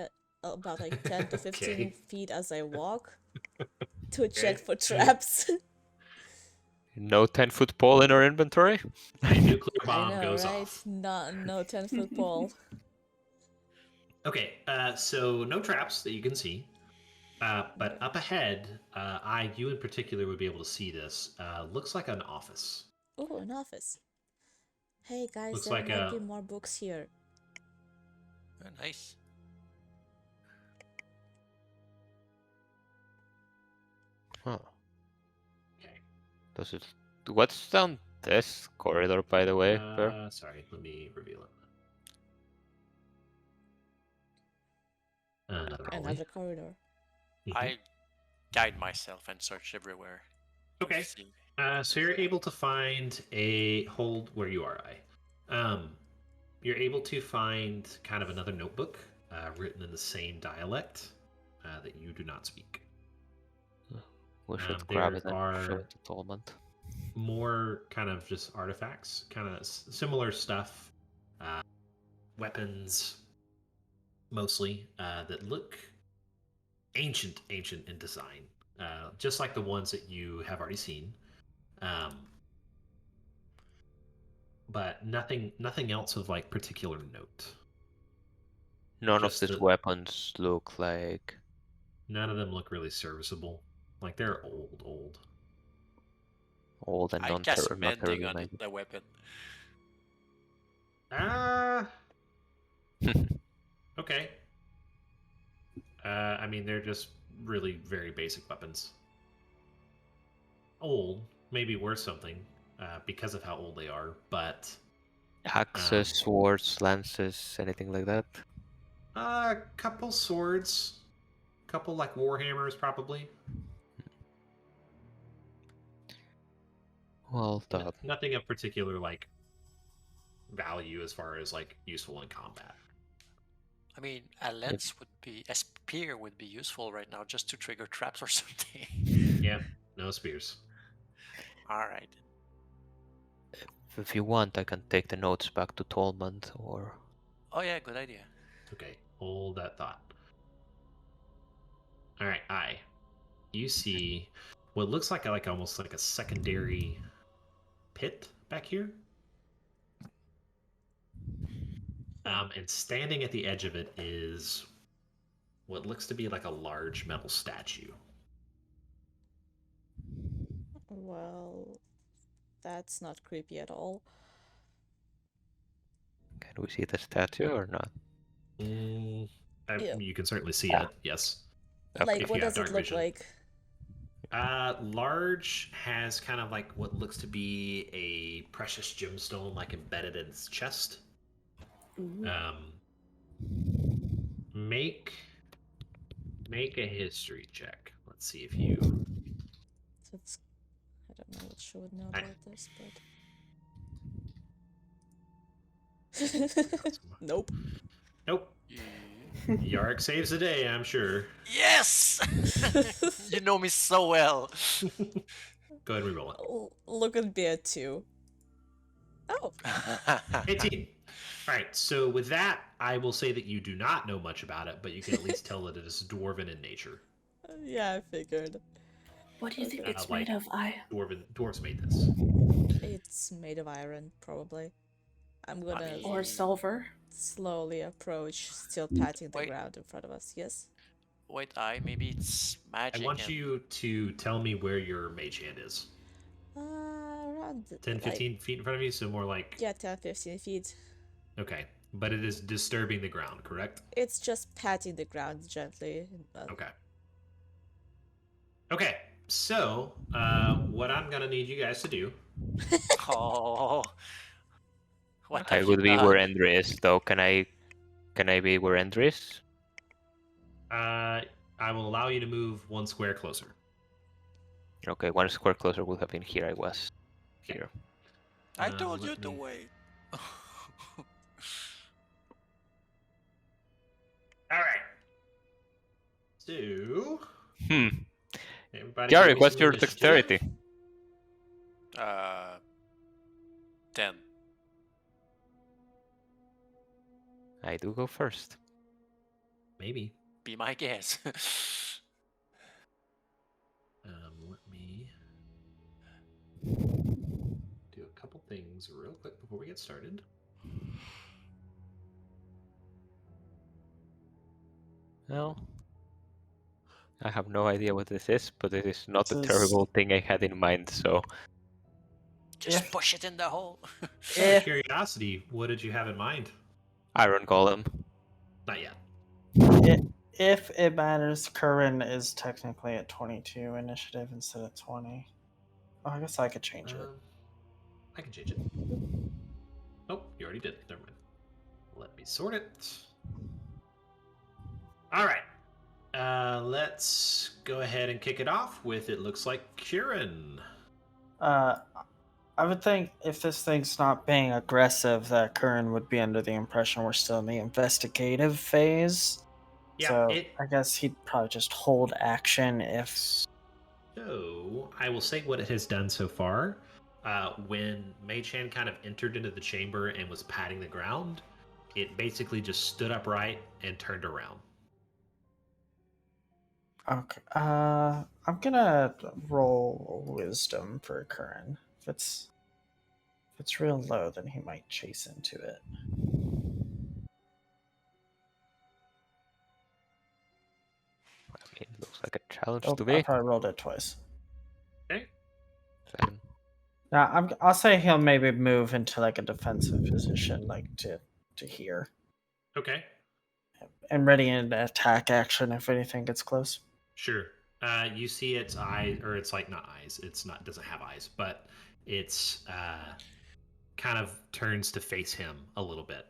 Speaker 1: about like 10 to 15
Speaker 2: Okay.
Speaker 1: feet as I walk to check
Speaker 2: Okay.
Speaker 1: for traps.
Speaker 4: No 10-foot pole in our inventory?
Speaker 2: A nuclear
Speaker 1: I
Speaker 2: bomb
Speaker 1: know,
Speaker 2: goes
Speaker 1: right?
Speaker 2: off.
Speaker 1: No 10-foot pole.
Speaker 2: Okay, so no traps that you can see. But up ahead, you in particular would be able to see this. Looks like an office.
Speaker 1: Oh, an office. Hey guys,
Speaker 2: Looks
Speaker 1: there
Speaker 2: like
Speaker 1: might
Speaker 2: a-
Speaker 1: be more books here.
Speaker 5: Nice.
Speaker 4: Huh.
Speaker 2: Okay.
Speaker 4: Does it? What's down this corridor, by the way? Per?
Speaker 2: Sorry, let me reveal it. Another hallway.
Speaker 1: Another corridor.
Speaker 2: Mhm.
Speaker 5: I guide myself and search everywhere.
Speaker 2: Okay.
Speaker 5: See.
Speaker 2: So you're able to find a hold where you are, you're able to find kind of another notebook written in the same dialect that you do not speak.
Speaker 4: We should
Speaker 2: there
Speaker 4: grab it and show
Speaker 2: are-
Speaker 4: it to Tolmont.
Speaker 2: More kind of just artifacts, kind of similar stuff, weapons, mostly that look ancient in design, just like the ones that you have already seen. But nothing else of like particular note.
Speaker 4: None of
Speaker 2: Just
Speaker 4: these
Speaker 2: the-
Speaker 4: weapons look like.
Speaker 2: None of them look really serviceable. Like they're old.
Speaker 4: Old and
Speaker 5: I
Speaker 4: not
Speaker 5: cast
Speaker 4: terribly
Speaker 5: mending on
Speaker 4: magic.
Speaker 5: the weapon.
Speaker 2: Okay. I mean, they're just really very basic weapons. Old, maybe worth something because of how old they are, but
Speaker 4: Axes, swords, lances, anything like that.
Speaker 2: couple swords, couple like warhammers, probably.
Speaker 4: Well, the
Speaker 2: Nothing of particular like value as far as like useful in combat.
Speaker 5: I mean, a spear would be useful right now just to trigger traps or something.
Speaker 2: Yeah, no spears.
Speaker 5: All right.
Speaker 4: if you want, I can take the notes back to Tolmont, or
Speaker 5: Oh yeah, good idea.
Speaker 2: Okay, hold that thought. All right, you see what looks like almost like a secondary pit back here. And standing at the edge of it is what looks to be like a large metal statue.
Speaker 1: Well, that's not creepy at all.
Speaker 4: can we see the statue or not?
Speaker 1: Yeah.
Speaker 2: You can certainly see
Speaker 4: Ah.
Speaker 2: it, yes.
Speaker 4: Okay.
Speaker 1: Like,
Speaker 2: If
Speaker 1: what
Speaker 2: you have
Speaker 1: does it
Speaker 2: dark
Speaker 1: look
Speaker 2: vision.
Speaker 1: like?
Speaker 2: Large has kind of like what looks to be a precious gemstone like embedded in its chest.
Speaker 6: Ooh.
Speaker 2: Make a history check. Let's see if you.
Speaker 1: So it's, I don't know what she would know about this, but nope.
Speaker 2: Nope. Yark saves the day, I'm sure.
Speaker 5: Yes! You know me so well.
Speaker 2: Go ahead and reroll it.
Speaker 1: Look at Bear too. Oh,
Speaker 2: 18. All right, so with that, I will say that you do not know much about it, but you can at least tell that it is dwarven in nature.
Speaker 1: yeah, I figured.
Speaker 6: What do you think
Speaker 1: Okay.
Speaker 6: it's
Speaker 2: Like
Speaker 6: made of?
Speaker 2: dwarves made this.
Speaker 1: It's made of iron, probably. I'm
Speaker 5: I
Speaker 1: gonna
Speaker 6: Or
Speaker 5: mean,
Speaker 6: silver?
Speaker 1: slowly approach, still patting the
Speaker 5: wait,
Speaker 1: ground in front of us. Yes?
Speaker 5: maybe it's
Speaker 2: I
Speaker 5: magic
Speaker 2: want
Speaker 5: and
Speaker 2: you to tell me where your mage hand is.
Speaker 1: Around,
Speaker 2: 10,
Speaker 1: like,
Speaker 2: 15 feet in front of you, so more like.
Speaker 1: yeah, 10, 15 feet.
Speaker 2: Okay, but it is disturbing the ground, correct?
Speaker 1: It's just patting the ground gently.
Speaker 2: Okay. Okay, so what I'm gonna need you guys to do.
Speaker 5: oh, what
Speaker 4: I
Speaker 5: have you
Speaker 4: would be where
Speaker 5: done?
Speaker 4: Endre is, though. Can I be where Endre is?
Speaker 2: I will allow you to move 1 square closer.
Speaker 4: Okay, 1 square closer would have been here. I was
Speaker 2: Okay.
Speaker 4: here.
Speaker 5: I told you
Speaker 2: let
Speaker 5: to
Speaker 2: me-
Speaker 5: wait.
Speaker 2: All right. So,
Speaker 4: Hmm.
Speaker 2: everybody, give
Speaker 4: Jarek,
Speaker 2: me
Speaker 4: what's
Speaker 2: some
Speaker 4: your
Speaker 2: initiative.
Speaker 4: dexterity?
Speaker 5: uh, 10.
Speaker 4: I do go first.
Speaker 2: Maybe.
Speaker 5: Be my guess.
Speaker 2: Let me do a couple things real quick before we get started.
Speaker 4: Well, I have no idea what this is, but it is not the
Speaker 3: This is-
Speaker 4: terrible thing I had in mind, so
Speaker 5: Just
Speaker 3: If-
Speaker 5: push it in the hole.
Speaker 2: Just out of
Speaker 3: If-
Speaker 2: curiosity, what did you have in mind?
Speaker 4: Iron Golem.
Speaker 2: Not yet.
Speaker 3: If it matters, Curran is technically at 22 initiative instead of 20. Oh, I guess I could change it.
Speaker 2: I can change it. Oh, you already did. Never mind. Let me sort it. All right. Let's go ahead and kick it off with it looks like Kieran.
Speaker 3: I would think if this thing's not being aggressive, that Curran would be under the impression we're still in the investigative phase.
Speaker 2: Yeah,
Speaker 3: So I guess he'd probably just hold action if.
Speaker 2: So I will say what it has done so far. When Mei Chan kind of entered into the chamber and was patting the ground, it basically just stood upright and turned around.
Speaker 3: Okay. I'm gonna roll wisdom for Curran. If it's real low, then he might chase into it.
Speaker 4: I mean, it looks like a challenge
Speaker 3: Oh,
Speaker 4: to
Speaker 3: I
Speaker 4: me.
Speaker 3: probably rolled it twice.
Speaker 2: Okay.
Speaker 4: 7.
Speaker 3: Now I'll say he'll maybe move into like a defensive position, like to here,
Speaker 2: Okay.
Speaker 3: and ready an attack action if anything gets close.
Speaker 2: Sure. You see its eyes, or it's like not eyes. It's not doesn't have eyes, but it's kind of turns to face him a little bit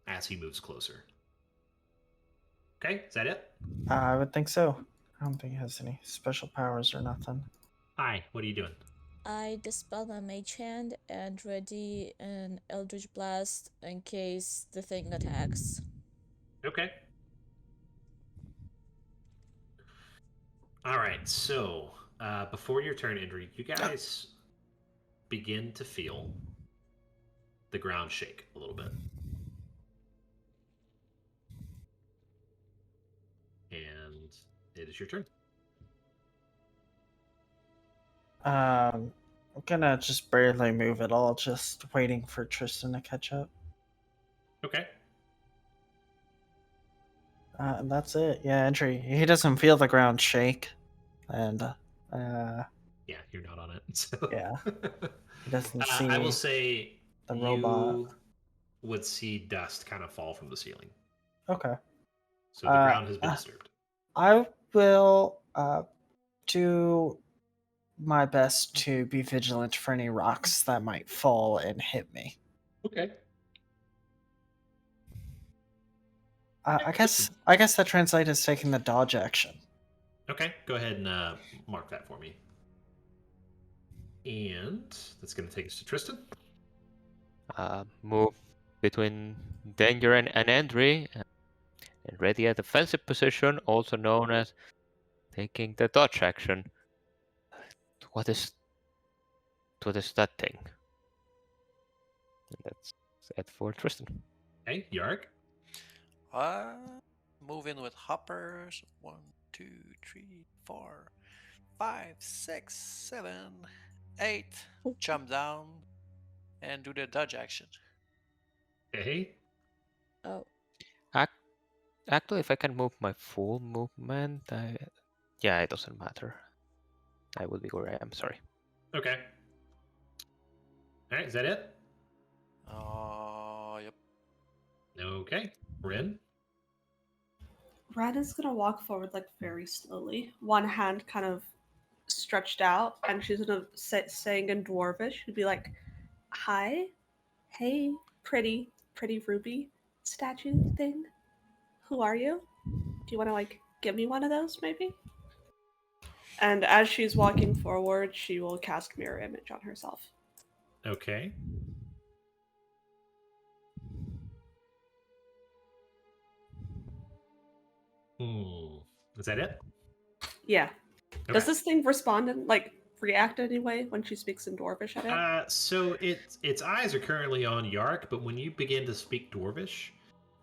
Speaker 2: as he moves closer. Okay, is that it?
Speaker 3: I would think so. I don't think he has any special powers or nothing.
Speaker 2: Hi, what are you doing?
Speaker 1: I dispel my mage hand and ready an Eldritch Blast in case the thing attacks.
Speaker 2: Okay. All right, so before your turn, Indri, you guys begin to feel the ground shake a little bit. And it is your turn.
Speaker 3: I'm gonna just barely move at all, just waiting for Tristan to catch up.
Speaker 2: Okay.
Speaker 3: And that's it. Yeah, entry. He doesn't feel the ground shake, and
Speaker 2: Yeah, you're not on it. So.
Speaker 3: Yeah. he doesn't see
Speaker 2: I will say
Speaker 3: the
Speaker 2: you
Speaker 3: robot.
Speaker 2: would see dust kind of fall from the ceiling.
Speaker 3: Okay.
Speaker 2: So the ground has been disturbed.
Speaker 3: I will do my best to be vigilant for any rocks that might fall and hit me.
Speaker 2: Okay.
Speaker 3: I guess that translates as taking the dodge action.
Speaker 2: Okay, go ahead and mark that for me. And that's going to take us to Tristan.
Speaker 4: Move between Danger and Endre, and ready a defensive position, also known as taking the dodge action. What is that thing? And that's it for Tristan.
Speaker 2: Okay, Yark.
Speaker 5: Move in with hoppers. 1, 2, 3, 4, 5, 6, 7, 8. Jump down and do the dodge action.
Speaker 2: Okay.
Speaker 1: Oh,
Speaker 4: Actually, if I can move my full movement, yeah, it doesn't matter. I will be where I am. Sorry.
Speaker 2: Okay. All right, is that it?
Speaker 5: Yep.
Speaker 2: Okay. Rin.
Speaker 6: Ren is gonna walk forward like very slowly, one hand kind of stretched out, and she's gonna saying in Dwarvish, she'd be like, "Hi, hey, pretty ruby statue thing. Who are you? Do you want to like give me one of those, maybe?" And as she's walking forward, she will cast mirror image on herself.
Speaker 2: Okay. Is that it?
Speaker 6: Yeah.
Speaker 2: Okay.
Speaker 6: Does this thing respond and like react anyway when she speaks in Dwarvish at it?
Speaker 2: So its eyes are currently on Yark, but when you begin to speak Dwarvish,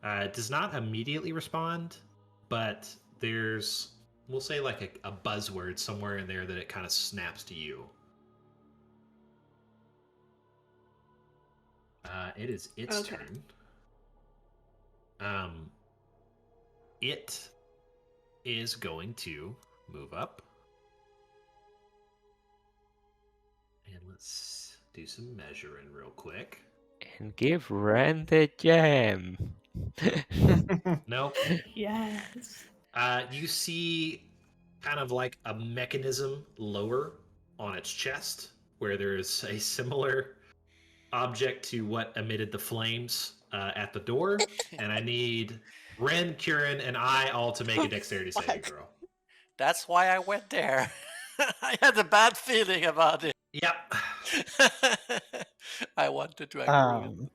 Speaker 2: it does not immediately respond, but there's, we'll say, like a buzzword somewhere in there that it kind of snaps to you. It is its
Speaker 6: Okay.
Speaker 2: turn. It is going to move up. And let's do some measuring real quick.
Speaker 4: And give Ren the gem.
Speaker 2: Nope.
Speaker 6: Yes.
Speaker 2: You see kind of like a mechanism lower on its chest where there is a similar object to what emitted the flames at the door. And I need Ren, Kieran, and I all to make a dexterity saving throw.
Speaker 5: That's why I went there. I had a bad feeling about it.
Speaker 2: Yep.
Speaker 5: I wanted to agree.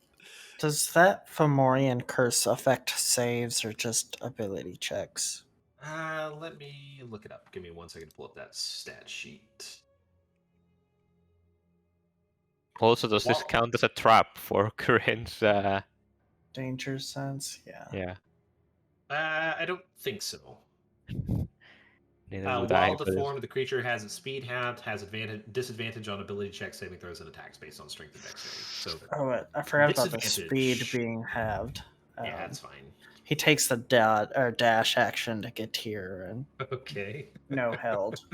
Speaker 3: Does that Fomorian curse affect saves or just ability checks?
Speaker 2: Let me look it up. Give me 1 second to pull up that stat sheet.
Speaker 4: Also, does this
Speaker 2: Well-
Speaker 4: count as a trap for Corinne's?
Speaker 3: Danger sense? Yeah.
Speaker 4: Yeah.
Speaker 2: I don't think so.
Speaker 4: Neither would I.
Speaker 2: While
Speaker 4: But it's-
Speaker 2: deformed, the creature has its speed halved, has disadvantage on ability checks, saving throws, and attacks based on strength and dexterity. So
Speaker 3: Oh, wait, I forgot about the speed
Speaker 2: Disadvantage.
Speaker 3: being halved.
Speaker 2: yeah, that's fine.
Speaker 3: He takes the dash action to get here and
Speaker 2: Okay.
Speaker 3: no held.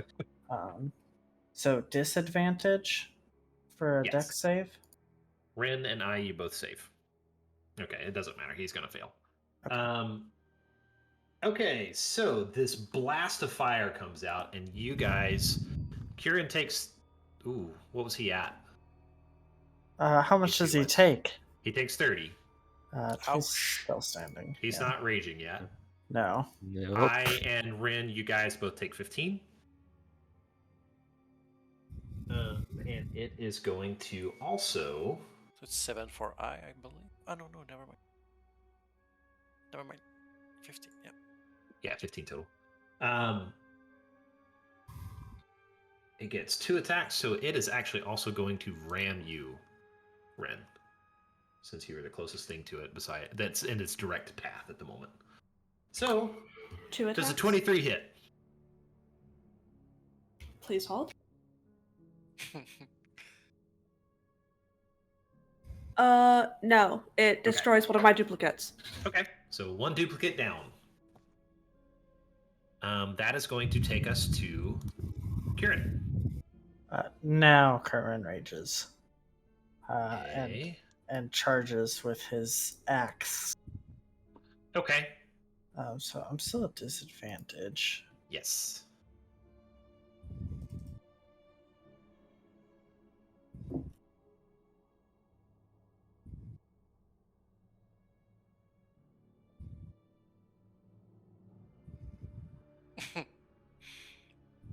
Speaker 3: So disadvantage for a
Speaker 2: Yes.
Speaker 3: dex save?
Speaker 2: Ren and I, you both save. Okay, it doesn't matter. He's gonna fail.
Speaker 3: Okay.
Speaker 2: Okay, so this blast of fire comes out, and you guys, Kieran takes. Ooh, what was he at?
Speaker 3: How much does he take?
Speaker 2: He takes 30.
Speaker 3: He's
Speaker 5: Ouch.
Speaker 3: still standing.
Speaker 2: He's
Speaker 3: yeah.
Speaker 2: not raging yet.
Speaker 3: No.
Speaker 4: Nope.
Speaker 2: I and Rin, you guys both take 15. And it is going to also.
Speaker 5: So it's 7 for I believe. Oh, no, never mind. Never mind. 15, yeah.
Speaker 2: Yeah, 15 total. It gets 2 attacks, so it is actually also going to ram you, Ren, since you were the closest thing to it beside that's in its direct path at the moment. So,
Speaker 6: 2 attacks.
Speaker 2: does a 23 hit?
Speaker 6: Please hold. No. It destroys one of my duplicates.
Speaker 2: Okay, so 1 duplicate down. That is going to take us to Kieran.
Speaker 3: Now Curran rages.
Speaker 2: Okay.
Speaker 3: And charges with his axe.
Speaker 2: Okay.
Speaker 3: So I'm still at disadvantage.
Speaker 2: Yes.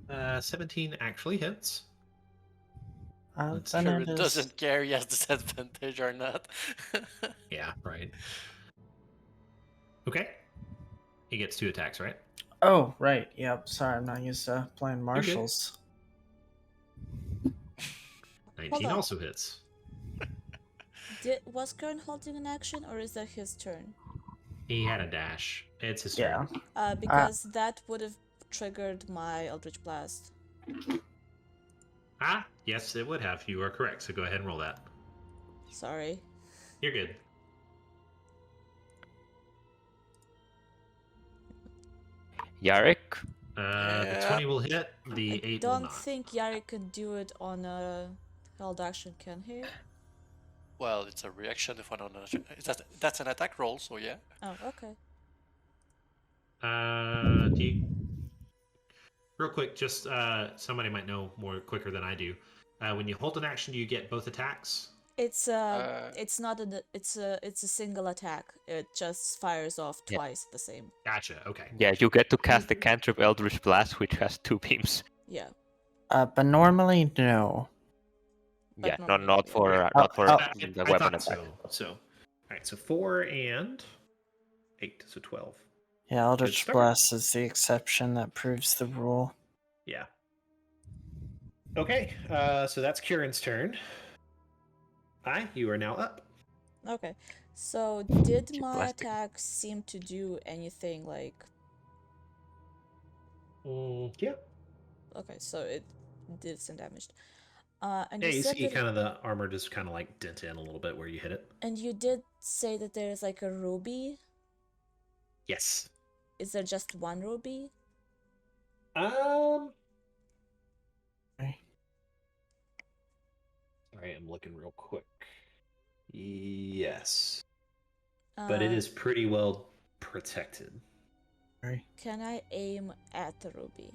Speaker 2: Uh, 17 actually hits. Let's
Speaker 3: Then
Speaker 5: Sure,
Speaker 3: it
Speaker 5: it
Speaker 3: is-
Speaker 5: doesn't care he has disadvantage or not.
Speaker 2: Yeah, right. Okay. He gets 2 attacks, right?
Speaker 3: Oh, right. Yep. Sorry, I'm not used to playing
Speaker 2: good.
Speaker 3: marshals.
Speaker 2: 19
Speaker 1: on.
Speaker 2: also hits.
Speaker 1: Was Kern holding an action, or is that his turn?
Speaker 2: He had a dash. It's his
Speaker 3: Yeah.
Speaker 2: turn.
Speaker 1: Because that would have triggered my Eldritch Blast.
Speaker 2: Ah, yes, it would have. You are correct. So go ahead and roll that.
Speaker 1: Sorry.
Speaker 2: You're good.
Speaker 4: Yarrick?
Speaker 2: The
Speaker 5: Yeah.
Speaker 2: 20 will hit. The
Speaker 1: I
Speaker 2: 8 will
Speaker 1: don't
Speaker 2: not.
Speaker 1: think Yari can do it on a held action, can he?
Speaker 5: Well, it's a reaction if I don't know. That's an attack roll, so yeah.
Speaker 1: Oh, okay.
Speaker 2: Do you... Real quick, just somebody might know more quicker than I do. When you hold an action, do you get both attacks?
Speaker 1: It's not it's a single attack. It just fires off
Speaker 4: Yeah.
Speaker 1: twice the same.
Speaker 2: Gotcha. Okay.
Speaker 4: Yeah, you get to cast the cantrip Eldritch Blast, which has 2 beams.
Speaker 1: Yeah.
Speaker 3: But normally, no.
Speaker 1: But
Speaker 4: Yeah,
Speaker 1: normally,
Speaker 4: not
Speaker 1: yeah.
Speaker 4: for
Speaker 3: Oh,
Speaker 4: not for
Speaker 3: oh.
Speaker 4: the
Speaker 2: I
Speaker 4: weapon
Speaker 2: thought
Speaker 4: attack.
Speaker 2: so. All right. So 4 and 8, so 12.
Speaker 3: Yeah, Eldritch
Speaker 2: start.
Speaker 3: Blast is the exception that proves the rule.
Speaker 2: Yeah. Okay. So that's Kieran's turn. Hi, you are now up.
Speaker 1: Okay. So did my
Speaker 4: Plastic.
Speaker 1: attack seem to do anything like?
Speaker 2: Yeah.
Speaker 1: Okay, so it did some damage. And
Speaker 2: Yeah,
Speaker 1: you
Speaker 2: you
Speaker 1: said
Speaker 2: see
Speaker 1: that
Speaker 2: kind of the armor just kind of like dent in a little bit where you hit it.
Speaker 1: and you did say that there is like a ruby.
Speaker 2: Yes.
Speaker 1: Is there just one ruby?
Speaker 2: Okay.
Speaker 3: Okay.
Speaker 2: Sorry, I'm looking real quick. Yes. But it is pretty well protected.
Speaker 3: Sorry.
Speaker 1: Can I aim at the ruby?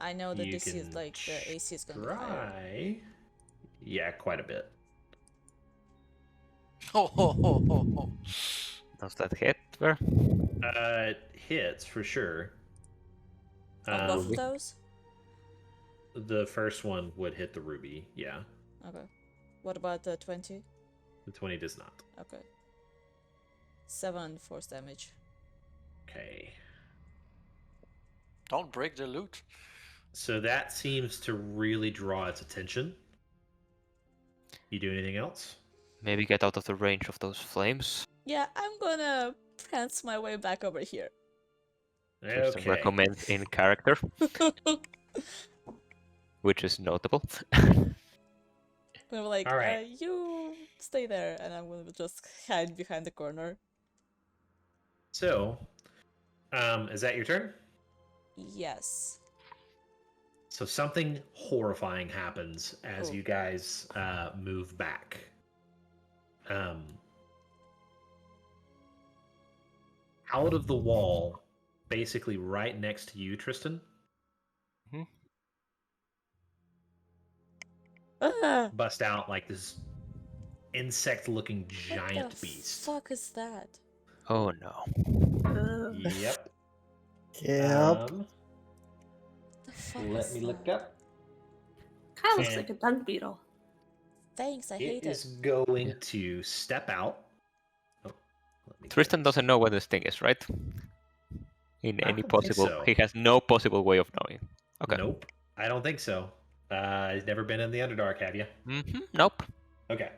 Speaker 1: I know that
Speaker 2: You
Speaker 1: this is
Speaker 2: can
Speaker 1: like the AC is gonna be higher.
Speaker 2: try. Yeah, quite a bit.
Speaker 5: Oh.
Speaker 4: Does that hit? Where?
Speaker 2: It hits for sure.
Speaker 1: On both of
Speaker 4: Ruby?
Speaker 1: those?
Speaker 2: The first one would hit the ruby, yeah.
Speaker 1: Okay. What about the 20?
Speaker 2: The 20 does not.
Speaker 1: Okay. 7 force damage.
Speaker 2: Okay.
Speaker 5: Don't break the loot.
Speaker 2: So that seems to really draw its attention. You do anything else?
Speaker 4: Maybe get out of the range of those flames.
Speaker 1: Yeah, I'm gonna prance my way back over here.
Speaker 4: Tristan
Speaker 2: Okay.
Speaker 4: recommends in character, which is notable.
Speaker 1: We're like,
Speaker 2: All right.
Speaker 1: you stay there, and I'm gonna just hide behind the corner.
Speaker 2: So, is that your turn?
Speaker 1: Yes.
Speaker 2: So something horrifying happens as
Speaker 1: Oh.
Speaker 2: you guys move back. Out of the wall, basically right next to you, Tristan,
Speaker 1: Ah,
Speaker 2: bust out like this insect-looking giant
Speaker 1: what the
Speaker 2: beast.
Speaker 1: fuck is that?
Speaker 4: Oh no.
Speaker 2: Yep.
Speaker 3: Yep.
Speaker 1: The fuck
Speaker 2: Let
Speaker 1: is
Speaker 2: me
Speaker 1: that?
Speaker 2: look up.
Speaker 6: Kind of looks
Speaker 2: And
Speaker 6: like a dung beetle.
Speaker 1: Thanks, I hate
Speaker 2: It is
Speaker 1: it.
Speaker 2: going to step out. Oh, let me
Speaker 4: Tristan
Speaker 2: get-
Speaker 4: doesn't know what this thing is, right? In
Speaker 2: I
Speaker 4: any
Speaker 2: don't think
Speaker 4: possible,
Speaker 2: so.
Speaker 4: he has no possible way of knowing. Okay.
Speaker 2: Nope. I don't think so. He's never been in the Underdark, have you?
Speaker 4: Nope.
Speaker 2: Okay.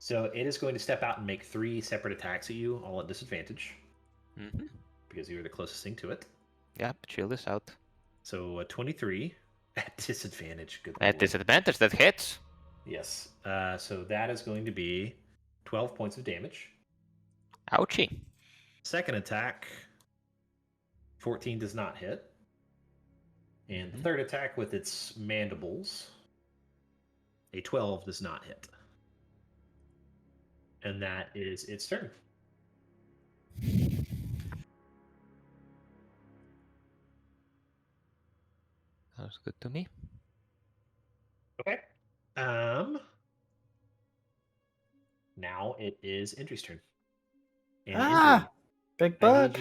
Speaker 2: So it is going to step out and make 3 separate attacks at you, all at disadvantage, because you are the closest thing to it.
Speaker 4: Yeah, chill this out.
Speaker 2: So 23 at disadvantage. Good
Speaker 4: At
Speaker 2: lord.
Speaker 4: disadvantage, that hits.
Speaker 2: Yes. So that is going to be 12 points of damage.
Speaker 4: Ouchie.
Speaker 2: Second attack, 14 does not hit. And the third attack with its mandibles, a 12 does not hit. And that is its turn.
Speaker 4: Sounds good to me.
Speaker 2: Okay. Now it is Indri's turn. And
Speaker 3: Ah! Big bug.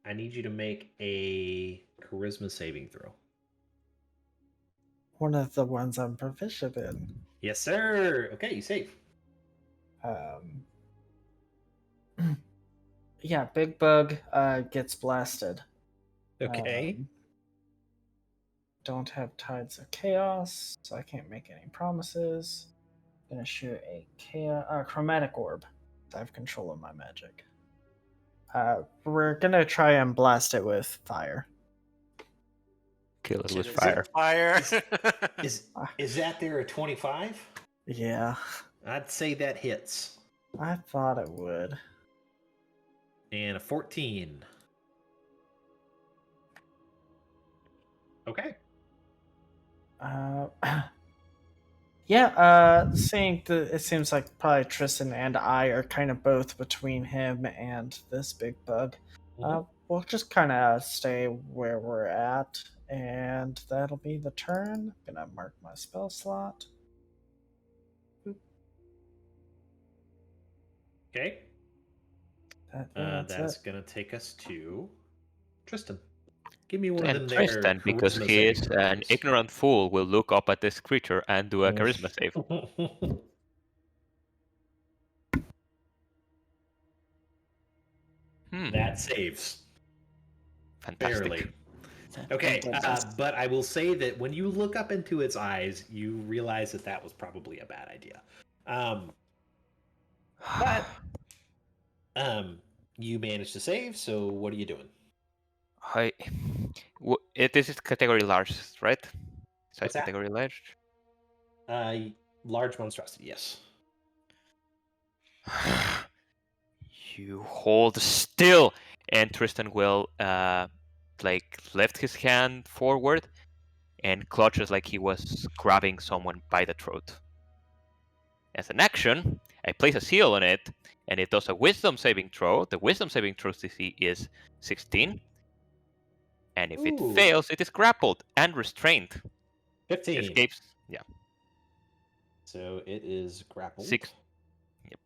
Speaker 2: I need you to make a charisma saving throw.
Speaker 3: One of the ones I'm proficient in.
Speaker 2: Yes, sir. Okay, you save.
Speaker 3: Yeah, big bug gets blasted.
Speaker 2: Okay.
Speaker 3: Don't have tides of chaos, so I can't make any promises. gonna shoot a chromatic orb. I have control of my magic. We're gonna try and blast it with fire.
Speaker 4: Kill it with
Speaker 5: Kill it
Speaker 4: fire.
Speaker 5: Fire.
Speaker 2: Is that there a 25?
Speaker 3: Yeah,
Speaker 2: I'd say that hits.
Speaker 3: I thought it would.
Speaker 2: And a 14. Okay.
Speaker 3: Seeing it seems like probably Tristan and I are kind of both between him and this big bug. We'll just kind of stay where we're at, and that'll be the turn. Gonna mark my spell slot.
Speaker 2: Okay. That's
Speaker 3: it.
Speaker 2: going to take us to Tristan. Give me one of
Speaker 4: And
Speaker 2: them there.
Speaker 4: Tristan, because
Speaker 2: charisma
Speaker 4: he is
Speaker 2: saving
Speaker 4: an
Speaker 2: throws.
Speaker 4: ignorant fool, will look up at this creature and do a charisma save.
Speaker 2: That saves.
Speaker 4: Fantastic.
Speaker 2: Barely. Okay, but I will say that when you look up into its eyes, you realize that that was probably a bad idea. But you managed to save, so what are you doing?
Speaker 4: This is category large, right? Size
Speaker 2: What's that?
Speaker 4: category large.
Speaker 2: Large monstrosity, yes.
Speaker 4: You hold still, and Tristan will lift his hand forward and clutches like he was grabbing someone by the throat. As an action, I place a seal on it, and it does a wisdom saving throw. The wisdom saving throw DC is 16. And if it fails, it is grappled and restrained.
Speaker 2: 15.
Speaker 4: It escapes. Yeah.
Speaker 2: So it is grappled.
Speaker 4: 6. Yep.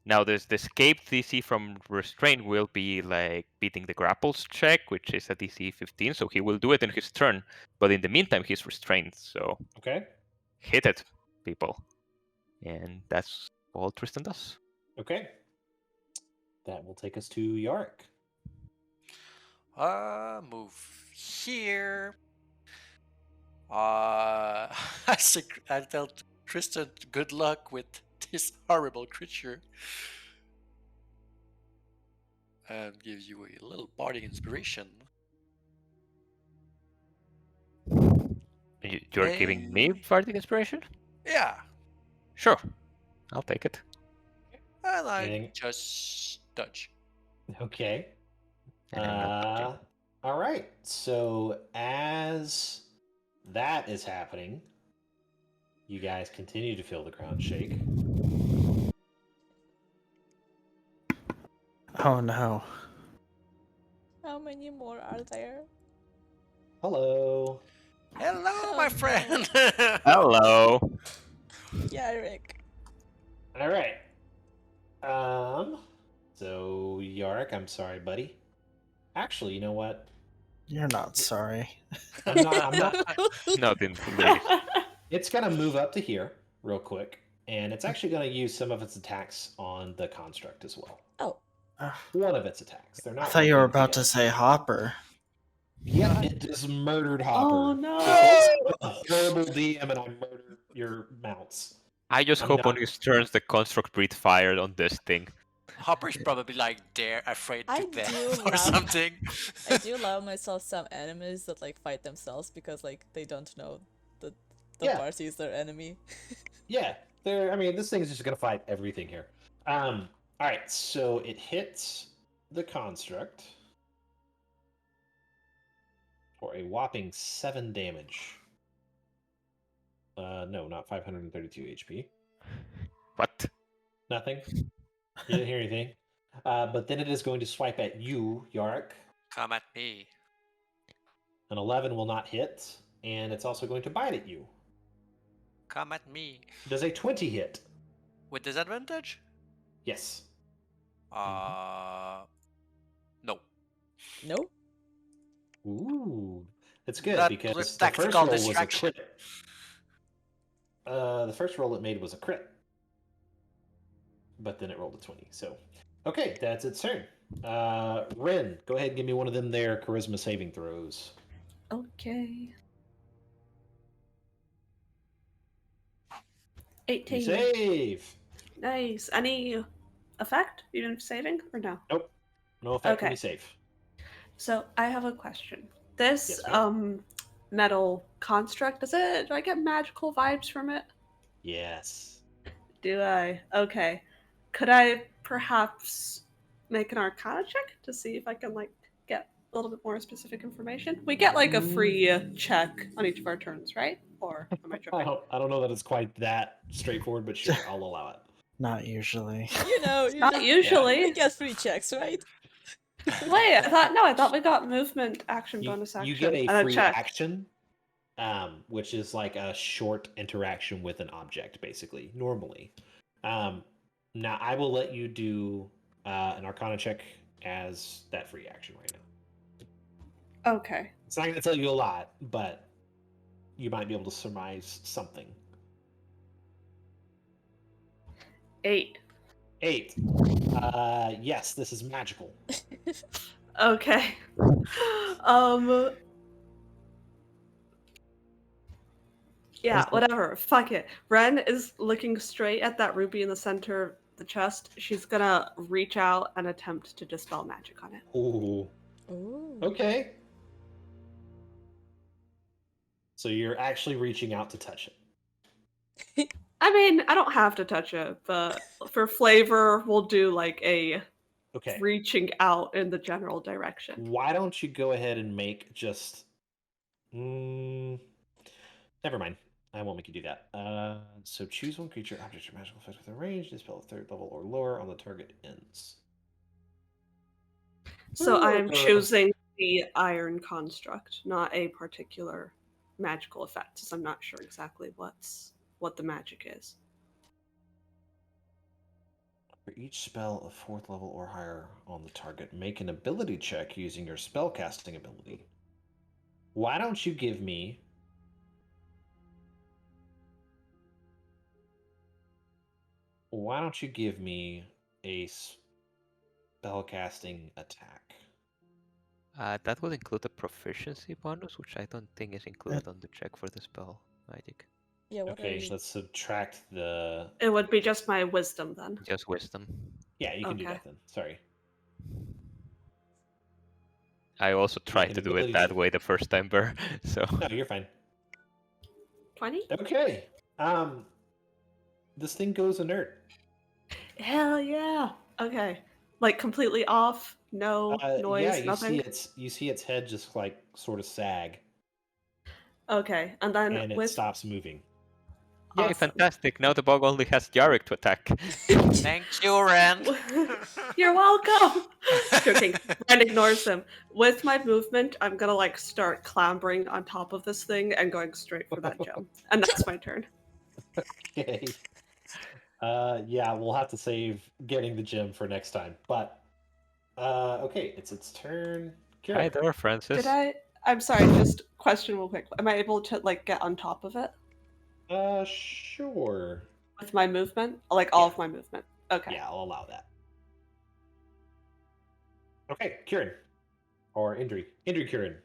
Speaker 4: Now, the escape DC from restraint will be like beating the grapples check, which is a DC 15. So he will do it in his turn. But in the meantime, he's restrained. So
Speaker 2: okay,
Speaker 4: hit it, people. And that's all Tristan does.
Speaker 2: Okay. That will take us to Yark.
Speaker 5: Move here. I tell Tristan good luck with this horrible creature. And give you a little bardic inspiration.
Speaker 4: You're giving me bardic inspiration?
Speaker 5: Yeah.
Speaker 4: Sure. I'll take it.
Speaker 5: And I just dodge.
Speaker 2: Okay.
Speaker 4: And I'm not dodging.
Speaker 2: All right. So as that is happening, you guys continue to feel the ground shake.
Speaker 3: Oh no.
Speaker 1: How many more are there?
Speaker 2: Hello.
Speaker 5: Hello, my friend.
Speaker 4: Hello.
Speaker 1: Yeah, Rick.
Speaker 2: All right. So Yark, I'm sorry, buddy. Actually, you know what?
Speaker 3: You're not sorry.
Speaker 2: I'm not.
Speaker 4: Not in the least.
Speaker 2: It's gonna move up to here real quick, and it's actually gonna use some of its attacks on the construct as well.
Speaker 1: Oh.
Speaker 2: One of its attacks. They're not.
Speaker 3: I thought you were
Speaker 2: working
Speaker 3: about to
Speaker 2: together.
Speaker 3: say Hopper.
Speaker 2: Yeah, it just murdered Hopper.
Speaker 6: Oh no!
Speaker 2: I'm a horrible DM, and I murdered your mounts.
Speaker 4: I just hope on his turns the construct breathe fire on this thing.
Speaker 5: Hopper's probably like afraid
Speaker 1: I
Speaker 5: to
Speaker 1: do
Speaker 5: death or
Speaker 1: love-
Speaker 5: something.
Speaker 1: I do allow myself some enemies that like fight themselves because like they don't know the party is their enemy.
Speaker 2: Yeah, this thing is just gonna fight everything here. All right, so it hits the construct for a whopping 7 damage. No, not 532 HP.
Speaker 4: What?
Speaker 2: Nothing. You didn't hear anything. But then it is going to swipe at you, Yark.
Speaker 5: Come at me.
Speaker 2: An 11 will not hit, and it's also going to bite at you.
Speaker 5: Come at me.
Speaker 2: Does a 20 hit?
Speaker 5: With disadvantage?
Speaker 2: Yes.
Speaker 5: No.
Speaker 1: No?
Speaker 2: Ooh. That's good,
Speaker 5: That
Speaker 2: because
Speaker 5: was
Speaker 2: the first
Speaker 5: tactical
Speaker 2: roll was a
Speaker 5: distraction.
Speaker 2: crit. The first roll it made was a crit. But then it rolled a 20, so... Okay, that's its turn. Ren, go ahead and give me one of them there charisma saving throws.
Speaker 6: Okay.
Speaker 2: You
Speaker 6: 18.
Speaker 2: save.
Speaker 6: Nice. Any effect, even if saving, or no?
Speaker 2: Nope. No effect when
Speaker 6: Okay.
Speaker 2: you save.
Speaker 6: So I have a question. This
Speaker 2: Yes, ma'am.
Speaker 6: metal construct, do I get magical vibes from it?
Speaker 2: Yes.
Speaker 6: Do I? Okay. Could I perhaps make an Arcana check to see if I can like get a little bit more specific information? We get like a free check on each of our turns, right? Or am I
Speaker 2: I
Speaker 6: tripping?
Speaker 2: don't know that it's quite that straightforward, but sure, I'll allow it.
Speaker 3: Not usually.
Speaker 1: You
Speaker 6: Not
Speaker 1: just
Speaker 6: usually.
Speaker 1: we get free checks, right?
Speaker 6: Wait, I thought we got movement, action, bonus action,
Speaker 2: You get a
Speaker 6: and a
Speaker 2: free
Speaker 6: check.
Speaker 2: action, which is like a short interaction with an object, basically, normally. Now, I will let you do an Arcana check as that free action right now.
Speaker 6: Okay.
Speaker 2: It's not going to tell you a lot, but you might be able to surmise something.
Speaker 6: 8.
Speaker 2: 8. Yes, this is magical.
Speaker 6: Okay. Yeah, whatever. Fuck it. Ren is looking straight at that ruby in the center of the chest. She's gonna reach out and attempt to dispel magic on it.
Speaker 2: Ooh.
Speaker 1: Ooh.
Speaker 2: Okay. So you're actually reaching out to touch it.
Speaker 6: I mean, I don't have to touch it, but for flavor, we'll do like a
Speaker 2: Okay.
Speaker 6: reaching out in the general direction.
Speaker 2: Why don't you go ahead and make just... never mind. I won't make you do that. So choose one creature, object, or magical effect within range. Dispel a 3rd level or lower on the target ends.
Speaker 6: So I am choosing the iron construct, not a particular magical effect, since I'm not sure exactly what the magic is.
Speaker 2: For each spell of 4th level or higher on the target, make an ability check using your spellcasting ability. Why don't you give me... Why don't you give me a spellcasting attack?
Speaker 4: That would include a proficiency bonus, which I don't think is included on the check for the spell magic.
Speaker 1: Yeah, what are
Speaker 2: Okay,
Speaker 1: you?
Speaker 2: let's subtract the...
Speaker 6: It would be just my wisdom then.
Speaker 4: Just wisdom.
Speaker 2: Yeah, you can do
Speaker 6: Okay.
Speaker 2: that then. Sorry.
Speaker 4: I also tried
Speaker 2: an
Speaker 4: to do it
Speaker 2: ability
Speaker 4: that
Speaker 2: check.
Speaker 4: way the first time, Burr. So
Speaker 2: No, you're fine.
Speaker 6: 20?
Speaker 2: Okay. This thing goes inert.
Speaker 6: Hell yeah. Okay. Like completely off, no noise,
Speaker 2: Yeah, you
Speaker 6: nothing.
Speaker 2: see its head just like sort of sag,
Speaker 6: Okay, and then
Speaker 2: and it
Speaker 6: with
Speaker 2: stops moving.
Speaker 4: yay,
Speaker 6: Awesome.
Speaker 4: fantastic! Now the bug only has Jarek to attack.
Speaker 5: Thank you, Rand.
Speaker 6: You're welcome. Joking. Ren ignores him. With my movement, I'm gonna like start clambering on top of this thing and going straight for that gem. And that's my turn.
Speaker 2: Okay. Yeah, we'll have to save getting the gem for next time. But okay, it's its turn.
Speaker 4: Hi
Speaker 2: Kira.
Speaker 4: there, Francis.
Speaker 6: I'm sorry, just question real quick. Am I able to like get on top of it
Speaker 2: Sure.
Speaker 6: with my movement? Like all
Speaker 2: Yeah.
Speaker 6: of my movement. Okay.
Speaker 2: Yeah, I'll allow that. Okay, Kieran. Or Indri. Indri Kieran.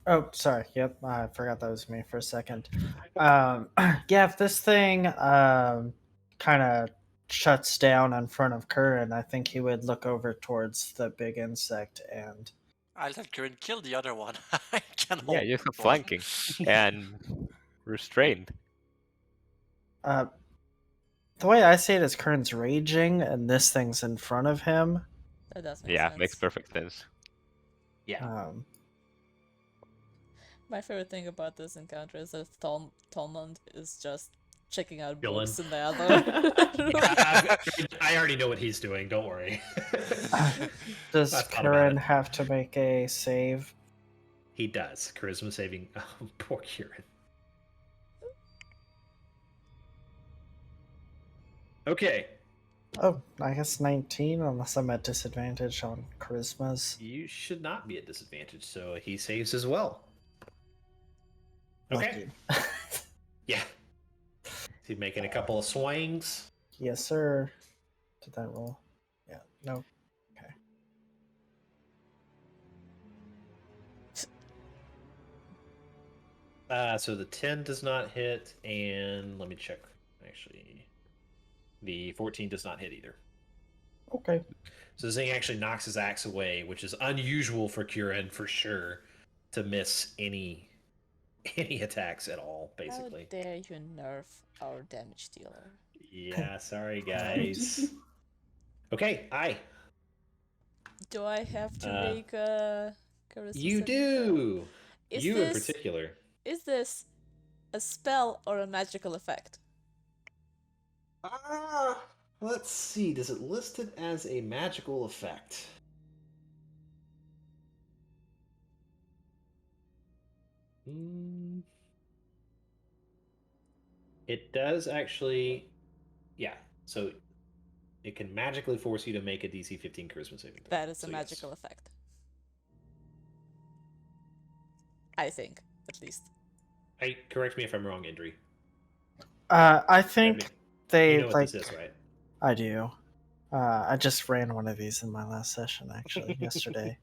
Speaker 3: Oh, sorry. Yep, I forgot that was me for a second. Yeah, if this thing kind of shuts down in front of Curran, I think he would look over towards the big insect and
Speaker 5: I'll let Kieran kill the other one. I can
Speaker 4: Yeah,
Speaker 5: hold
Speaker 4: you have
Speaker 5: this one.
Speaker 4: flanking and restrained.
Speaker 3: the way I see it is Curran's raging and this thing's in front of him.
Speaker 1: That does make
Speaker 4: Yeah,
Speaker 1: sense.
Speaker 4: makes perfect sense.
Speaker 2: Yeah.
Speaker 1: My favorite thing about this encounter is that Tolmond is just checking out
Speaker 2: Chilling.
Speaker 1: books in the other room.
Speaker 2: I already know what he's doing. Don't worry.
Speaker 3: Does
Speaker 2: I thought about
Speaker 3: Curran
Speaker 2: it.
Speaker 3: have to make a save?
Speaker 2: He does. Charisma saving. Oh, poor Kieran. Okay.
Speaker 3: Oh, I guess 19, unless I'm at disadvantage on charismas.
Speaker 2: You should not be at disadvantage, so he saves as well. Okay.
Speaker 3: Lucky.
Speaker 2: Yeah. He's making a couple of swings.
Speaker 3: Yes, sir. Did that roll? Yeah. No.
Speaker 2: So the 10 does not hit, and let me check. actually. The 14 does not hit either.
Speaker 3: Okay.
Speaker 2: So this thing actually knocks his axe away, which is unusual for Kieran for sure to miss any attacks at all, basically.
Speaker 1: How dare you nerf our damage dealer?
Speaker 2: Yeah, sorry guys. Okay,
Speaker 1: Do I have to
Speaker 2: Uh,
Speaker 1: make a charisma
Speaker 2: you
Speaker 1: saving throw?
Speaker 2: do.
Speaker 1: Is
Speaker 2: You in
Speaker 1: this
Speaker 2: particular.
Speaker 1: is this a spell or a magical effect?
Speaker 2: Let's see. Does it list it as a magical effect? It does actually. Yeah. So it can magically force you to make a DC 15 charisma saving throw.
Speaker 1: That is a
Speaker 2: So,
Speaker 1: magical
Speaker 2: yes.
Speaker 1: effect. I think, at least.
Speaker 2: Correct me if I'm wrong, Indri.
Speaker 3: I think they
Speaker 2: You know what
Speaker 3: like.
Speaker 2: this is, right?
Speaker 3: I do. I just ran one of these in my last session, actually, yesterday.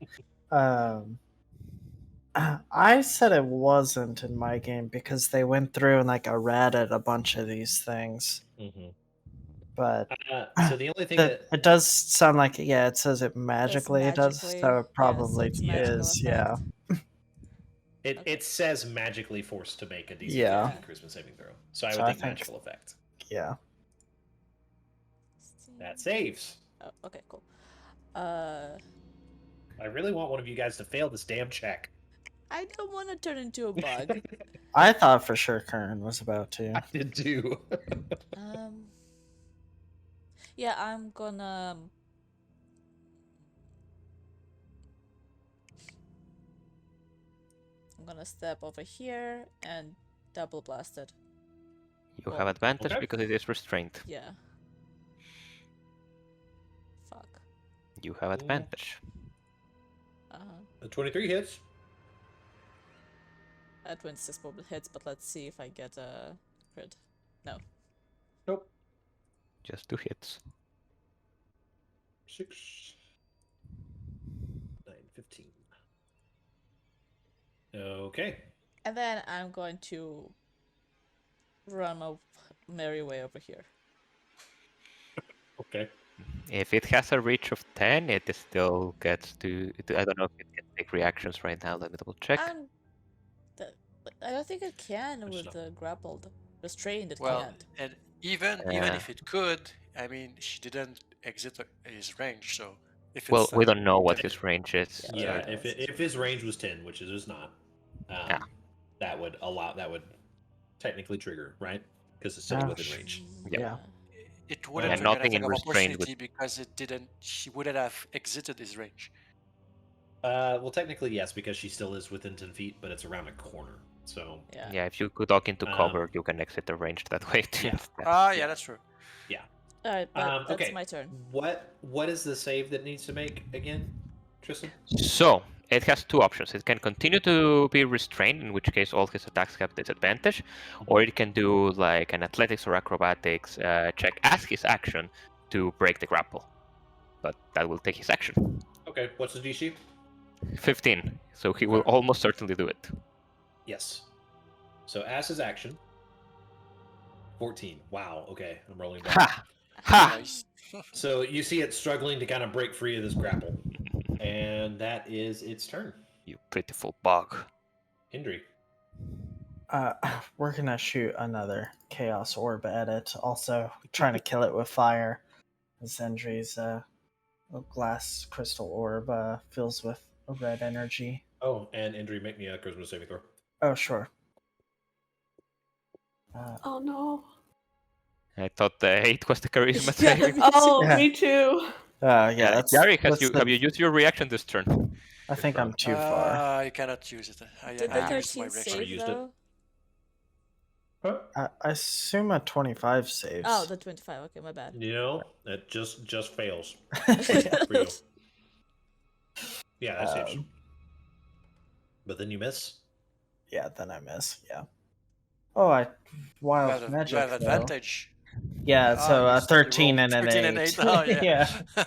Speaker 3: I said it wasn't in my game because they went through and like errated a bunch of these things.
Speaker 2: Mm-hmm.
Speaker 3: But
Speaker 2: So the only thing
Speaker 3: it does sound like it says it magically does,
Speaker 1: magically,
Speaker 3: so it probably
Speaker 1: yes, it's magical
Speaker 3: is.
Speaker 1: effect.
Speaker 3: Yeah.
Speaker 2: It says magically forced to make a DC
Speaker 3: Yeah.
Speaker 2: 15 charisma saving throw. So I
Speaker 3: So
Speaker 2: would
Speaker 3: I
Speaker 2: think
Speaker 3: think-
Speaker 2: magical effect.
Speaker 3: Yeah.
Speaker 2: That saves.
Speaker 1: Oh, okay, cool.
Speaker 2: I really want one of you guys to fail this damn check.
Speaker 1: I don't want to turn into a bug.
Speaker 3: I thought for sure Kern was about to.
Speaker 2: I did too.
Speaker 1: Yeah, I'm gonna. I'm gonna step over here and double blast it.
Speaker 4: You have advantage
Speaker 2: Okay.
Speaker 4: because it is restrained.
Speaker 1: Yeah. Fuck.
Speaker 4: You have advantage.
Speaker 2: The 23 hits.
Speaker 1: That 26 probably hits, but let's see if I get a crit. No.
Speaker 2: Nope.
Speaker 4: Just 2 hits.
Speaker 2: 6, 9, 15. Okay.
Speaker 1: And then I'm going to run my merry way over here.
Speaker 2: Okay.
Speaker 4: If it has a reach of 10, it still gets to. I don't know if it can take reactions right now. Let me double check.
Speaker 1: I don't think it can
Speaker 2: That's
Speaker 1: with
Speaker 2: not-
Speaker 1: the grappled. Restrained, it
Speaker 5: Well,
Speaker 1: can't.
Speaker 5: and even
Speaker 4: Yeah.
Speaker 5: if it could, I mean, she didn't exit his range, so if
Speaker 4: Well,
Speaker 5: it's
Speaker 4: we don't know what
Speaker 5: 10
Speaker 4: his range is.
Speaker 2: Yeah,
Speaker 1: Yeah.
Speaker 2: if his range was 10, which it is not,
Speaker 4: Yeah.
Speaker 2: that would technically trigger, right? Because it's still
Speaker 3: Ah,
Speaker 2: within range.
Speaker 3: Yeah.
Speaker 5: it wouldn't
Speaker 2: And
Speaker 5: trigger an
Speaker 4: nothing
Speaker 5: attack
Speaker 4: in
Speaker 5: of
Speaker 4: restrained
Speaker 5: opportunity because it didn't. She wouldn't have exited his range.
Speaker 2: Well, technically yes, because she still is within 10 feet, but it's around a corner. So
Speaker 1: Yeah.
Speaker 4: Yeah, if you could duck into
Speaker 2: Um,
Speaker 4: cover, you can exit the range that way too.
Speaker 2: yeah.
Speaker 4: instead.
Speaker 5: Yeah, that's true.
Speaker 1: Alright, but that's
Speaker 2: okay.
Speaker 1: my turn.
Speaker 2: What is the save that needs to make again, Tristan?
Speaker 4: So it has 2 options. It can continue to be restrained, in which case all his attacks have disadvantage, or it can do like an athletics or acrobatics check as his action to break the grapple. But that will take his action.
Speaker 2: Okay, what's the DC?
Speaker 4: 15. So he will
Speaker 2: Okay.
Speaker 4: almost certainly do it.
Speaker 2: Yes. So as his action, 14. Wow. Okay, I'm rolling back.
Speaker 4: Ha! Ha!
Speaker 5: Nice.
Speaker 2: So you see it struggling to kind of break free of this grapple, and that is its turn.
Speaker 4: You pitiful bug.
Speaker 2: Indri.
Speaker 3: We're gonna shoot another chaos orb at it. Also, trying to kill it with fire. Zendri's glass crystal orb fills with red energy.
Speaker 2: Oh, and Indri, make me a charisma saving throw.
Speaker 3: Oh, sure.
Speaker 6: Oh no.
Speaker 4: I thought the 8 was the charisma
Speaker 1: Yeah,
Speaker 4: save.
Speaker 1: me
Speaker 6: Oh,
Speaker 3: Yeah.
Speaker 6: me too.
Speaker 3: Yeah, that's.
Speaker 4: Yari,
Speaker 3: that's
Speaker 4: have you used your reaction this turn?
Speaker 3: I think I'm too far.
Speaker 5: You cannot use it.
Speaker 1: Did
Speaker 5: I
Speaker 1: the
Speaker 5: used my
Speaker 1: 13
Speaker 5: reaction.
Speaker 1: save
Speaker 2: used it.
Speaker 1: though?
Speaker 2: Huh?
Speaker 3: I assume a 25 saves.
Speaker 1: Oh, the 25. Okay, my bad.
Speaker 2: You know, that just fails for you. Yeah, that saves you. But then you miss.
Speaker 3: Yeah, then I miss. Yeah. Oh, wild
Speaker 5: You
Speaker 3: magic.
Speaker 5: have
Speaker 3: though.
Speaker 5: advantage.
Speaker 3: Yeah, so
Speaker 5: you
Speaker 3: a
Speaker 5: still
Speaker 3: 13
Speaker 5: rolled
Speaker 3: and an
Speaker 5: 13
Speaker 3: 8.
Speaker 5: and 8. Oh, yeah.
Speaker 3: Yeah.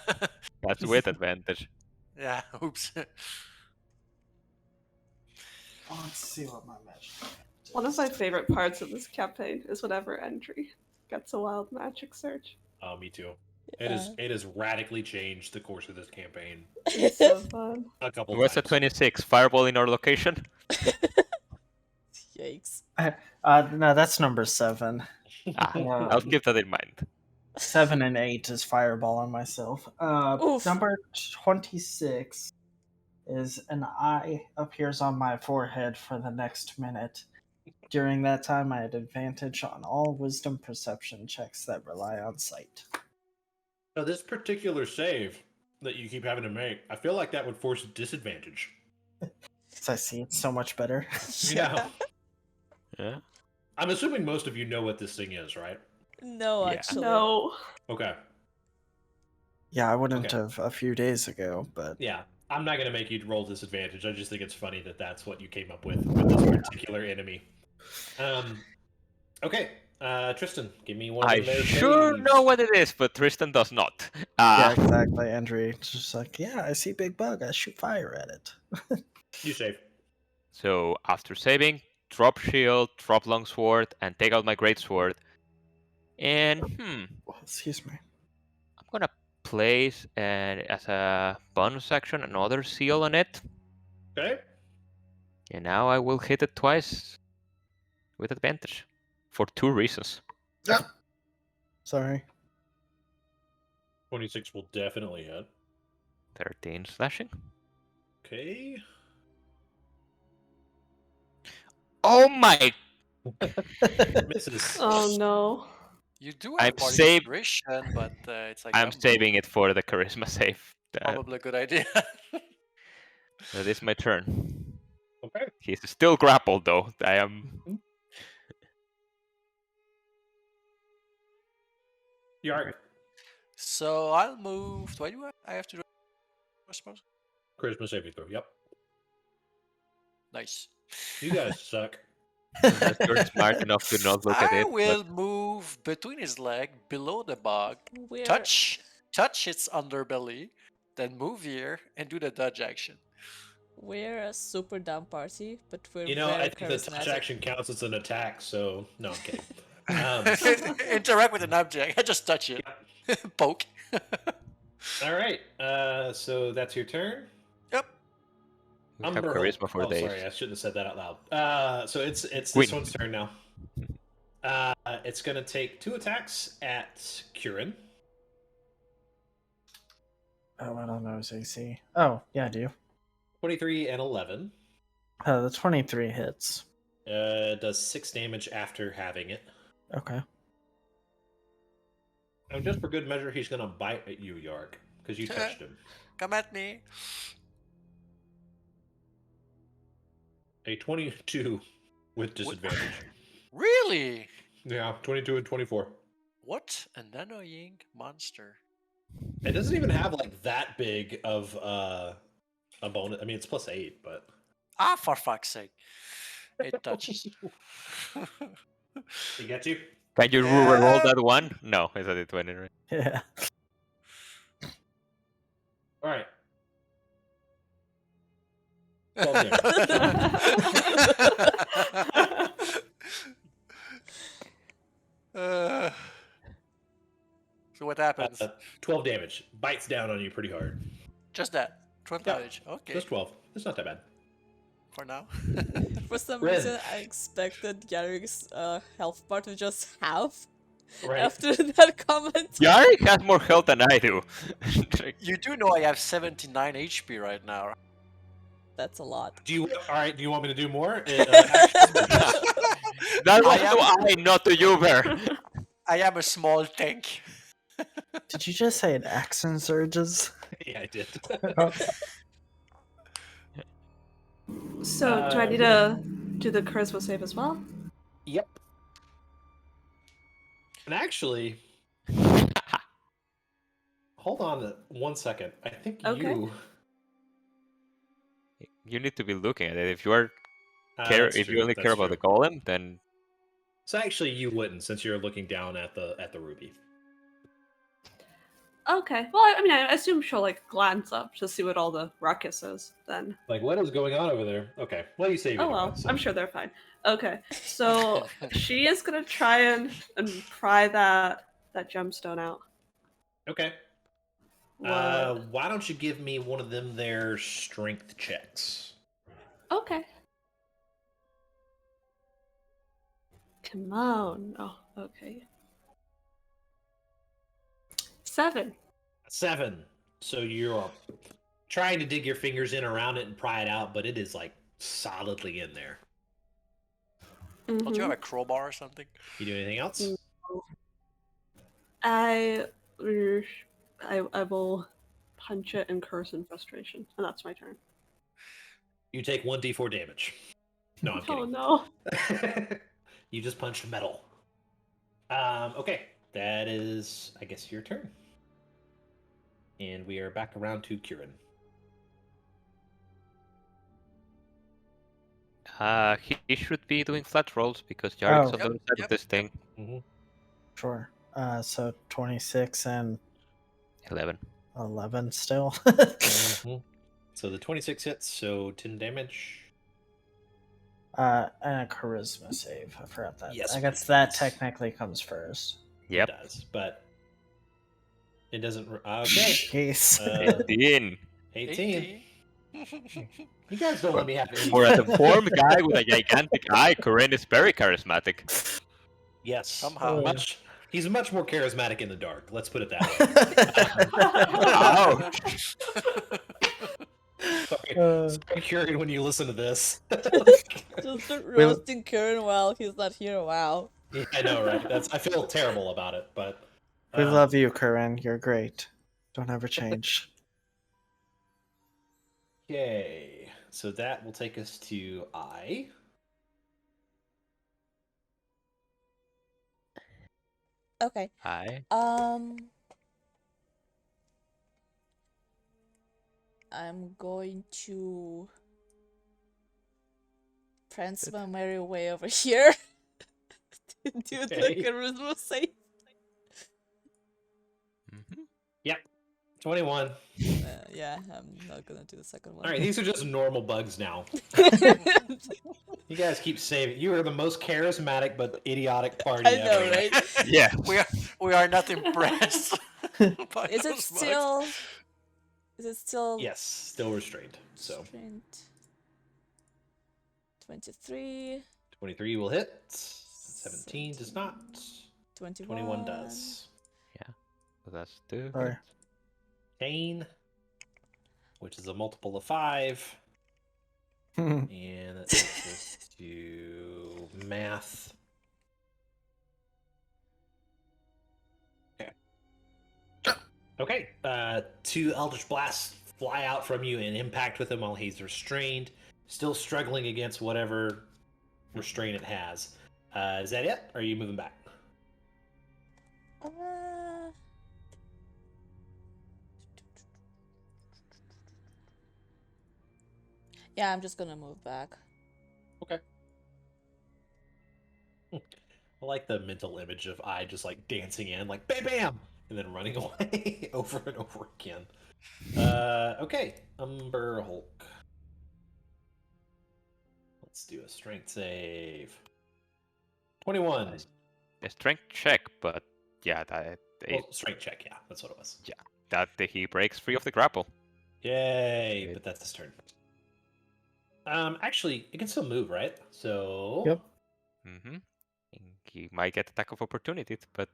Speaker 4: That's with advantage.
Speaker 5: Yeah, oops.
Speaker 3: Let's see what my magic.
Speaker 6: One of my favorite parts of this campaign is whenever Entry That's a wild magic search.
Speaker 2: Oh, me too.
Speaker 1: Yeah.
Speaker 2: It has radically changed the course of this campaign
Speaker 6: It's so fun.
Speaker 2: a couple
Speaker 4: What's a
Speaker 2: times.
Speaker 4: 26? Fireball in our location?
Speaker 1: Yikes.
Speaker 3: No, that's number 7.
Speaker 4: I'll keep that in mind.
Speaker 3: 7 and 8 is fireball on myself.
Speaker 1: Oof.
Speaker 3: Number 26 is an eye appears on my forehead for the next minute. During that time, I had advantage on all wisdom perception checks that rely on sight.
Speaker 2: So this particular save that you keep having to make, I feel like that would force a disadvantage.
Speaker 3: So I see it's so much better.
Speaker 2: Yeah.
Speaker 4: Yeah.
Speaker 2: I'm assuming most of you know what this thing is, right?
Speaker 1: No,
Speaker 4: Yeah.
Speaker 1: actually.
Speaker 6: No.
Speaker 2: Okay.
Speaker 3: Yeah, I wouldn't
Speaker 2: Okay.
Speaker 3: have a few days ago, but
Speaker 2: Yeah. I'm not going to make you roll disadvantage. I just think it's funny that that's what you came up with this particular enemy. Okay. Tristan, give me one
Speaker 4: I
Speaker 2: of their
Speaker 4: sure
Speaker 2: saves.
Speaker 4: know what it is, but Tristan does not.
Speaker 3: yeah, exactly. Andrew just like, yeah, I see big bug. I shoot fire at it.
Speaker 2: You save.
Speaker 4: So after saving, drop shield, drop longsword, and take out my greatsword. And
Speaker 3: Oh, excuse me.
Speaker 4: I'm gonna place as a bonus action another seal on it.
Speaker 2: Okay.
Speaker 4: And now I will hit it twice with advantage for 2 reasons.
Speaker 3: Sorry.
Speaker 2: 26 will definitely hit.
Speaker 4: 13 slashing.
Speaker 2: Okay.
Speaker 4: Oh my!
Speaker 2: Misses.
Speaker 6: Oh no.
Speaker 5: You do
Speaker 4: I'm
Speaker 5: have bardic
Speaker 4: saved.
Speaker 5: inspiration, but it's like
Speaker 4: I'm saving it for the charisma save.
Speaker 5: probably a good idea.
Speaker 4: That is my turn.
Speaker 2: Okay.
Speaker 4: He's still grappled though. I am.
Speaker 2: Yark.
Speaker 5: So I'll move. Why do I have to do? I suppose.
Speaker 2: Charisma saving throw. Yep.
Speaker 5: Nice.
Speaker 2: You guys suck.
Speaker 4: Unless you're smart enough to not look at
Speaker 5: I
Speaker 4: it.
Speaker 5: will move between his leg, below the bug,
Speaker 1: We're
Speaker 5: touch its underbelly, then move here and do the dodge action.
Speaker 1: we're a super dumb party, but we're
Speaker 2: You know,
Speaker 1: very
Speaker 2: I think the touch
Speaker 1: charismatic.
Speaker 2: action counts as an attack, so no, I'm kidding.
Speaker 5: Interact with an object. I just touch it. Poke.
Speaker 2: All right. So that's your turn.
Speaker 5: Yep.
Speaker 4: We have
Speaker 2: Umber
Speaker 4: charisma
Speaker 2: Hope.
Speaker 4: for
Speaker 2: Oh,
Speaker 4: days.
Speaker 2: sorry, I shouldn't have said that out loud. So it's this
Speaker 4: Win.
Speaker 2: one's turn now. It's gonna take 2 attacks at Kieran.
Speaker 3: Oh, I don't know his AC. Oh, yeah, I do.
Speaker 2: 23 and 11.
Speaker 3: The 23 hits.
Speaker 2: Does 6 damage after having it.
Speaker 3: Okay.
Speaker 2: And just for good measure, he's gonna bite at you, Yark, because you touched him.
Speaker 5: Come at me.
Speaker 2: A 22 with disadvantage.
Speaker 5: Really?
Speaker 2: Yeah, 22 and 24.
Speaker 5: What an annoying monster.
Speaker 2: It doesn't even have like that big of a bonus. I mean, it's +8, but
Speaker 5: Ah, for fuck's sake. It touches.
Speaker 2: he gets you.
Speaker 4: Can you
Speaker 5: Yeah.
Speaker 4: roll that one? No, it's a 20, right?
Speaker 3: Yeah.
Speaker 2: All right. 12
Speaker 5: So what happens?
Speaker 2: 12 damage. Bites down on you pretty hard.
Speaker 5: Just that. 12
Speaker 2: Yeah.
Speaker 5: damage. Okay.
Speaker 2: Just 12. It's not that bad.
Speaker 5: For now.
Speaker 1: For some
Speaker 2: Red.
Speaker 1: reason, I expected Garrick's health bar to just halve
Speaker 2: Right.
Speaker 1: after that comment.
Speaker 4: Yari has more health than I do.
Speaker 5: You do know I have 79 HP right now. Right?
Speaker 1: That's a lot.
Speaker 2: Do you want me to do more?
Speaker 4: That was
Speaker 5: I am-
Speaker 4: to I, not to you, Bear.
Speaker 5: I am a small tank.
Speaker 3: Did you just say an accent surges?
Speaker 2: Yeah, I did.
Speaker 6: So, do I need to do the charisma save as well?
Speaker 2: Yep. And actually, hold on 1 second. I think
Speaker 6: Okay.
Speaker 4: You need to be looking at it. If you are
Speaker 2: that's
Speaker 4: if
Speaker 2: true,
Speaker 4: you only care
Speaker 2: that's
Speaker 4: about the
Speaker 2: true.
Speaker 4: golem, then
Speaker 2: So actually, you wouldn't, since you're looking down at the ruby.
Speaker 6: Okay. Well, I mean, I assume she'll like glance up to see what all the ruckus is. Then.
Speaker 2: Like, what is going on over there? Okay, well, you save
Speaker 6: Oh
Speaker 2: anyway.
Speaker 6: well,
Speaker 2: So.
Speaker 6: I'm sure they're fine. Okay, so she is gonna try and pry that gemstone out.
Speaker 2: Okay.
Speaker 6: What?
Speaker 2: Why don't you give me one of them their strength checks?
Speaker 6: Okay. Come on. Oh, okay. 7.
Speaker 2: 7. So you're trying to dig your fingers in around it and pry it out, but it is like solidly in there.
Speaker 5: Don't you have a crowbar or something?
Speaker 2: You do anything else?
Speaker 6: I will punch it and curse in frustration, and that's my turn.
Speaker 2: You take 1d4 damage. No, I'm kidding.
Speaker 6: Oh no.
Speaker 2: You just punched metal. Okay, that is, I guess, your turn. And we are back around to Kieran.
Speaker 4: He should be doing flat rolls because Jarek's on
Speaker 3: Oh.
Speaker 4: the other side of this thing.
Speaker 2: Mm-hmm.
Speaker 3: Sure. So 26 and
Speaker 4: 11.
Speaker 3: 11 still.
Speaker 2: Mm-hmm. So the 26 hits, so 10 damage.
Speaker 3: And a charisma save. I forgot that.
Speaker 2: Yes,
Speaker 3: I guess
Speaker 2: please.
Speaker 3: that technically comes first.
Speaker 4: Yep.
Speaker 2: It does, but it doesn't. Okay.
Speaker 3: Jeez.
Speaker 4: 18.
Speaker 2: 18. You guys don't let me have any.
Speaker 4: For a deformed guy with a gigantic eye, Corinne is very charismatic.
Speaker 2: Yes.
Speaker 5: Somehow.
Speaker 2: He's much more charismatic in the dark. Let's put it that way. Sorry, Kieran, when you listen to this.
Speaker 1: Just roasting Kieran while he's not here. Wow.
Speaker 2: Yeah, I know, right? I feel terrible about it, but
Speaker 3: We love you, Corinne. You're great. Don't ever change.
Speaker 2: Okay, so that will take us to I.
Speaker 1: Okay.
Speaker 4: Hi.
Speaker 1: I'm going to prance my merry way over here to do
Speaker 2: Okay.
Speaker 1: the charisma save.
Speaker 4: Mm-hmm.
Speaker 2: Yep, 21.
Speaker 1: Yeah, I'm not gonna do the second one.
Speaker 2: All right, these are just normal bugs now. You guys keep saving. You are the most charismatic but idiotic party
Speaker 1: I know,
Speaker 2: ever.
Speaker 1: right?
Speaker 4: Yeah.
Speaker 5: we are not impressed. by
Speaker 1: Is it
Speaker 5: those bugs.
Speaker 1: still? Is it still?
Speaker 2: Yes, still restrained. So
Speaker 1: Restraint. 23.
Speaker 2: 23 will hit. 17 does not.
Speaker 1: 21.
Speaker 2: 21 does.
Speaker 4: So that's 2.
Speaker 3: Sorry.
Speaker 2: 10, which is a multiple of 5. And that takes us to math. Okay. 2 Eldritch Blasts fly out from you and impact with him while he's restrained. Still struggling against whatever restraint it has. Is that it? Or are you moving back?
Speaker 1: Yeah, I'm just gonna move back.
Speaker 2: Okay. I like the mental image of I just like dancing in, like bam bam, and then running away over and over again. Okay, Umber Hulk. Let's do a strength save. 21.
Speaker 4: A strength check, but yeah, that
Speaker 2: Strength check, yeah, that's what it was.
Speaker 4: he breaks free of the grapple.
Speaker 2: Yay, but that's his turn. Actually, it can still move, right? So.
Speaker 3: Yep.
Speaker 4: Mm-hmm. He might get attack of opportunity, but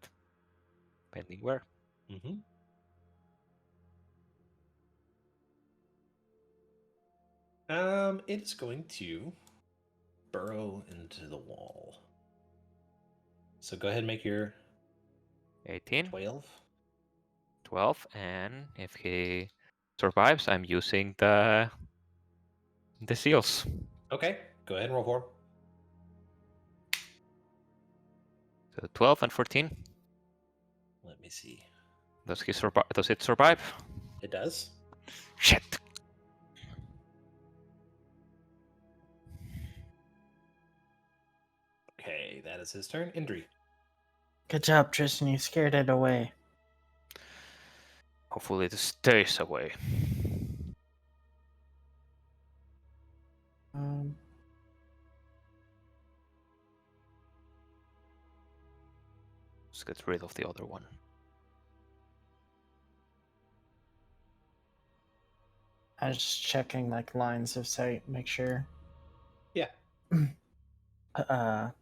Speaker 4: depending where.
Speaker 2: Mm-hmm. It is going to burrow into the wall. So go ahead and make your
Speaker 4: 18.
Speaker 2: 12.
Speaker 4: 12, and if he survives, I'm using the seals.
Speaker 2: Okay, go ahead and roll for him.
Speaker 4: So 12 and 14.
Speaker 2: Let me see.
Speaker 4: Does it survive?
Speaker 2: It does.
Speaker 4: Shit.
Speaker 2: Okay, that is his turn. Indri.
Speaker 3: Good job, Tristan. You scared it away.
Speaker 4: Hopefully it stays away. Let's get rid of the other one.
Speaker 3: I was just checking like lines of sight, make sure.
Speaker 2: Yeah.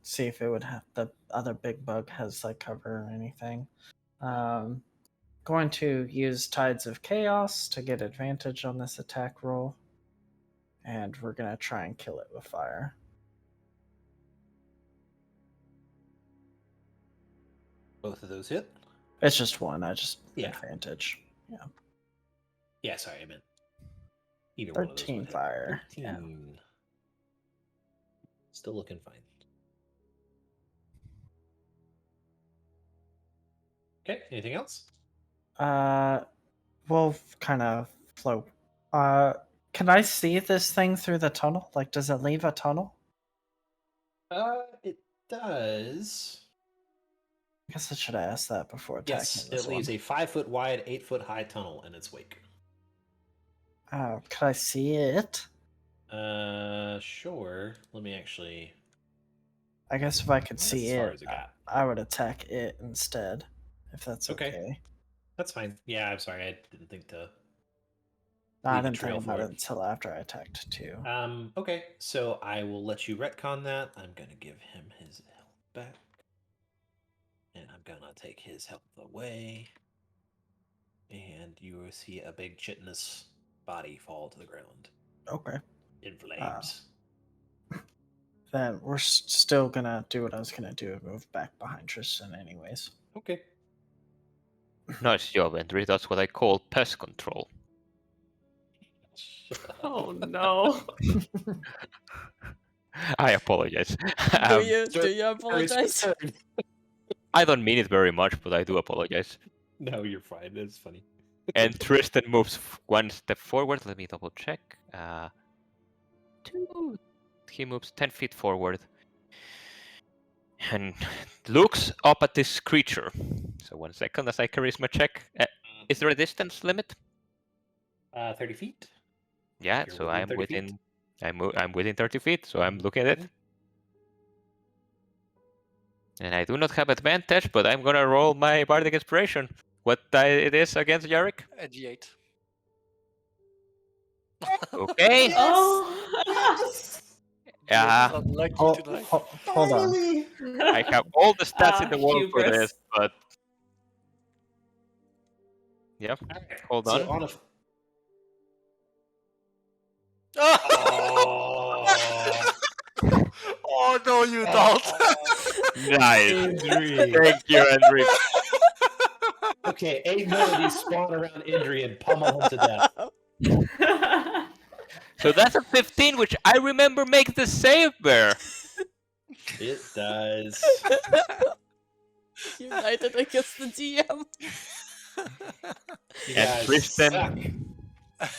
Speaker 3: See if it would have the other big bug has like cover or anything. Going to use Tides of Chaos to get advantage on this attack roll. And we're gonna try and kill it with fire.
Speaker 2: Both of those hit.
Speaker 3: It's just one, I just
Speaker 2: Yeah.
Speaker 3: advantage. Yeah.
Speaker 2: Yeah, sorry, I meant either one of those.
Speaker 3: 13
Speaker 2: would hit.
Speaker 3: fire.
Speaker 2: 13.
Speaker 3: Yeah.
Speaker 2: Still looking fine. Okay, anything else?
Speaker 3: We'll kind of float. Can I see this thing through the tunnel? Like, does it leave a tunnel?
Speaker 2: It does.
Speaker 3: I guess I should have asked that before attacking
Speaker 2: Yes,
Speaker 3: this
Speaker 2: it leaves
Speaker 3: one.
Speaker 2: a 5-foot wide, 8-foot high tunnel in its wake.
Speaker 3: Could I see it?
Speaker 2: Sure. Let me actually.
Speaker 3: I guess if I could
Speaker 2: That's
Speaker 3: see
Speaker 2: as far
Speaker 3: it,
Speaker 2: as it got.
Speaker 3: I would attack it instead, if that's
Speaker 2: Okay.
Speaker 3: okay.
Speaker 2: That's fine. Yeah, I'm sorry, I didn't think to.
Speaker 3: No, I
Speaker 2: leave a
Speaker 3: didn't
Speaker 2: trail
Speaker 3: think about
Speaker 2: for
Speaker 3: it
Speaker 2: it.
Speaker 3: until after I attacked too.
Speaker 2: Okay, so I will let you retcon that. I'm gonna give him his health back. And I'm gonna take his health away. And you will see a big chitinous body fall to the ground
Speaker 3: Okay.
Speaker 2: in flames.
Speaker 3: Then we're still gonna do what I was gonna do, move back behind Tristan anyways.
Speaker 2: Okay.
Speaker 4: Nice job, Andrew. That's what I call pest control.
Speaker 1: Oh no.
Speaker 4: I apologize.
Speaker 1: Do you
Speaker 2: It's
Speaker 1: apologize?
Speaker 2: your turn.
Speaker 4: I don't mean it very much, but I do apologize.
Speaker 2: No, you're fine. It's funny.
Speaker 4: And Tristan moves one step forward. Let me double check. He moves 10 feet forward and looks up at this creature. So 1 second as I charisma check. Is there a distance limit?
Speaker 2: 30 feet.
Speaker 4: Yeah,
Speaker 2: You're
Speaker 4: so
Speaker 2: within
Speaker 4: I'm
Speaker 2: 30 feet.
Speaker 4: within. I'm within 30 feet, so I'm looking at it. And I do not have advantage, but I'm gonna roll my bardic inspiration. What it is against Yarrick?
Speaker 5: A D8.
Speaker 4: Okay.
Speaker 6: Oh.
Speaker 4: Yeah,
Speaker 5: Unlucky
Speaker 3: Hold
Speaker 5: tonight.
Speaker 3: on.
Speaker 4: I have all the stats in the world for
Speaker 6: hubris.
Speaker 4: this, but yep. Hold on.
Speaker 2: So on a.
Speaker 5: Oh! Oh no, you don't!
Speaker 4: Nice.
Speaker 2: Injury.
Speaker 4: Thank you, Andrew.
Speaker 2: Okay, 8 more of these spawn around Indri and pummel him to death.
Speaker 4: So that's a 15, which I remember makes the save there.
Speaker 2: It does.
Speaker 1: United against the DM.
Speaker 2: You
Speaker 4: And
Speaker 2: guys
Speaker 4: Tristan.
Speaker 2: suck.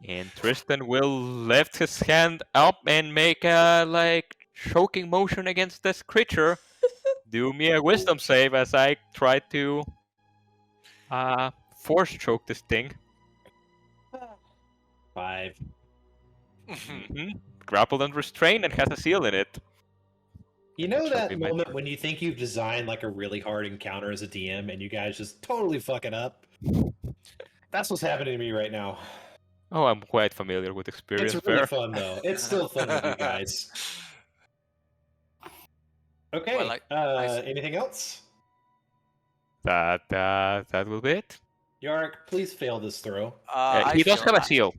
Speaker 4: And Tristan will lift his hand up and make a choking motion against this creature. Do me a wisdom save as I try to force choke this thing.
Speaker 2: 5.
Speaker 4: Grappled and restrained and has a seal in it.
Speaker 2: You know
Speaker 4: That shall
Speaker 2: that
Speaker 4: be my
Speaker 2: moment
Speaker 4: turn.
Speaker 2: when you think you've designed like a really hard encounter as a DM and you guys just totally fuck it up? That's what's happening to me right now.
Speaker 4: Oh, I'm quite familiar with experience
Speaker 2: It's really
Speaker 4: there.
Speaker 2: fun though. It's still fun with you guys. Okay.
Speaker 5: Well, I-
Speaker 2: anything else?
Speaker 4: That will be it.
Speaker 2: Yark, please fail this throw.
Speaker 4: He does have a seal.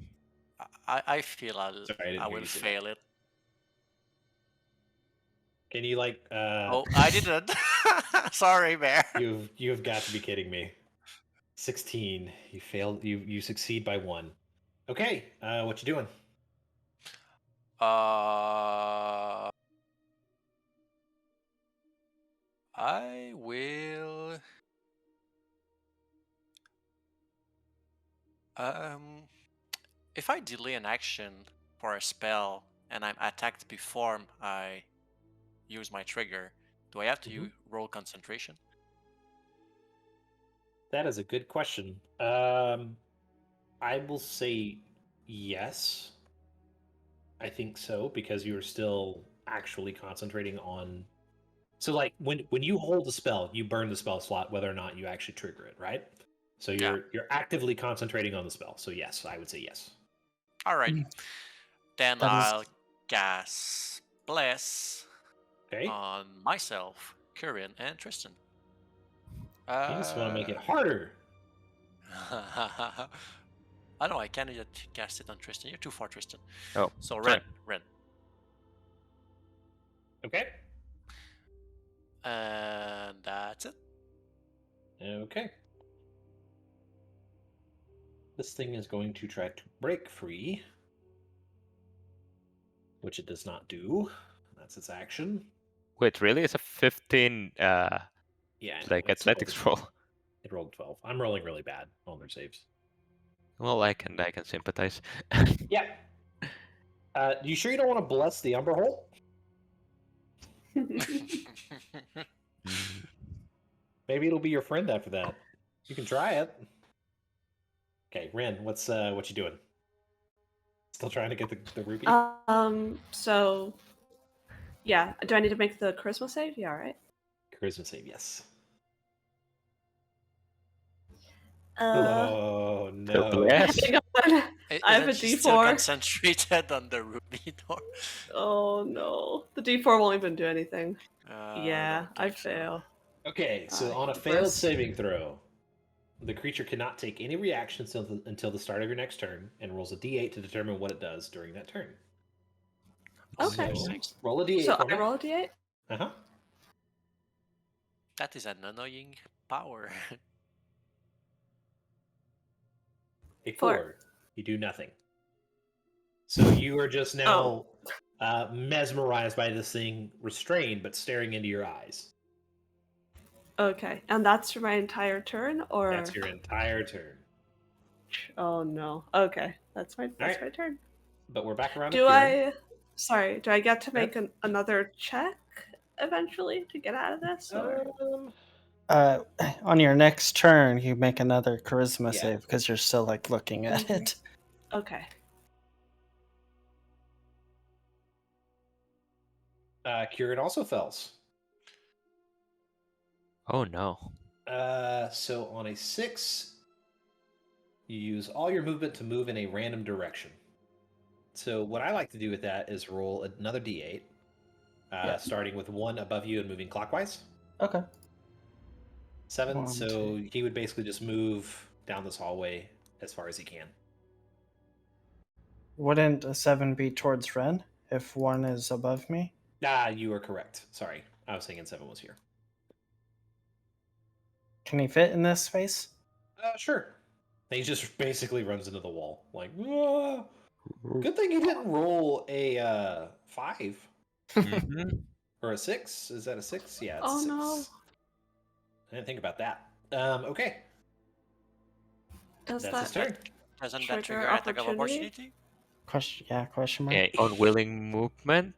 Speaker 5: I feel
Speaker 2: Sorry, I didn't
Speaker 5: I
Speaker 2: hear
Speaker 5: will
Speaker 2: you say
Speaker 5: fail it.
Speaker 2: Can you like?
Speaker 5: Oh, I didn't. Sorry, Bear.
Speaker 2: You've got to be kidding me. 16. You failed. You succeed by 1. Okay. What you doing?
Speaker 5: I will. If I delay an action for a spell and I'm attacked before I use my trigger, do I have to roll concentration?
Speaker 2: That is a good question. I will say yes. I think so because you're still actually concentrating on. So, like when you hold a spell, you burn the spell slot whether or not you actually trigger it, right? So
Speaker 5: Yeah.
Speaker 2: you're actively concentrating on the spell. So yes, I would say yes.
Speaker 5: Alrighty. Then
Speaker 3: That is-
Speaker 5: I'll cast Bless
Speaker 2: Okay.
Speaker 5: on myself, Kurian, and Tristan.
Speaker 2: You just want to make it harder.
Speaker 5: I know I can't just cast it on Tristan. You're too far, Tristan.
Speaker 4: Oh,
Speaker 5: So
Speaker 4: sorry.
Speaker 5: Ren.
Speaker 2: Okay.
Speaker 5: And that's it.
Speaker 2: Okay. This thing is going to try to break free, which it does not do. That's its action.
Speaker 4: Wait, really? It's a 15
Speaker 2: Yeah, I know,
Speaker 4: like
Speaker 2: it's
Speaker 4: athletics
Speaker 2: rolled-
Speaker 4: roll.
Speaker 2: It rolled 12. I'm rolling really bad on their saves.
Speaker 4: Well, I can sympathize.
Speaker 2: Yeah. You sure you don't want to bless the Umber Hole? Maybe it'll be your friend after that. You can try it. Okay, Ren, what's what you doing? Still trying to get the rupee?
Speaker 6: So, yeah. Do I need to make the charisma save? Yeah, right.
Speaker 2: Charisma save, yes.
Speaker 6: Uh,
Speaker 2: Oh no!
Speaker 4: Bless.
Speaker 6: hang on. I have a
Speaker 5: Isn't she still
Speaker 6: D4.
Speaker 5: concentrated on the ruby door.
Speaker 6: Oh no, the D4 won't even do anything. Yeah,
Speaker 5: don't
Speaker 6: I
Speaker 5: think so.
Speaker 6: fail.
Speaker 2: Okay, so on a
Speaker 6: the
Speaker 2: failed
Speaker 6: first-
Speaker 2: saving throw, the creature cannot take any reactions until the start of your next turn, and rolls a D8 to determine what it does during that turn.
Speaker 6: Okay.
Speaker 2: So, roll a D8
Speaker 6: So
Speaker 2: for
Speaker 6: I
Speaker 2: me.
Speaker 6: roll a D8.
Speaker 2: Uh-huh.
Speaker 5: That is an annoying power.
Speaker 2: A
Speaker 6: 4.
Speaker 2: 4. You do nothing. So you are just now
Speaker 6: Oh.
Speaker 2: mesmerized by this thing, restrained, but staring into your eyes.
Speaker 6: Okay, and that's for my entire turn, or
Speaker 2: That's your entire turn.
Speaker 6: oh no. Okay, that's my
Speaker 2: Alright.
Speaker 6: my turn.
Speaker 2: But we're back around
Speaker 6: Do
Speaker 2: to Kieran.
Speaker 6: do I get to
Speaker 2: Yeah.
Speaker 6: make another check eventually to get out of this? Or
Speaker 3: on your next turn, you make another charisma
Speaker 2: Yeah.
Speaker 3: save because you're still like looking at
Speaker 6: Mhm.
Speaker 3: it.
Speaker 6: okay.
Speaker 2: Kieran also fails.
Speaker 4: Oh no.
Speaker 2: So on a 6, you use all your movement to move in a random direction. So what I like to do with that is roll another D8,
Speaker 3: Yeah.
Speaker 2: starting with 1 above you and moving clockwise.
Speaker 3: Okay.
Speaker 2: 7,
Speaker 3: 1,
Speaker 2: so
Speaker 3: 2.
Speaker 2: he would basically just move down this hallway as far as he can.
Speaker 3: Wouldn't a 7 be towards Ren if 1 is above me?
Speaker 2: You are correct. Sorry, I was thinking 7 was here.
Speaker 3: Can he fit in this space?
Speaker 2: Sure. He just basically runs into the wall. Like, "Ah." Good thing he didn't roll a 5
Speaker 4: Mhm.
Speaker 2: or a 6. Is that a 6? Yeah, it's
Speaker 6: Oh
Speaker 2: a 6.
Speaker 6: no.
Speaker 2: I didn't think about that. Okay,
Speaker 6: Does
Speaker 2: that's his
Speaker 6: that
Speaker 2: turn.
Speaker 5: Doesn't that
Speaker 6: Trigger
Speaker 5: trigger attack of
Speaker 6: opportunity?
Speaker 5: opportunity?
Speaker 3: Question mark.
Speaker 4: Unwilling movement,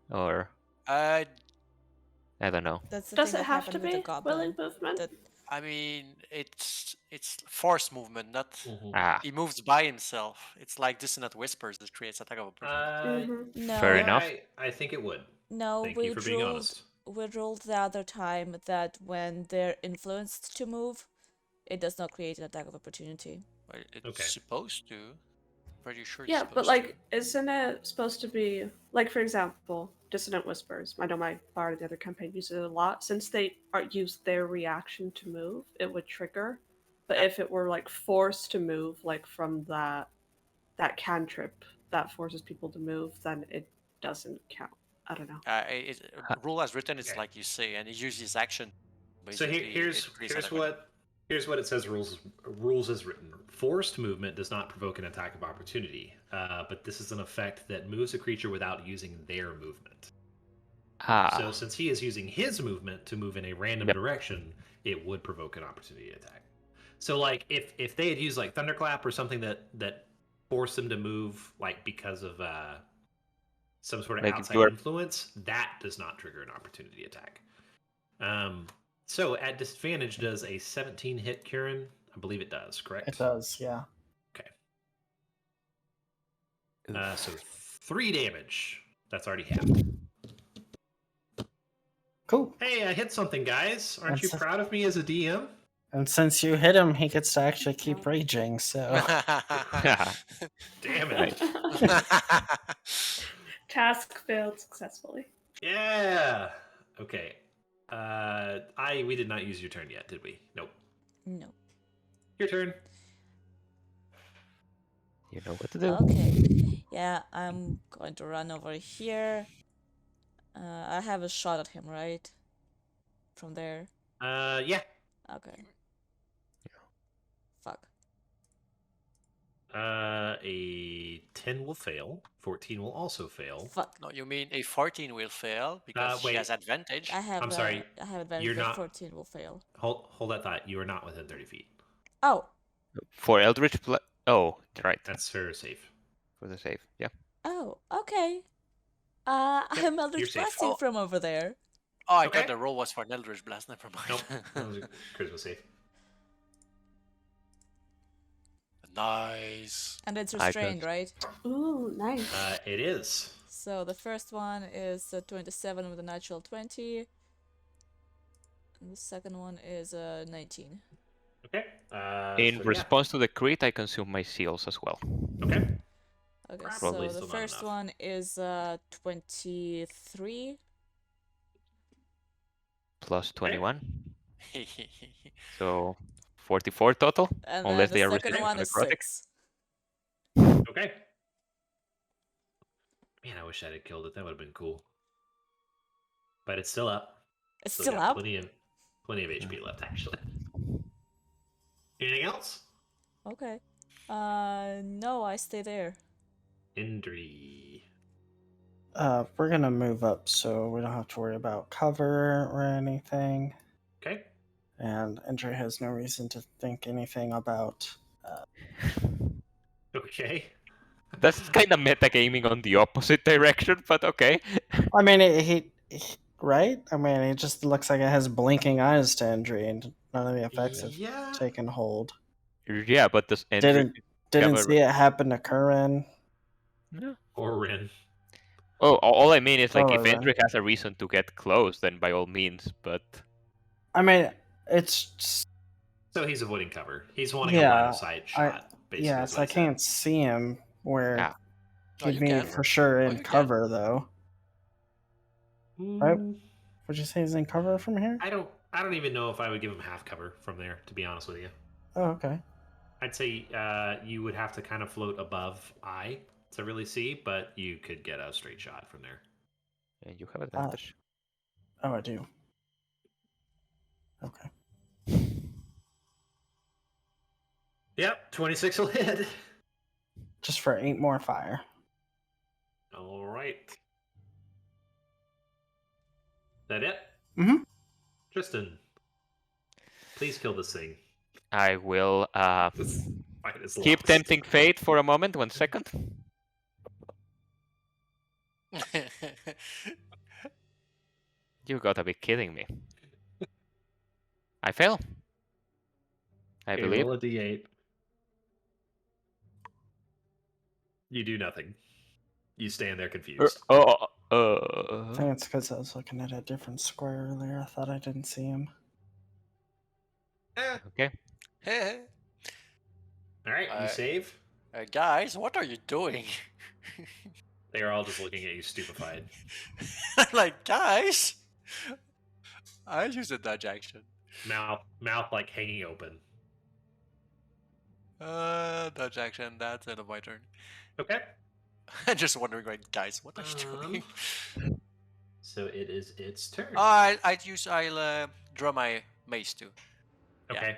Speaker 4: or
Speaker 5: Uh,
Speaker 4: I don't know.
Speaker 1: That's the
Speaker 6: does
Speaker 1: thing
Speaker 6: it
Speaker 1: that
Speaker 6: have
Speaker 1: happened
Speaker 6: to
Speaker 1: with the
Speaker 6: be
Speaker 1: goblin.
Speaker 6: willing movement?
Speaker 1: That
Speaker 5: I mean, it's force movement, not.
Speaker 4: Ah,
Speaker 5: He moves by himself. It's like dissonant whispers that creates attack of opportunity.
Speaker 6: Mhm.
Speaker 4: Fair
Speaker 1: no,
Speaker 4: enough.
Speaker 2: I think it would.
Speaker 1: no,
Speaker 2: Thank you for being honest.
Speaker 1: we ruled the other time that when they're influenced to move, it does not create an attack of opportunity.
Speaker 5: Well, it's
Speaker 2: Okay.
Speaker 5: supposed to. Pretty sure it's
Speaker 6: Yeah,
Speaker 5: supposed
Speaker 6: but like,
Speaker 5: to.
Speaker 6: isn't it supposed to be like, for example, dissonant whispers? I know my bard in the other campaign uses it a lot. Since they use their reaction to move, it would trigger. But if it were like forced to move, like from that cantrip that forces people to move, then it doesn't count. I don't know.
Speaker 5: Rule as written is
Speaker 2: Okay.
Speaker 5: like you say, and he uses his action.
Speaker 2: So
Speaker 5: Basically,
Speaker 2: here's
Speaker 5: it creates attack of
Speaker 2: here's what it says. Rules as written. Forced movement does not provoke an attack of opportunity, but this is an effect that moves a creature without using their movement.
Speaker 4: ah.
Speaker 2: So since he is using his movement to move in a random
Speaker 4: Yep.
Speaker 2: direction, it would provoke an opportunity attack. So like if they had used like thunderclap or something that forced them to move like because of some sort of
Speaker 4: Like
Speaker 2: outside
Speaker 4: you're-
Speaker 2: influence, that does not trigger an opportunity attack. So at disadvantage, does a 17 hit Kieran? I believe it does, correct?
Speaker 3: It does, yeah.
Speaker 2: Okay. So 3 damage. That's already halved.
Speaker 3: Cool.
Speaker 2: Hey, I hit something, guys. Aren't you
Speaker 3: That's-
Speaker 2: proud of me as a DM?
Speaker 3: And since you hit him, he gets to actually keep raging, so.
Speaker 2: Damn it.
Speaker 6: Task failed successfully.
Speaker 2: Yeah. Okay. We did not use your turn yet, did we? Nope.
Speaker 1: No.
Speaker 2: Your turn.
Speaker 4: You know what to do.
Speaker 1: Okay. Yeah, I'm going to run over here. I have a shot at him, right? From there.
Speaker 2: Yeah.
Speaker 1: Okay. Fuck.
Speaker 2: A 10 will fail. 14 will also fail.
Speaker 1: Fuck.
Speaker 5: No, you mean a 14 will fail because she
Speaker 2: wait.
Speaker 5: has advantage.
Speaker 1: I'm
Speaker 2: sorry.
Speaker 1: I have advantage,
Speaker 2: You're
Speaker 1: but
Speaker 2: not-
Speaker 1: 14 will fail.
Speaker 2: Hold that thought. You are not within 30 feet.
Speaker 1: Oh.
Speaker 4: For Eldritch Oh, right.
Speaker 2: That's for safe.
Speaker 4: For the save. Yeah.
Speaker 1: Oh, okay. I'm Eldritch
Speaker 2: you're safe.
Speaker 1: Blast you from over there.
Speaker 5: Oh, I
Speaker 2: Okay.
Speaker 5: thought the roll was for an Eldritch Blast. Never mind.
Speaker 2: Nope. That was a charisma save.
Speaker 5: Nice.
Speaker 1: And it's
Speaker 4: I
Speaker 1: restrained,
Speaker 4: got-
Speaker 1: right?
Speaker 6: Ooh, nice.
Speaker 2: It is.
Speaker 1: So the first one is 27 with a natural 20. And the second one is 19.
Speaker 2: Okay.
Speaker 4: In
Speaker 2: so,
Speaker 4: response to the crit, I consume my seals as well.
Speaker 2: Yeah. Okay.
Speaker 1: Okay,
Speaker 2: Probably
Speaker 1: so the
Speaker 2: still not
Speaker 1: first
Speaker 2: enough.
Speaker 1: one is 23.
Speaker 4: Plus 21. So 44 total.
Speaker 1: And
Speaker 4: Unless
Speaker 1: then
Speaker 4: they
Speaker 1: the
Speaker 4: are
Speaker 1: second
Speaker 4: resistant
Speaker 1: one
Speaker 4: to
Speaker 1: is
Speaker 4: necrotic.
Speaker 1: 6.
Speaker 2: Okay. Man, I wish I'd have killed it. That would have been cool. But it's still up.
Speaker 1: It's
Speaker 2: Still
Speaker 1: still
Speaker 2: got
Speaker 1: up?
Speaker 2: Plenty of HP left, actually. Anything else?
Speaker 1: Okay. No, I stay there.
Speaker 2: Indri.
Speaker 3: We're gonna move up so we don't have to worry about cover or anything.
Speaker 2: Okay.
Speaker 3: And Andre has no reason to think anything about.
Speaker 2: Okay.
Speaker 4: That's kind of metagaming on the opposite direction, but okay.
Speaker 3: I mean, right? I mean, it just looks like it has blinking eyes to Andre, and none of the effects have
Speaker 2: Yeah.
Speaker 3: taken hold.
Speaker 4: Yeah, but this
Speaker 3: Didn't
Speaker 4: cover-
Speaker 3: see it happen to Curran.
Speaker 4: No.
Speaker 2: Or Rin.
Speaker 4: Oh, all I mean is like
Speaker 3: Oh,
Speaker 4: if
Speaker 3: right.
Speaker 4: Endrick has a reason to get close, then by all means. But
Speaker 3: I mean, it's
Speaker 2: So he's avoiding cover. He's wanting a
Speaker 3: Yeah,
Speaker 2: line of sight shot, basically.
Speaker 3: yeah,
Speaker 2: is
Speaker 3: so
Speaker 2: what
Speaker 3: I
Speaker 2: he said.
Speaker 3: can't see him where
Speaker 4: Yeah.
Speaker 5: Oh,
Speaker 3: he'd
Speaker 5: you
Speaker 3: be
Speaker 5: can.
Speaker 3: for sure
Speaker 5: Oh,
Speaker 3: in
Speaker 5: you can.
Speaker 3: cover though. Right?
Speaker 2: Mm,
Speaker 3: Would you say he's in cover from here?
Speaker 2: I don't even know if I would give him half cover from there, to be honest with you.
Speaker 3: Oh, okay.
Speaker 2: I'd say you would have to kind of float above eye to really see, but you could get a straight shot from there.
Speaker 4: and you have advantage.
Speaker 3: Oh, I do. Okay.
Speaker 2: Yep, 26 will hit.
Speaker 3: Just for 8 more fire.
Speaker 2: All right. That it?
Speaker 3: Mhm.
Speaker 2: Tristan, please kill this thing.
Speaker 4: I will
Speaker 2: This fight is
Speaker 4: keep
Speaker 2: lost.
Speaker 4: tempting fate for a moment. 1 second. You gotta be kidding me. I fail. I
Speaker 2: Okay,
Speaker 4: believe.
Speaker 2: roll a d8. You do nothing. You stand there confused.
Speaker 3: I think it's because I was looking at a different square earlier. I thought I didn't see him.
Speaker 4: Okay.
Speaker 2: All right, you save.
Speaker 5: Guys, what are you doing?
Speaker 2: They are all just looking at you stupefied.
Speaker 5: I'm like, guys, I use a dodge action.
Speaker 2: Mouth like hanging open.
Speaker 5: Dodge action. That's end of my turn.
Speaker 2: Okay.
Speaker 5: I'm just wondering, like, guys, what are you doing?
Speaker 2: So it is its turn.
Speaker 5: I'll draw my mace too.
Speaker 2: Okay.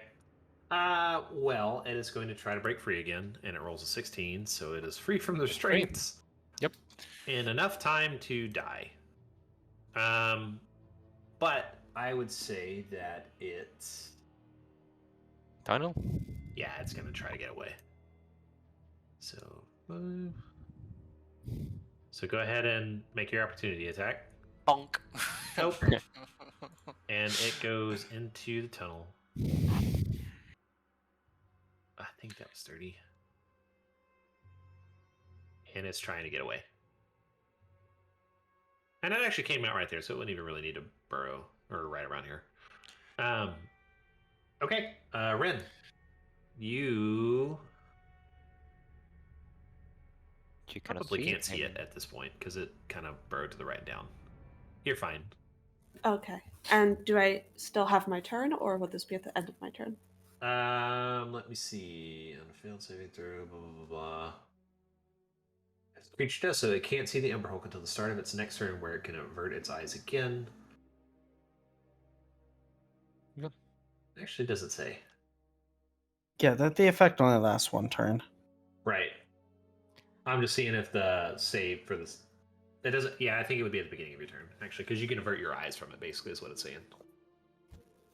Speaker 2: Well, it is going to try to break free again, and it rolls a 16, so it is free from the restraints.
Speaker 4: Yep.
Speaker 2: In enough time to die. But I would say that it's...
Speaker 4: Tunnel?
Speaker 2: Yeah, it's going to try to get away. So... So go ahead and make your opportunity attack.
Speaker 5: Bonk.
Speaker 2: Nope. and it goes into the tunnel. I think that was 30. And it's trying to get away. And it actually came out right there, so it wouldn't even really need to burrow or right around here. Okay, Ren, you
Speaker 4: cannot
Speaker 2: probably
Speaker 4: see
Speaker 2: can't see it
Speaker 4: and-
Speaker 2: at this point because it kind of burrowed to the right and down. You're fine.
Speaker 6: Okay. And do I still have my turn, or would this be at the end of my turn?
Speaker 2: Let me see. On a failed saving throw, blah blah blah blah. As the creature does so, it can't see the Ember Hulk until the start of its next turn, where it can avert its eyes again.
Speaker 4: Yep.
Speaker 2: Actually, doesn't say.
Speaker 3: Yeah, that the effect only lasts one turn.
Speaker 2: Right. I'm just seeing if the save for this. It doesn't. Yeah, I think it would be at the beginning of your turn, actually, because you can avert your eyes from it. Basically, is what it's saying.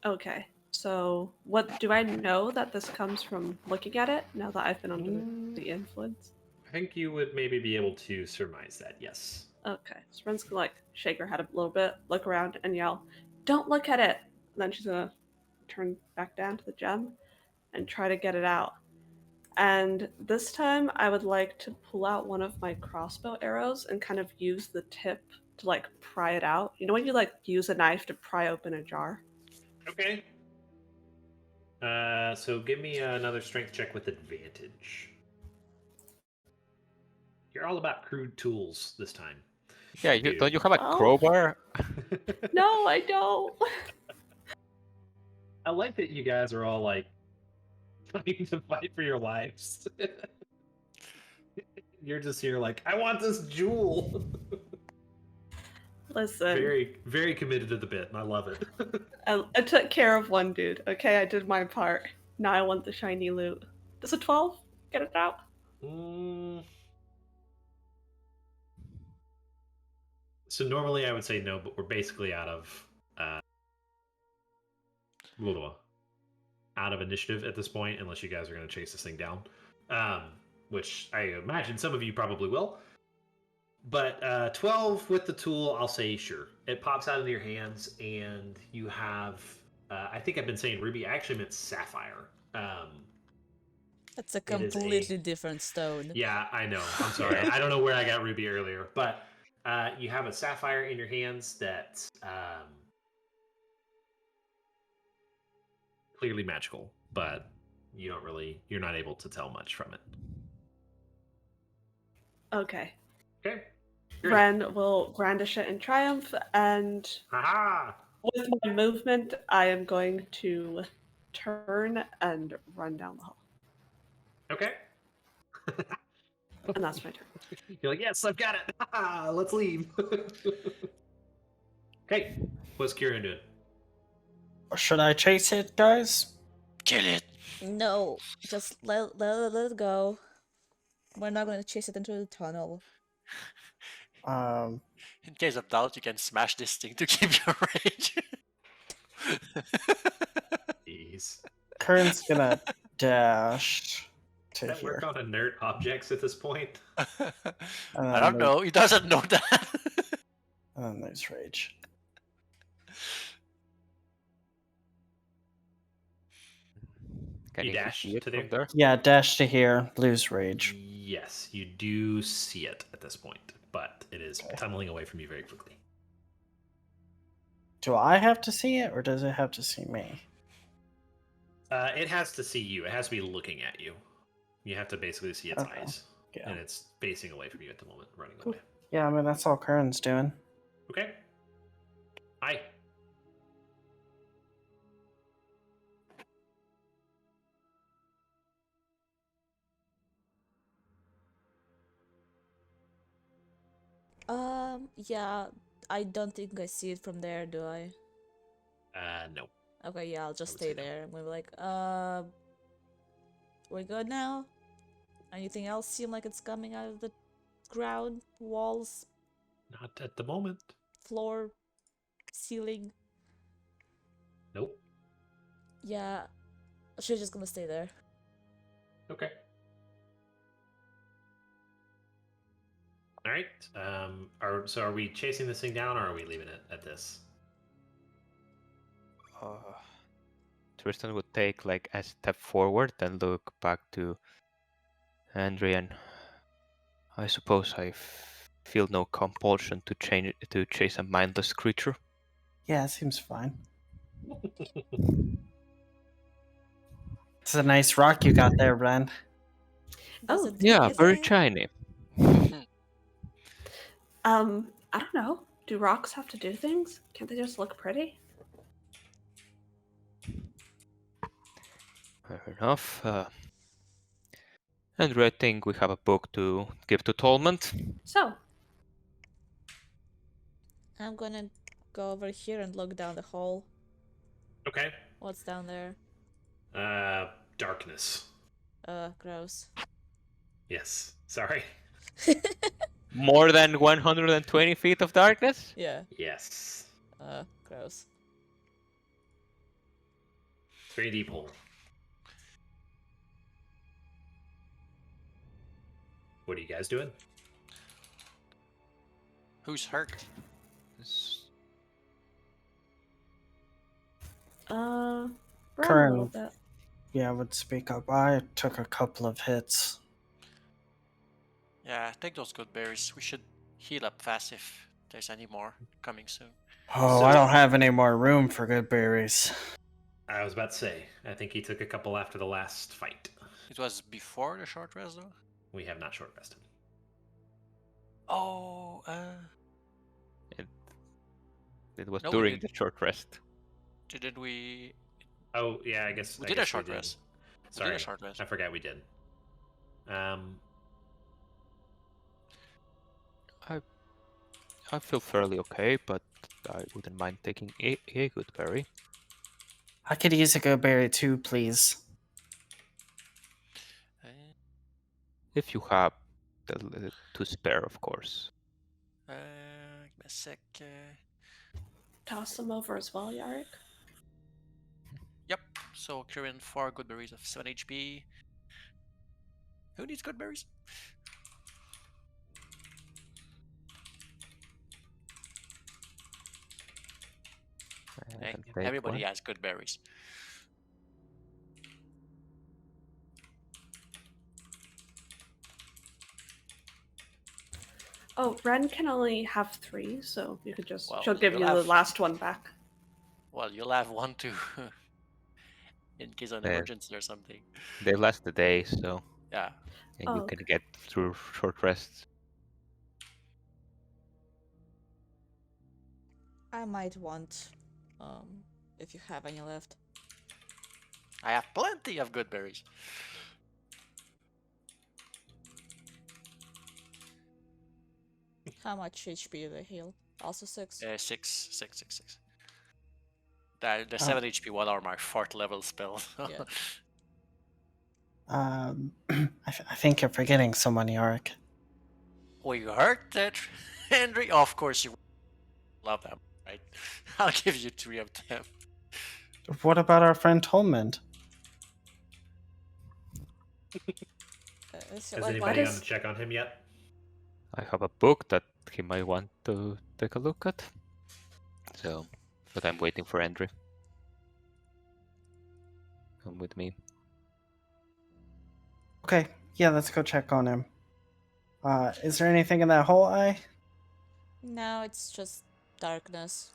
Speaker 6: Okay. So, what do I know that this comes from looking at it now that I've been under the influence?
Speaker 2: I think you would maybe be able to surmise that. Yes.
Speaker 6: Okay. So Ren's gonna like shake her head a little bit, look around, and yell, "Don't look at it!" And then she's gonna turn back down to the gem and try to get it out. And this time, I would like to pull out one of my crossbow arrows and kind of use the tip to like pry it out. You know when you like use a knife to pry open a jar?
Speaker 2: Okay. So give me another strength check with advantage. You're all about crude tools this time.
Speaker 4: Yeah, don't you have a
Speaker 6: Oh.
Speaker 4: crowbar?
Speaker 6: No, I don't.
Speaker 2: I like that you guys are all like trying to fight for your lives. You're just here like, I want this jewel.
Speaker 6: Listen,
Speaker 2: Very, very committed to the bit, and I love it.
Speaker 6: I took care of one dude. Okay, I did my part. Now I want the shiny loot. Does a 12 get it out?
Speaker 2: So normally I would say no, but we're basically out of out of initiative at this point, unless you guys are going to chase this thing down, which I imagine some of you probably will. But 12 with the tool, I'll say sure. It pops out into your hands, and you have. I think I've been saying ruby. I actually meant sapphire.
Speaker 1: That's a
Speaker 2: It is a-
Speaker 1: completely different stone.
Speaker 2: Yeah, I know. I'm sorry.
Speaker 4: Yeah.
Speaker 2: I don't know where I got ruby earlier, but you have a sapphire in your hands that clearly magical, but you're not able to tell much from it.
Speaker 6: Okay.
Speaker 2: Okay.
Speaker 6: Ren will brandish it in triumph, and
Speaker 2: Haha!
Speaker 6: with my movement, I am going to turn and run down the hall.
Speaker 2: Okay.
Speaker 6: And that's my turn.
Speaker 2: You're like, yes, I've got it. Let's leave. Okay. What's Kieran doing?
Speaker 3: Or should I chase it, guys?
Speaker 5: Kill it.
Speaker 1: No, just let it go. We're not gonna chase it into the tunnel.
Speaker 5: In case of doubt, you can smash this thing to keep your rage.
Speaker 2: Jeez.
Speaker 3: Kern's gonna dash to
Speaker 2: Does that work
Speaker 3: here.
Speaker 2: on inert objects at this point?
Speaker 5: I don't know. He doesn't know that.
Speaker 3: And then there's rage.
Speaker 4: Can
Speaker 2: You
Speaker 4: you
Speaker 2: dash
Speaker 4: see it
Speaker 2: to
Speaker 4: from
Speaker 2: there?
Speaker 4: there?
Speaker 3: Yeah, dash to here, lose rage.
Speaker 2: Yes, you do see it at this point, but it is
Speaker 3: Okay.
Speaker 2: tunneling away from you very quickly.
Speaker 3: Do I have to see it, or does it have to see me?
Speaker 2: It has to see you. It has to be looking at you. You have to basically see its
Speaker 3: Okay.
Speaker 2: eyes.
Speaker 3: Yeah.
Speaker 2: And it's facing away from you at the moment, running
Speaker 3: Cool.
Speaker 2: away.
Speaker 3: Yeah, I mean, that's all Kern's doing.
Speaker 2: Okay. Hi.
Speaker 1: Yeah, I don't think I see it from there, do I?
Speaker 2: No.
Speaker 1: Okay, yeah, I'll just
Speaker 2: would say
Speaker 1: stay
Speaker 2: no.
Speaker 1: there. And we're like, we're good now? Anything else seem like it's coming out of the ground, walls,
Speaker 2: Not at the moment.
Speaker 1: floor, ceiling?
Speaker 2: Nope.
Speaker 1: Yeah, she's just gonna stay there.
Speaker 2: Okay. All right. Are we chasing this thing down, or are we leaving it at this?
Speaker 4: Tristan would take like a step forward, then look back to Andre, and I suppose I feel no compulsion to chase a mindless creature.
Speaker 3: Yeah, it seems fine. It's a nice rock you got there, Ren.
Speaker 1: Does
Speaker 6: Oh,
Speaker 1: it do
Speaker 4: Yeah, very
Speaker 1: anything?
Speaker 4: shiny.
Speaker 6: I don't know. Do rocks have to do things? Can't they just look pretty?
Speaker 4: Fair enough. Andre, I think we have a book to give to Tolmont.
Speaker 6: So,
Speaker 1: I'm gonna go over here and look down the hole.
Speaker 2: Okay.
Speaker 1: What's down there?
Speaker 2: Darkness.
Speaker 1: Gross.
Speaker 2: Yes. Sorry.
Speaker 4: More than 120 feet of darkness?
Speaker 1: Yeah.
Speaker 2: Yes.
Speaker 1: Gross.
Speaker 2: It's very deep hole. What are you guys doing?
Speaker 5: Who's hurt?
Speaker 6: run a
Speaker 3: Current-
Speaker 6: little bit.
Speaker 3: Yeah, I would speak up. I took a couple of hits.
Speaker 5: Yeah, take those good berries. We should heal up fast if there's any more coming soon.
Speaker 3: Oh,
Speaker 2: So-
Speaker 3: I don't have any more room for good berries.
Speaker 2: I was about to say, I think he took a couple after the last fight.
Speaker 5: It was before the short rest, though.
Speaker 2: We have not short rested.
Speaker 5: Oh,
Speaker 4: It was
Speaker 5: No, we
Speaker 4: during
Speaker 5: did.
Speaker 4: the short rest.
Speaker 5: didn't we?
Speaker 2: Oh, yeah, I guess
Speaker 5: We
Speaker 2: I
Speaker 5: did
Speaker 2: guess
Speaker 5: a short
Speaker 2: did.
Speaker 5: rest. We
Speaker 2: Sorry,
Speaker 5: did a short rest.
Speaker 2: I forgot we did.
Speaker 4: I feel fairly okay, but I wouldn't mind taking a good berry.
Speaker 3: I could use a good berry too, please.
Speaker 4: If you have to spare, of course.
Speaker 5: Give me a sec.
Speaker 6: Toss them over as well, Yarrick.
Speaker 5: Yep. So Kirin 4 good berries of 7 HP. Who needs good berries?
Speaker 4: I can take
Speaker 5: Everybody
Speaker 4: one.
Speaker 5: has good berries.
Speaker 6: Oh, Ren can only have 3, so you could just.
Speaker 5: Well,
Speaker 6: she'll give
Speaker 5: you'll
Speaker 6: you the
Speaker 5: have-
Speaker 6: last one back.
Speaker 5: Well, you'll have one too, in case of an
Speaker 4: Yeah.
Speaker 5: emergency or something.
Speaker 4: They last a day, so
Speaker 5: Yeah.
Speaker 4: and
Speaker 6: Oh,
Speaker 4: you can get through short rests.
Speaker 1: I might want, if you have any left.
Speaker 5: I have plenty of good berries.
Speaker 1: How much HP do they heal? Also 6?
Speaker 5: 6. The 7 HP one are my 4th level spell.
Speaker 1: Yeah.
Speaker 3: I think you're forgetting someone, Yorick.
Speaker 5: Oh, you heard that, Henry? Of course you love them, right? I'll give you 3 of them.
Speaker 3: What about our friend Tolmond?
Speaker 1: Is he
Speaker 2: Has
Speaker 1: like,
Speaker 2: anybody
Speaker 6: what
Speaker 2: on
Speaker 6: is-
Speaker 2: the check on him yet?
Speaker 4: I have a book that he might want to take a look at. So, but I'm waiting for Andre. Come with me.
Speaker 3: Okay, yeah, let's go check on him. Is there anything in that whole eye?
Speaker 1: No, it's just darkness.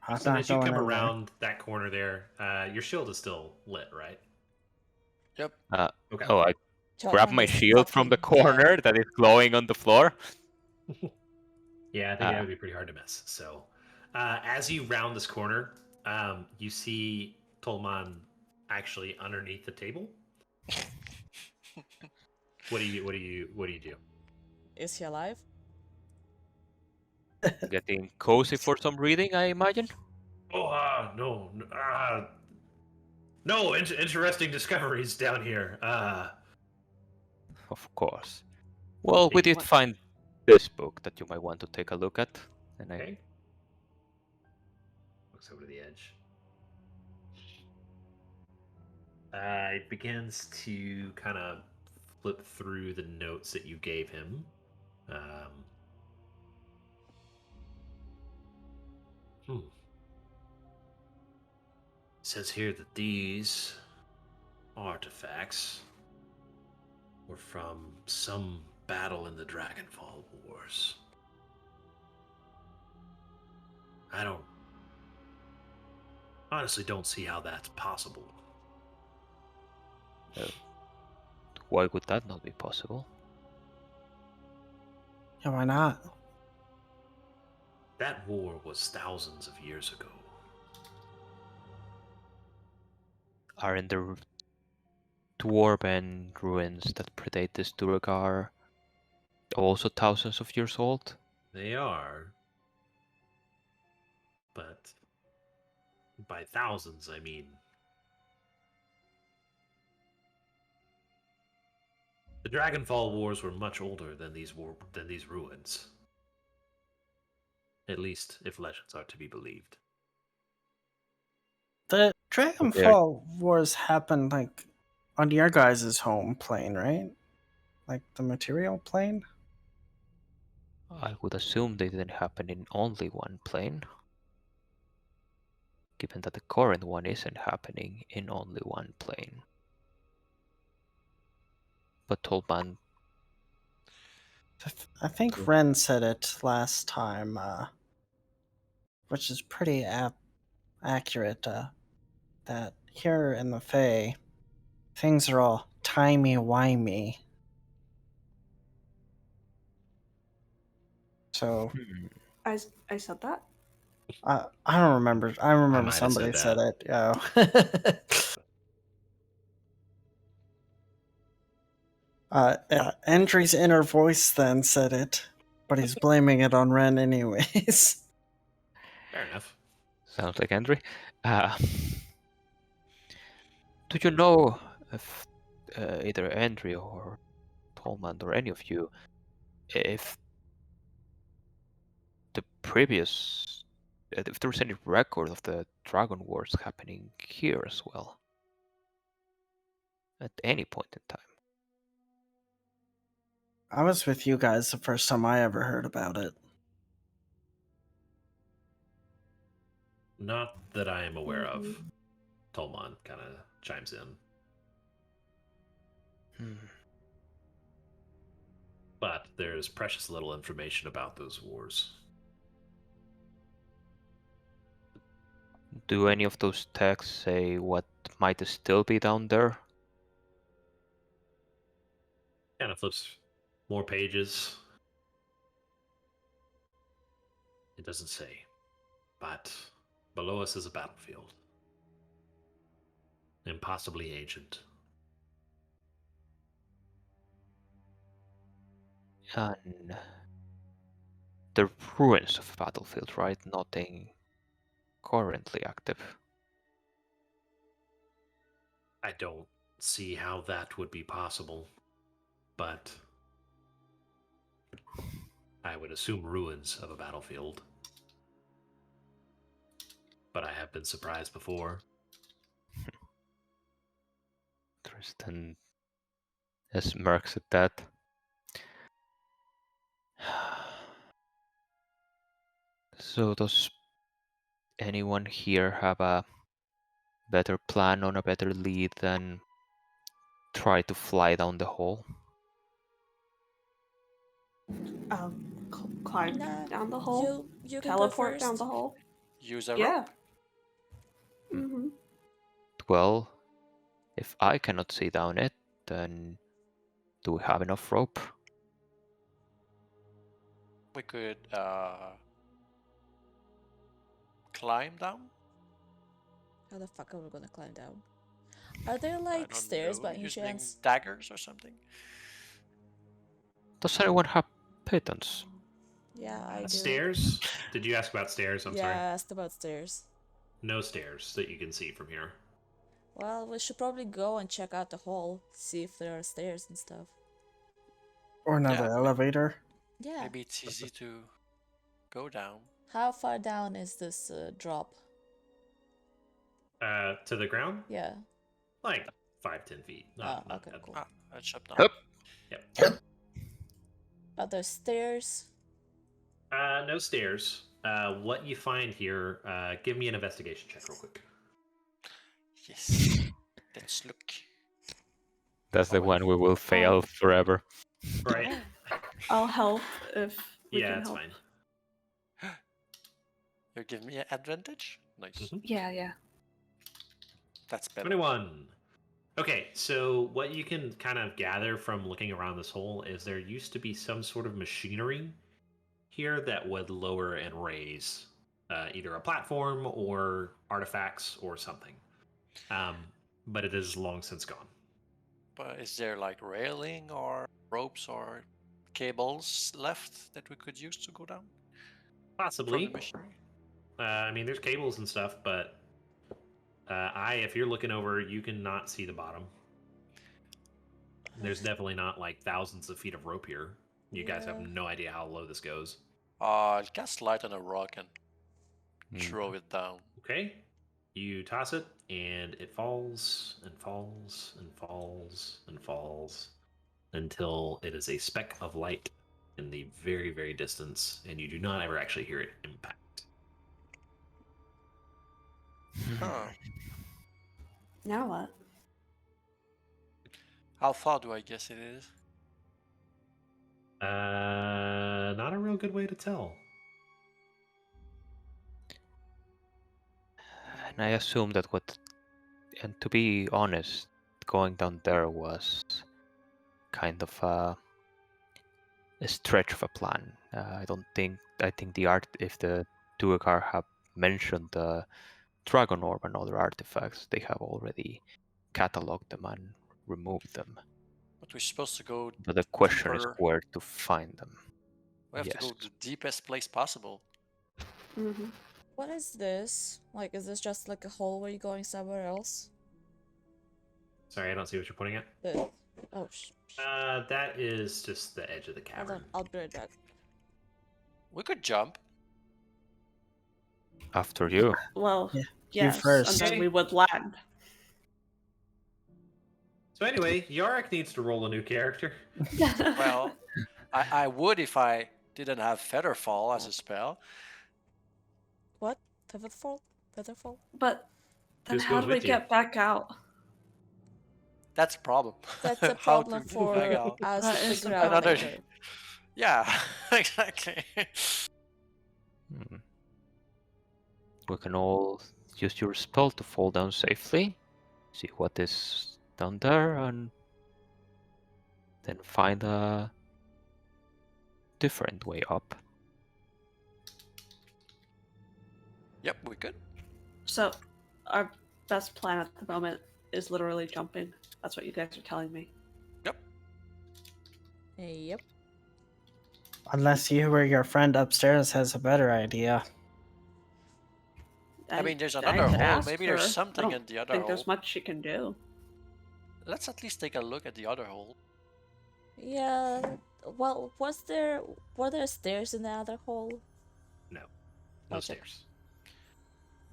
Speaker 3: I'm
Speaker 2: So
Speaker 3: not
Speaker 2: as you
Speaker 3: going
Speaker 2: come
Speaker 3: in there.
Speaker 2: around that corner there, your shield is still lit, right?
Speaker 5: Yep.
Speaker 2: Okay.
Speaker 4: Oh, I grab
Speaker 1: Tolman
Speaker 4: my
Speaker 1: is
Speaker 4: shield from the
Speaker 1: fucking dead.
Speaker 4: corner that is glowing on the floor.
Speaker 2: Yeah, I think that would be pretty hard to miss. So, as you round this corner, you see Tolman actually underneath the table. What do you do?
Speaker 1: Is he alive?
Speaker 4: Getting cozy for some reading, I imagine.
Speaker 2: Oh, no, no, interesting discoveries down here.
Speaker 4: Of course. Well, we
Speaker 2: Hey,
Speaker 4: did
Speaker 6: what-
Speaker 4: find this book that you might want to take a look at. And
Speaker 2: Okay. Looks over the edge. It begins to kind of flip through the notes that you gave him. Says here that these artifacts were from some battle in the Dragonfall Wars. I honestly don't see how that's possible.
Speaker 4: Why would that not be possible?
Speaker 3: Yeah, why not?
Speaker 2: That war was thousands of years ago.
Speaker 4: Aren't there dwarven ruins that predate this Durgar also thousands of years old?
Speaker 2: They are. But by thousands, I mean the Dragonfall Wars were much older than these ruins. At least, if legends are to be believed.
Speaker 3: The Dragonfall Wars happened like on your guys' home plane, right? Like the material plane?
Speaker 4: I would assume they didn't happen in only one plane, given that the current one isn't happening in only one plane. But Tolban,
Speaker 3: I think Ren said it last time, which is pretty accurate, that here in the Fae, things are all timey-wimey. So,
Speaker 6: I said that.
Speaker 3: I don't remember. I remember
Speaker 2: might have
Speaker 3: somebody
Speaker 2: said
Speaker 3: said it. Yeah. Endry's inner voice then said it, but he's blaming it on Ren anyways.
Speaker 2: Fair enough.
Speaker 4: sounds like Andrew. Do you know if either Andrew or Tolman or any of you, if the previous, if there was any record of the Dragon Wars happening here as well, at any point in time?
Speaker 3: I was with you guys the first time I ever heard about it.
Speaker 2: Not that I am aware of. Tolman kind of chimes in. But there's precious little information about those wars.
Speaker 4: Do any of those texts say what might still be down there?
Speaker 2: Kind of flips more pages. It doesn't say. But below us is a battlefield. And possibly ancient.
Speaker 4: And the ruins of a battlefield, right? Nothing currently active.
Speaker 2: I don't see how that would be possible. But I would assume ruins of a battlefield. But I have been surprised before.
Speaker 4: Tristan smirks at that. So does anyone here have a better plan on a better lead than try to fly down the hole?
Speaker 6: Climb
Speaker 1: Nah,
Speaker 6: down the hole.
Speaker 1: you can go
Speaker 6: Teleport down
Speaker 1: first.
Speaker 6: the hole.
Speaker 5: Use a
Speaker 6: Yeah.
Speaker 5: rope.
Speaker 6: Mm-hmm.
Speaker 4: Well, if I cannot see down it, then do we have enough rope?
Speaker 5: We could climb down.
Speaker 1: How the fuck are we gonna climb down? Are there
Speaker 5: I
Speaker 1: like
Speaker 5: don't
Speaker 1: stairs
Speaker 5: know,
Speaker 1: by any
Speaker 5: using
Speaker 1: chance?
Speaker 5: daggers or something.
Speaker 4: Does anyone have pittance?
Speaker 1: Yeah, I do.
Speaker 2: Stairs? Did you ask about stairs? I'm
Speaker 1: yeah,
Speaker 2: sorry.
Speaker 1: I asked about stairs.
Speaker 2: No stairs that you can see from here.
Speaker 1: Well, we should probably go and check out the hall, see if there are stairs and stuff.
Speaker 3: Or another
Speaker 5: Yeah,
Speaker 3: elevator.
Speaker 1: Yeah.
Speaker 5: Maybe it's easy to go down.
Speaker 1: How far down is this drop?
Speaker 2: To the ground?
Speaker 1: Yeah.
Speaker 2: Like 5-10 feet. Not
Speaker 1: okay,
Speaker 2: that
Speaker 1: cool.
Speaker 2: long.
Speaker 5: Let's up now.
Speaker 4: Hup.
Speaker 2: Yep.
Speaker 1: Are there stairs?
Speaker 2: No stairs. what you find here, give me an investigation check real quick.
Speaker 5: Yes. Let's look.
Speaker 4: That's
Speaker 5: Oh,
Speaker 4: the
Speaker 5: wait.
Speaker 4: one we will fail forever.
Speaker 2: Right?
Speaker 6: I'll help if we
Speaker 2: Yeah,
Speaker 6: can
Speaker 2: it's
Speaker 6: help.
Speaker 2: fine.
Speaker 5: You give me an advantage? Nice.
Speaker 2: Mhm.
Speaker 6: Yeah.
Speaker 5: That's better.
Speaker 2: 21. Okay, so what you can kind of gather from looking around this hole is there used to be some sort of machinery here that would lower and raise either a platform or artifacts or something. But it is long since gone.
Speaker 5: But is there like railing or ropes or cables left that we could use to go down from the
Speaker 2: Possibly.
Speaker 5: machinery?
Speaker 2: I mean, there's cables and stuff, but if you're looking over, you cannot see the bottom. There's definitely not like thousands of feet of rope here. You guys have
Speaker 1: Yeah.
Speaker 2: no idea how low this goes.
Speaker 5: I'll cast light on a rock and
Speaker 4: Mm.
Speaker 5: throw it down.
Speaker 2: Okay. You toss it, and it falls and falls and falls and falls until it is a speck of light in the very, very distance, and you do not ever actually hear it impact.
Speaker 5: Huh.
Speaker 6: Now what?
Speaker 5: How far do I guess it is?
Speaker 2: Not a real good way to tell.
Speaker 4: And I assume that and to be honest, going down there was kind of a stretch of a plan. I think if the Durgar have mentioned the Dragon Orb and other artifacts, they have already cataloged them and removed them.
Speaker 5: But we're supposed to go
Speaker 4: But the question is
Speaker 5: deeper.
Speaker 4: where to find them.
Speaker 5: We have to go
Speaker 4: Yes.
Speaker 5: the deepest place possible.
Speaker 6: Mm-hmm.
Speaker 1: What is this? Like, is this just like a hallway going somewhere else?
Speaker 2: Sorry, I don't see what you're pointing at.
Speaker 1: The... Oh,
Speaker 2: That is just the edge of the
Speaker 1: hold on,
Speaker 2: cavern.
Speaker 1: I'll be right back.
Speaker 5: We could jump.
Speaker 4: After you.
Speaker 6: Well,
Speaker 3: Yeah,
Speaker 6: yes,
Speaker 3: first.
Speaker 6: and then we would land.
Speaker 2: So anyway, Yarick needs to roll a new character.
Speaker 5: Well, I would if I didn't have Featherfall as a spell.
Speaker 1: What? Featherfall? Featherfall?
Speaker 6: But then
Speaker 2: This
Speaker 6: how
Speaker 2: goes
Speaker 6: do we
Speaker 2: with you.
Speaker 6: get back out?
Speaker 5: That's a problem.
Speaker 1: That's a
Speaker 5: How
Speaker 1: problem
Speaker 5: to
Speaker 1: for
Speaker 5: back out.
Speaker 1: us
Speaker 6: That
Speaker 1: to
Speaker 6: is
Speaker 1: figure
Speaker 6: a
Speaker 1: out
Speaker 5: Another-
Speaker 1: later.
Speaker 5: Yeah, exactly.
Speaker 4: Hmm. We can all use your spell to fall down safely, see what is down there, and then find a different way up.
Speaker 5: Yep, we could.
Speaker 6: So, our best plan at the moment is literally jumping. That's what you guys are telling me.
Speaker 5: Yep.
Speaker 1: Yep.
Speaker 3: Unless you or your friend upstairs has a better idea.
Speaker 5: I mean, there's
Speaker 6: I
Speaker 5: another
Speaker 6: could
Speaker 5: hole.
Speaker 6: ask
Speaker 5: Maybe
Speaker 6: her.
Speaker 5: there's
Speaker 6: I
Speaker 5: something
Speaker 6: don't
Speaker 5: in the other
Speaker 6: think
Speaker 5: hole.
Speaker 6: there's much she can do.
Speaker 5: Let's at least take a look at the other hole.
Speaker 1: Yeah. Well, were there stairs in the other hole?
Speaker 2: No
Speaker 1: Okay.
Speaker 2: stairs.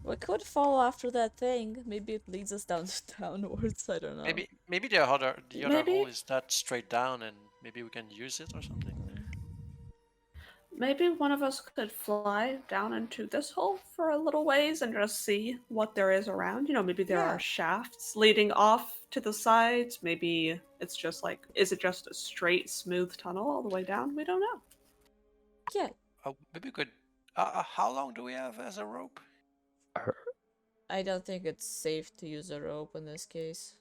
Speaker 1: We could follow after that thing. Maybe it leads us downwards. I don't know.
Speaker 5: Maybe the other
Speaker 6: Maybe.
Speaker 5: hole is not straight down, and maybe we can use it or something.
Speaker 6: Maybe one of us could fly down into this hole for a little ways and just see what there is around. You know, maybe there
Speaker 1: Yeah.
Speaker 6: are shafts leading off to the sides. Maybe it's just like, is it just a straight, smooth tunnel all the way down? We don't know.
Speaker 1: Yeah.
Speaker 5: Maybe we could. How long do we have as a rope?
Speaker 1: I don't think it's safe to use a rope in this case.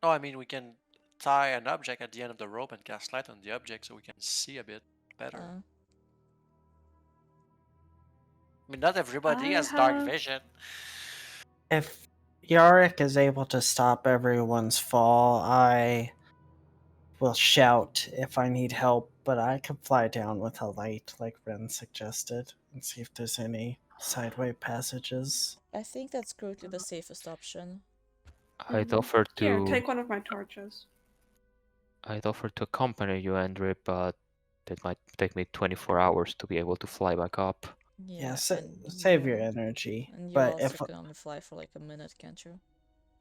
Speaker 5: No, I mean we can tie an object at the end of the rope and cast light on the object so we can see a bit better. I mean, not everybody
Speaker 6: I
Speaker 5: has dark
Speaker 6: have-
Speaker 5: vision.
Speaker 3: If Yarick is able to stop everyone's fall, I will shout if I need help, but I could fly down with a light, like Ren suggested, and see if there's any sideway passages.
Speaker 1: I think that's currently the safest option.
Speaker 4: I'd
Speaker 6: Mhm.
Speaker 4: offer
Speaker 6: Here,
Speaker 4: to
Speaker 6: take one of my torches.
Speaker 4: accompany you, Andrew, but it might take me 24 hours to be able to fly back up.
Speaker 3: Yeah,
Speaker 1: and
Speaker 3: save your
Speaker 1: you-
Speaker 3: energy.
Speaker 1: And you
Speaker 3: But
Speaker 1: also can only fly for like a minute, can't you?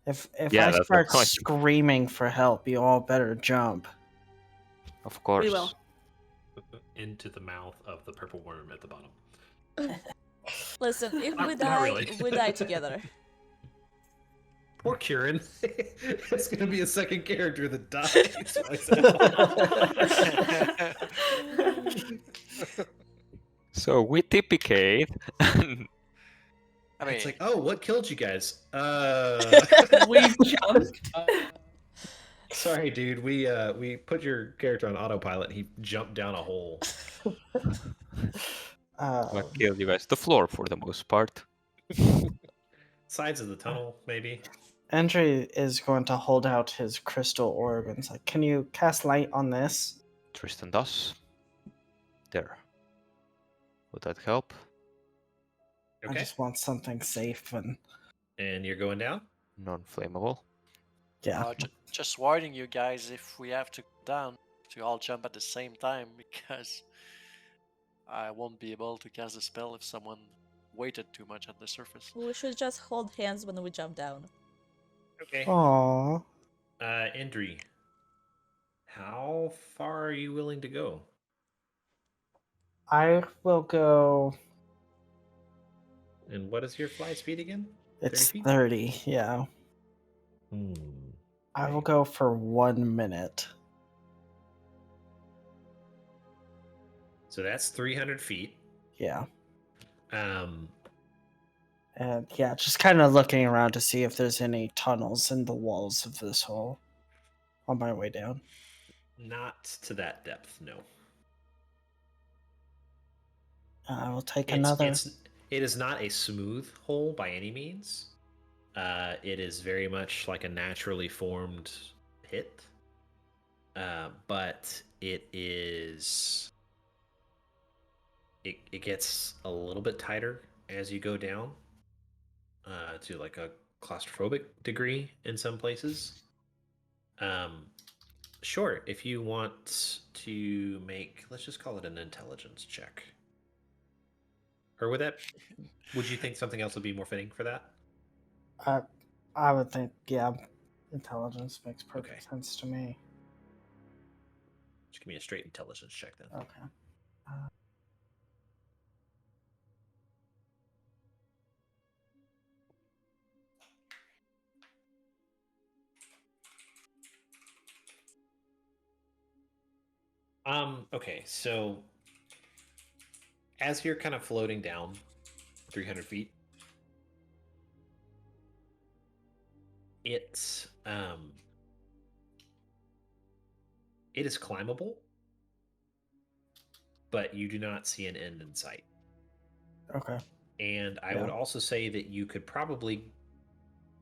Speaker 3: if
Speaker 4: Yeah,
Speaker 3: I
Speaker 4: that's the
Speaker 3: start
Speaker 4: point.
Speaker 3: screaming for help, you all better jump.
Speaker 4: Of course.
Speaker 6: We will.
Speaker 2: Into the mouth of the purple worm at the bottom.
Speaker 1: Listen, if we
Speaker 2: Not
Speaker 1: die,
Speaker 2: really.
Speaker 1: we die together.
Speaker 2: Poor Kieran. It's gonna be a second character that dies.
Speaker 4: So we TPK.
Speaker 5: I mean,
Speaker 2: It's like, oh, what killed you guys?
Speaker 7: We jumped.
Speaker 2: Sorry, dude. We put your character on autopilot. He jumped down a hole.
Speaker 4: What killed you guys? The floor for the most part.
Speaker 2: Sides of the tunnel, maybe.
Speaker 3: Andre is going to hold out his crystal orb and say, "Can you cast light on this?"
Speaker 4: Tristan does. There. Would that help?
Speaker 3: I
Speaker 2: Okay.
Speaker 3: just want something safe and
Speaker 2: And you're going down?
Speaker 4: Non-flammable.
Speaker 3: yeah.
Speaker 5: just warning you guys, if we have to go down, to all jump at the same time, because I won't be able to cast a spell if someone waited too much at the surface.
Speaker 1: We should just hold hands when we jump down.
Speaker 2: Okay.
Speaker 3: Aww.
Speaker 2: Endry, how far are you willing to go?
Speaker 3: I will go.
Speaker 2: And what is your fly speed again?
Speaker 3: It's
Speaker 2: 30 feet?
Speaker 3: 30, yeah. I will go for 1 minute.
Speaker 2: So that's 300 feet.
Speaker 3: Yeah.
Speaker 2: Um,
Speaker 3: And yeah, just kind of looking around to see if there's any tunnels in the walls of this hole on my way down.
Speaker 2: not to that depth, no.
Speaker 3: I will take
Speaker 2: It's,
Speaker 3: another.
Speaker 2: it is not a smooth hole by any means. It is very much like a naturally formed pit. But it is. It gets a little bit tighter as you go down to like a claustrophobic degree in some places. Sure, if you want to make, let's just call it an intelligence check. Or would you think something else would be more fitting for that?
Speaker 3: I would think, yeah, intelligence makes perfect
Speaker 2: Okay.
Speaker 3: sense to me.
Speaker 2: Just give me a straight intelligence check then.
Speaker 3: Okay.
Speaker 2: Okay, so as you're kind of floating down 300 feet, it is climbable, but you do not see an end in sight.
Speaker 3: Okay.
Speaker 2: And I would also say that you could probably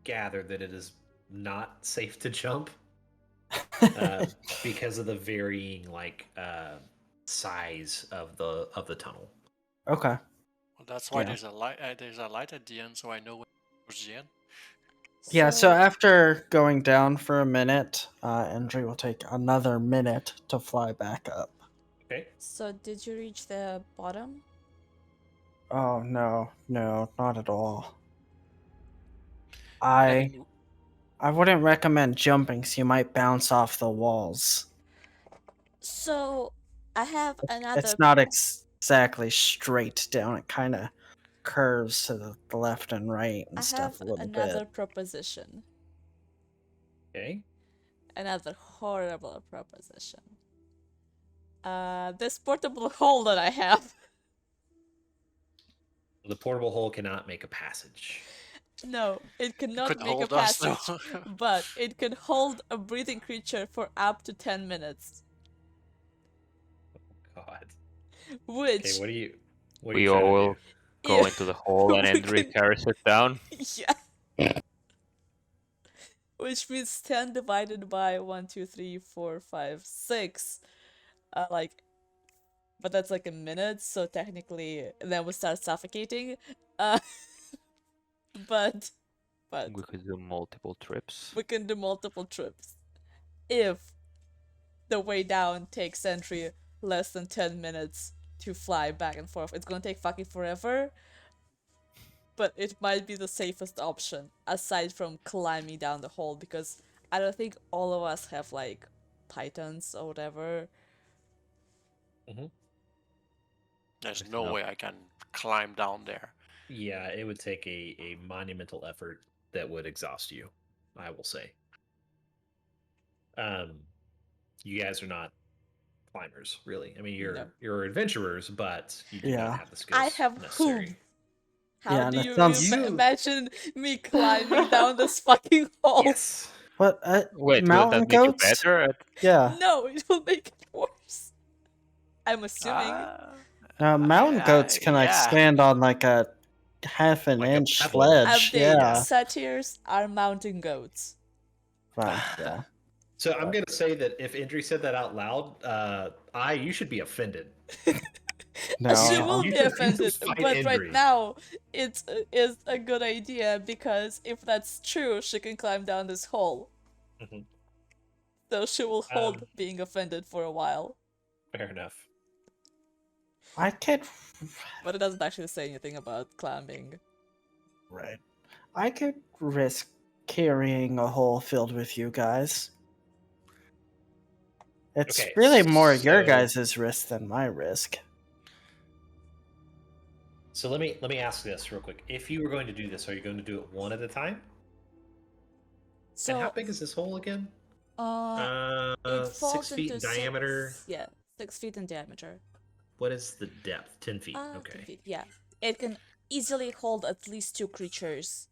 Speaker 2: gather that it is not safe to jump because of the varying size of the tunnel.
Speaker 3: Okay.
Speaker 5: Well, that's why
Speaker 3: Yeah.
Speaker 5: there's a light. There's a light at the end, so I know when towards the end.
Speaker 3: Yeah, so after going down for a minute, Andre will take another minute to fly back up.
Speaker 2: Okay.
Speaker 1: So did you reach the bottom?
Speaker 3: Oh, no, not at all.
Speaker 5: And
Speaker 3: I wouldn't recommend jumping, so you might bounce off the walls.
Speaker 1: So I have another.
Speaker 3: It's not exactly straight down. It kind of curves to the left and right and
Speaker 1: I
Speaker 3: stuff
Speaker 1: have
Speaker 3: a little
Speaker 1: another
Speaker 3: bit.
Speaker 1: proposition.
Speaker 2: Okay.
Speaker 1: Another horrible proposition. This portable hole that I have.
Speaker 2: The portable hole cannot make a passage.
Speaker 1: No, it cannot
Speaker 5: could
Speaker 1: make a
Speaker 5: hold us,
Speaker 1: passage,
Speaker 5: though.
Speaker 1: but it can hold a breathing creature for up to 10 minutes.
Speaker 2: God.
Speaker 1: Which,
Speaker 2: Okay, what are you
Speaker 4: We
Speaker 2: trying
Speaker 4: all
Speaker 2: to
Speaker 4: will
Speaker 2: do?
Speaker 4: go
Speaker 1: Yeah.
Speaker 4: into the hole and
Speaker 1: We
Speaker 4: Andre
Speaker 1: can-
Speaker 4: carries it down.
Speaker 1: yeah. Which means 10 divided by 1, 2, 3, 4, 5, 6. But that's like a minute, so technically then we start suffocating. But
Speaker 4: We could do multiple trips.
Speaker 1: we can do multiple trips. If the way down takes Sentry less than 10 minutes to fly back and forth, it's gonna take fucking forever. But it might be the safest option, aside from climbing down the hole, because I don't think all of us have Pythons or whatever.
Speaker 5: There's
Speaker 2: With
Speaker 5: no
Speaker 2: no-
Speaker 5: way I can climb down there.
Speaker 2: Yeah, it would take a monumental effort that would exhaust you, I will say. You guys are not climbers, really. I mean, you're adventurers, but you do not
Speaker 3: Yeah.
Speaker 2: have the skills
Speaker 1: I have
Speaker 2: necessary.
Speaker 1: whom. How
Speaker 3: Yeah, and
Speaker 1: do
Speaker 3: it
Speaker 1: you
Speaker 3: sounds-
Speaker 1: imagine me climbing down this fucking hole?
Speaker 2: Yes.
Speaker 3: What?
Speaker 4: Wait, will
Speaker 3: Mountain
Speaker 4: that make you
Speaker 3: goats?
Speaker 4: better?
Speaker 3: Yeah.
Speaker 1: No, it will make it worse. I'm assuming.
Speaker 3: Mountain goats can like
Speaker 5: yeah.
Speaker 3: stand on like a half an
Speaker 2: Like a
Speaker 3: inch
Speaker 2: pebble.
Speaker 3: ledge.
Speaker 1: Update.
Speaker 3: Yeah.
Speaker 1: Satyrs are mountain goats.
Speaker 3: Fine. Yeah.
Speaker 2: So I'm gonna say that if Indri said that out loud, you should be offended.
Speaker 3: No.
Speaker 1: She will
Speaker 2: You
Speaker 1: be
Speaker 2: should
Speaker 1: offended,
Speaker 2: fight
Speaker 1: but right
Speaker 2: Indri.
Speaker 1: now it is a good idea because if that's true, she can climb down this hole.
Speaker 2: Mhm.
Speaker 1: So she will hold
Speaker 2: Um,
Speaker 1: being offended for a while.
Speaker 2: Fair enough.
Speaker 3: I could.
Speaker 1: But it doesn't actually say anything about climbing.
Speaker 3: Right. I could risk carrying a hole filled with you guys. It's
Speaker 2: Okay,
Speaker 3: really more your
Speaker 2: so-
Speaker 3: guys' risk than my risk.
Speaker 2: So let me ask this real quick. If you were going to do this, are you going to do it one at a time?
Speaker 1: So
Speaker 2: And how big is this hole again?
Speaker 1: it falls
Speaker 2: 6 feet in
Speaker 1: into
Speaker 2: diameter.
Speaker 1: 6 feet in diameter.
Speaker 2: What is the depth? 10 feet.
Speaker 1: 10
Speaker 2: Okay.
Speaker 1: feet, yeah. It can easily hold at least 2 creatures.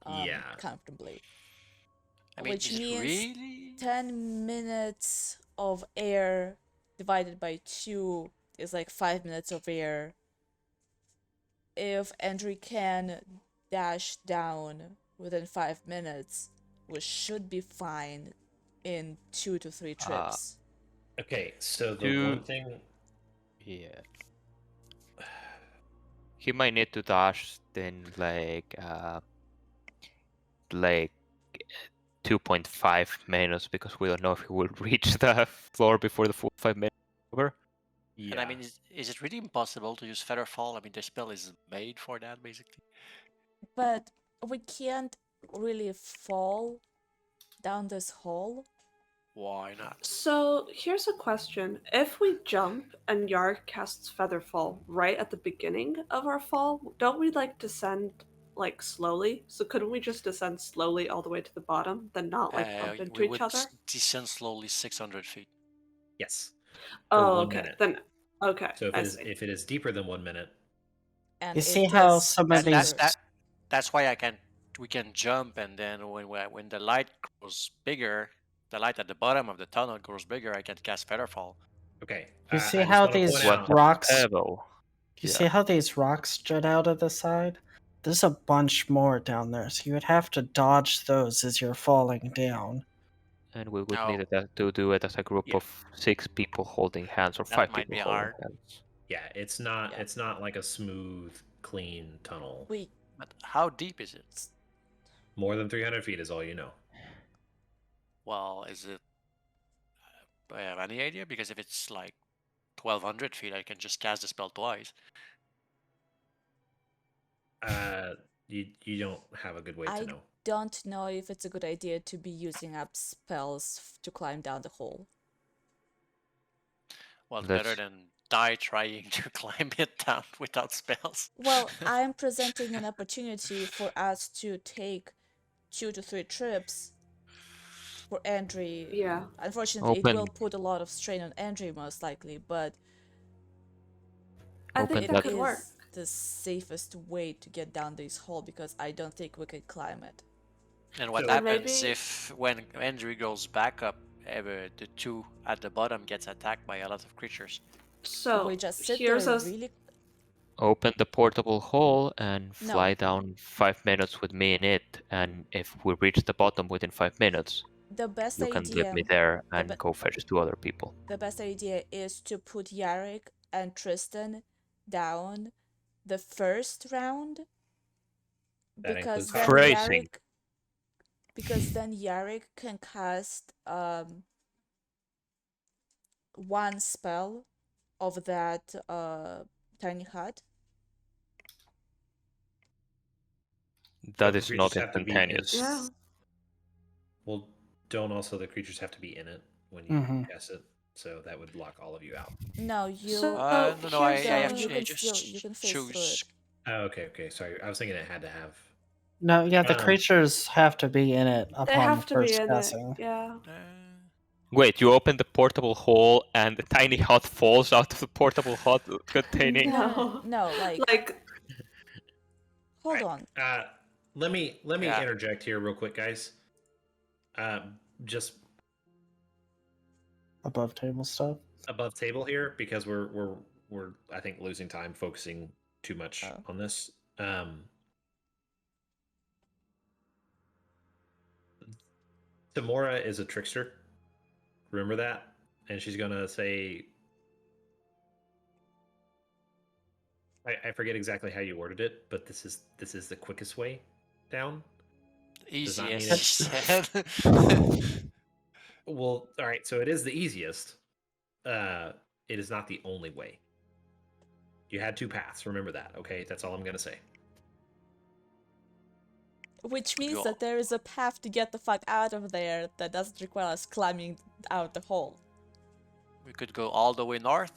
Speaker 2: Yeah.
Speaker 1: Comfortably.
Speaker 5: I mean,
Speaker 1: Which
Speaker 5: is it
Speaker 1: means
Speaker 5: really?
Speaker 1: 10 minutes of air divided by 2 is like 5 minutes of air. If Andrew can dash down within 5 minutes, we should be fine in 2 to 3 trips.
Speaker 2: Okay, so the
Speaker 4: Do-
Speaker 2: one thing.
Speaker 4: Yeah. He might need to dash then like 2.5 minutes because we don't know if he will reach the floor before the full 5 minutes is over.
Speaker 2: Yeah.
Speaker 5: And I mean, is it really impossible to use Featherfall? I mean, the spell is made for that, basically.
Speaker 1: But we can't really fall down this hole.
Speaker 5: Why not?
Speaker 6: So here's a question. If we jump and Yarg casts Featherfall right at the beginning of our fall, don't we like descend like slowly? So couldn't we just descend slowly all the way to the bottom, then not like bump into
Speaker 5: we
Speaker 6: each
Speaker 5: would
Speaker 6: other?
Speaker 5: descend slowly 600 feet.
Speaker 2: Yes.
Speaker 6: Oh,
Speaker 2: 1
Speaker 6: okay.
Speaker 2: minute.
Speaker 6: Then okay.
Speaker 2: So
Speaker 6: I see.
Speaker 2: if it is deeper than 1 minute,
Speaker 1: And
Speaker 3: You
Speaker 1: it
Speaker 3: see how
Speaker 1: is
Speaker 3: some of these-
Speaker 5: That's why we can jump, and then when the light grows bigger, the light at the bottom of the tunnel grows bigger, I can cast Featherfall.
Speaker 2: okay.
Speaker 3: You
Speaker 2: I
Speaker 3: see
Speaker 2: just
Speaker 3: how
Speaker 2: wanna
Speaker 3: these
Speaker 2: point
Speaker 4: What
Speaker 2: out-
Speaker 4: the
Speaker 3: rocks?
Speaker 4: pebble?
Speaker 3: You
Speaker 4: Yeah.
Speaker 3: see how these rocks jut out of the side? There's a bunch more down there, so you would have to dodge those as you're falling down.
Speaker 4: And we would
Speaker 5: No.
Speaker 4: need to do it as a group
Speaker 2: Yeah.
Speaker 4: of 6 people holding hands or
Speaker 5: That
Speaker 4: 5
Speaker 5: might
Speaker 4: people
Speaker 5: be
Speaker 4: holding
Speaker 5: hard.
Speaker 4: hands.
Speaker 2: Yeah, it's not
Speaker 1: Yeah.
Speaker 2: it's not like a smooth, clean tunnel.
Speaker 1: we
Speaker 5: But how deep is it?
Speaker 2: More than 300 feet is all you know.
Speaker 5: Well, is it? Do I have any idea? Because if it's like 1,200 feet, I can just cast the spell twice.
Speaker 2: You don't have a good way to
Speaker 1: I
Speaker 2: know.
Speaker 1: don't know if it's a good idea to be using up spells to climb down the hole.
Speaker 5: Well, it's
Speaker 4: That's-
Speaker 5: better than die trying to climb it down without spells.
Speaker 1: Well, I'm presenting an opportunity for us to take 2 to 3 trips for Andrew.
Speaker 6: Yeah.
Speaker 1: Unfortunately,
Speaker 4: Open.
Speaker 1: it will put a lot of strain on Andrew most likely, but
Speaker 6: I
Speaker 4: Open
Speaker 6: think
Speaker 1: it
Speaker 6: that
Speaker 4: that-
Speaker 6: could work.
Speaker 1: is the safest way to get down this hole because I don't think we can climb it.
Speaker 5: And what
Speaker 2: So-
Speaker 5: happens
Speaker 6: Maybe-
Speaker 5: if when Andrew goes back up, the 2 at the bottom gets attacked by a lot of creatures?
Speaker 6: So
Speaker 1: we just sit
Speaker 6: here's
Speaker 1: there
Speaker 6: a
Speaker 1: really.
Speaker 4: Open the portable hole and
Speaker 1: No.
Speaker 4: fly down 5 minutes with me in it. And if we reach the bottom within 5 minutes,
Speaker 1: The best
Speaker 4: you can
Speaker 1: idea.
Speaker 4: leave me there
Speaker 1: the
Speaker 4: and
Speaker 1: be-
Speaker 4: go fetch 2 other people.
Speaker 1: The best idea is to put Yarrick and Tristan down the first round
Speaker 2: That
Speaker 1: because
Speaker 2: includes
Speaker 1: then
Speaker 4: Phrasing.
Speaker 1: Yarrick can cast one spell of that tiny hut.
Speaker 4: That
Speaker 2: the
Speaker 4: is not
Speaker 2: creatures have to be in-
Speaker 4: instantaneous.
Speaker 6: Yeah.
Speaker 2: Well, don't also the creatures have to be in it when you
Speaker 3: Mhm.
Speaker 2: cast it? so that would block all of you out.
Speaker 1: No, you
Speaker 6: So
Speaker 5: no, I
Speaker 6: here's
Speaker 5: actually
Speaker 1: you
Speaker 5: just
Speaker 1: can phase through it.
Speaker 5: choose.
Speaker 2: Oh, okay. Sorry, I was thinking it had to have.
Speaker 3: No, yeah, the
Speaker 2: Um,
Speaker 3: creatures have to be in it
Speaker 6: they
Speaker 3: upon
Speaker 6: have to be
Speaker 3: first
Speaker 6: in
Speaker 3: passing.
Speaker 6: it. Yeah.
Speaker 4: Wait, you open the portable hole and the tiny hut falls out of the portable hut containing.
Speaker 1: No, like
Speaker 6: like
Speaker 1: hold on.
Speaker 2: Let me
Speaker 5: Yeah.
Speaker 2: interject here real quick, guys. Just
Speaker 3: Above table stuff.
Speaker 2: above table here because we're I think losing time focusing too much
Speaker 1: Oh.
Speaker 2: on this. Tamora is a trickster. Remember that? And she's gonna say, I forget exactly how you worded it, but this is the quickest way down. Does not
Speaker 5: Easy,
Speaker 2: mean
Speaker 5: as he said.
Speaker 2: Well, all right. So it is the easiest. It is not the only way. You had two paths. Remember that. Okay, that's all I'm gonna say.
Speaker 1: Which means
Speaker 5: Go.
Speaker 1: that there is a path to get the fuck out of there that doesn't require us climbing out the hole.
Speaker 5: We could go all the way north.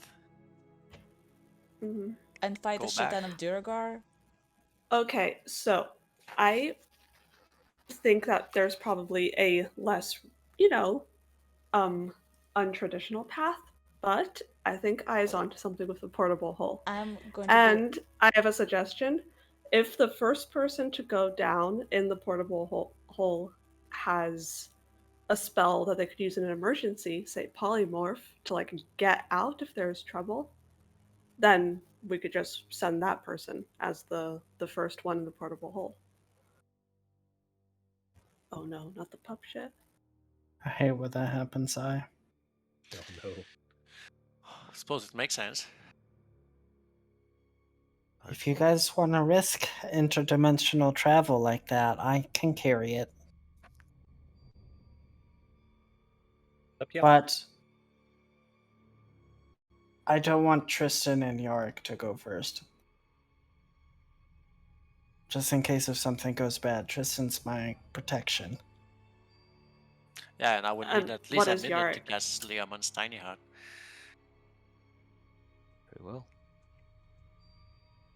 Speaker 6: mhm.
Speaker 1: And fight
Speaker 5: Go
Speaker 1: the shit
Speaker 5: back.
Speaker 1: out of Durgar.
Speaker 6: Okay, so I think that there's probably a less, untraditional path, but I think Eye's onto something with the portable hole.
Speaker 1: I'm going to
Speaker 6: And I have a suggestion. If the first person to go down in the portable hole has a spell that they could use in an emergency, say polymorph, to like get out if there's trouble, then we could just send that person as the first one in the portable hole. Oh no, not the pup shit.
Speaker 3: I hate when that happens, I.
Speaker 2: Oh no.
Speaker 5: I suppose it makes sense.
Speaker 3: If you guys want to risk interdimensional travel like that, I can carry it.
Speaker 2: Yep.
Speaker 3: But I don't want Tristan and Yorick to go first. Just in case if something goes bad, Tristan's my protection.
Speaker 5: Yeah, and I would
Speaker 6: And
Speaker 5: need at
Speaker 6: what
Speaker 5: least a
Speaker 6: is
Speaker 5: minute to
Speaker 6: Yorick?
Speaker 5: cast Liamon's tiny hut.
Speaker 4: Very well.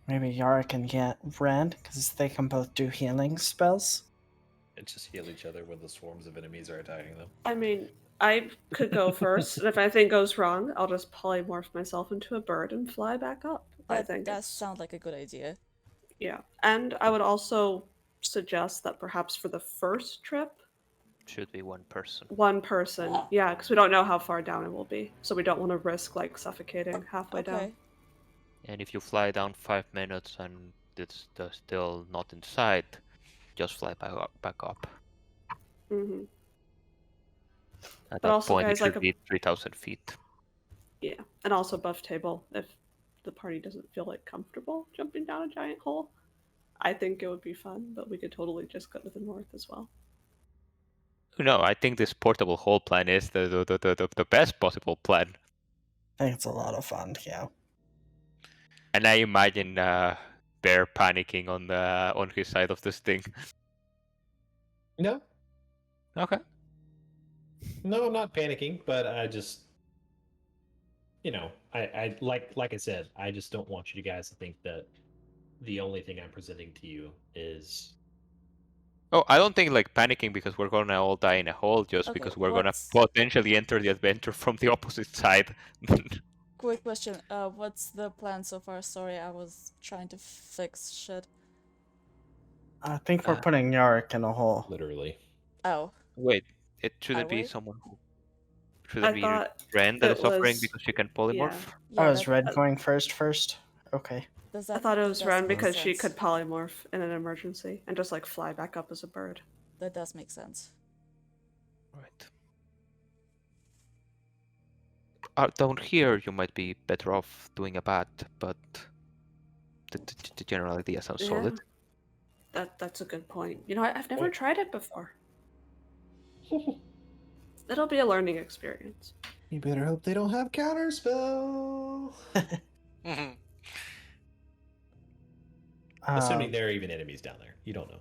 Speaker 3: Maybe Yorick and Ren, because they can both do healing spells.
Speaker 2: And just heal each other when the swarms of enemies are attacking them.
Speaker 6: I mean, I could go first, and if anything goes wrong, I'll just polymorph myself into a bird and fly back up. I
Speaker 1: That
Speaker 6: think
Speaker 1: does
Speaker 6: it's
Speaker 1: sound like a good idea.
Speaker 6: yeah. And I would also suggest that perhaps for the first trip,
Speaker 4: Should be one person.
Speaker 6: one person, yeah, because we don't know how far down it will be, so we don't want to risk like suffocating halfway
Speaker 1: Okay.
Speaker 6: down.
Speaker 4: And if you fly down 5 minutes and it's still not in sight, just fly back up.
Speaker 6: Hmm.
Speaker 4: At
Speaker 6: But
Speaker 4: that
Speaker 6: also,
Speaker 4: point,
Speaker 6: guys,
Speaker 4: it should
Speaker 6: like
Speaker 4: be 3,000 feet.
Speaker 6: yeah, and also buff table if the party doesn't feel like comfortable jumping down a giant hole. I think it would be fun, but we could totally just go to the north as well.
Speaker 4: No, I think this portable hole plan is the best possible plan.
Speaker 3: I think it's a lot of fun, yeah.
Speaker 4: And I imagine Bear panicking on his side of this thing.
Speaker 2: No,
Speaker 4: Okay.
Speaker 2: no, I'm not panicking, but I just, I like I said, I just don't want you guys to think that the only thing I'm presenting to you is.
Speaker 4: Oh, I don't think like panicking because we're gonna all die in a hole, just
Speaker 1: Okay,
Speaker 4: because we're gonna
Speaker 1: what's-
Speaker 4: potentially enter the adventure from the opposite side.
Speaker 1: Quick question. What's the plan so far? Sorry, I was trying to fix shit.
Speaker 3: I think we're putting Yorick in a hole.
Speaker 2: Literally.
Speaker 1: Oh,
Speaker 4: Wait, it shouldn't
Speaker 1: Are
Speaker 4: be
Speaker 1: we?
Speaker 4: someone who. Should
Speaker 6: I
Speaker 4: it be
Speaker 6: thought
Speaker 4: Ren that
Speaker 6: it
Speaker 4: is suffering
Speaker 6: was-
Speaker 4: because she can polymorph?
Speaker 1: yeah.
Speaker 3: Oh, is
Speaker 1: that-
Speaker 3: Red going first? Okay.
Speaker 1: Does
Speaker 6: I
Speaker 1: that?
Speaker 6: thought it was
Speaker 1: does
Speaker 6: Ren
Speaker 1: make
Speaker 6: because she
Speaker 1: sense.
Speaker 6: could polymorph in an emergency and just like fly back up as a bird.
Speaker 1: That does make sense.
Speaker 4: Right. Down here, you might be better off doing a bat, but the general idea sounds solid.
Speaker 6: That's a good point. I've never
Speaker 2: Well-
Speaker 6: tried it before. It'll be a learning experience.
Speaker 2: You better hope they don't have counterspell.
Speaker 5: Mhm.
Speaker 2: Assuming there are even enemies down there. You don't know.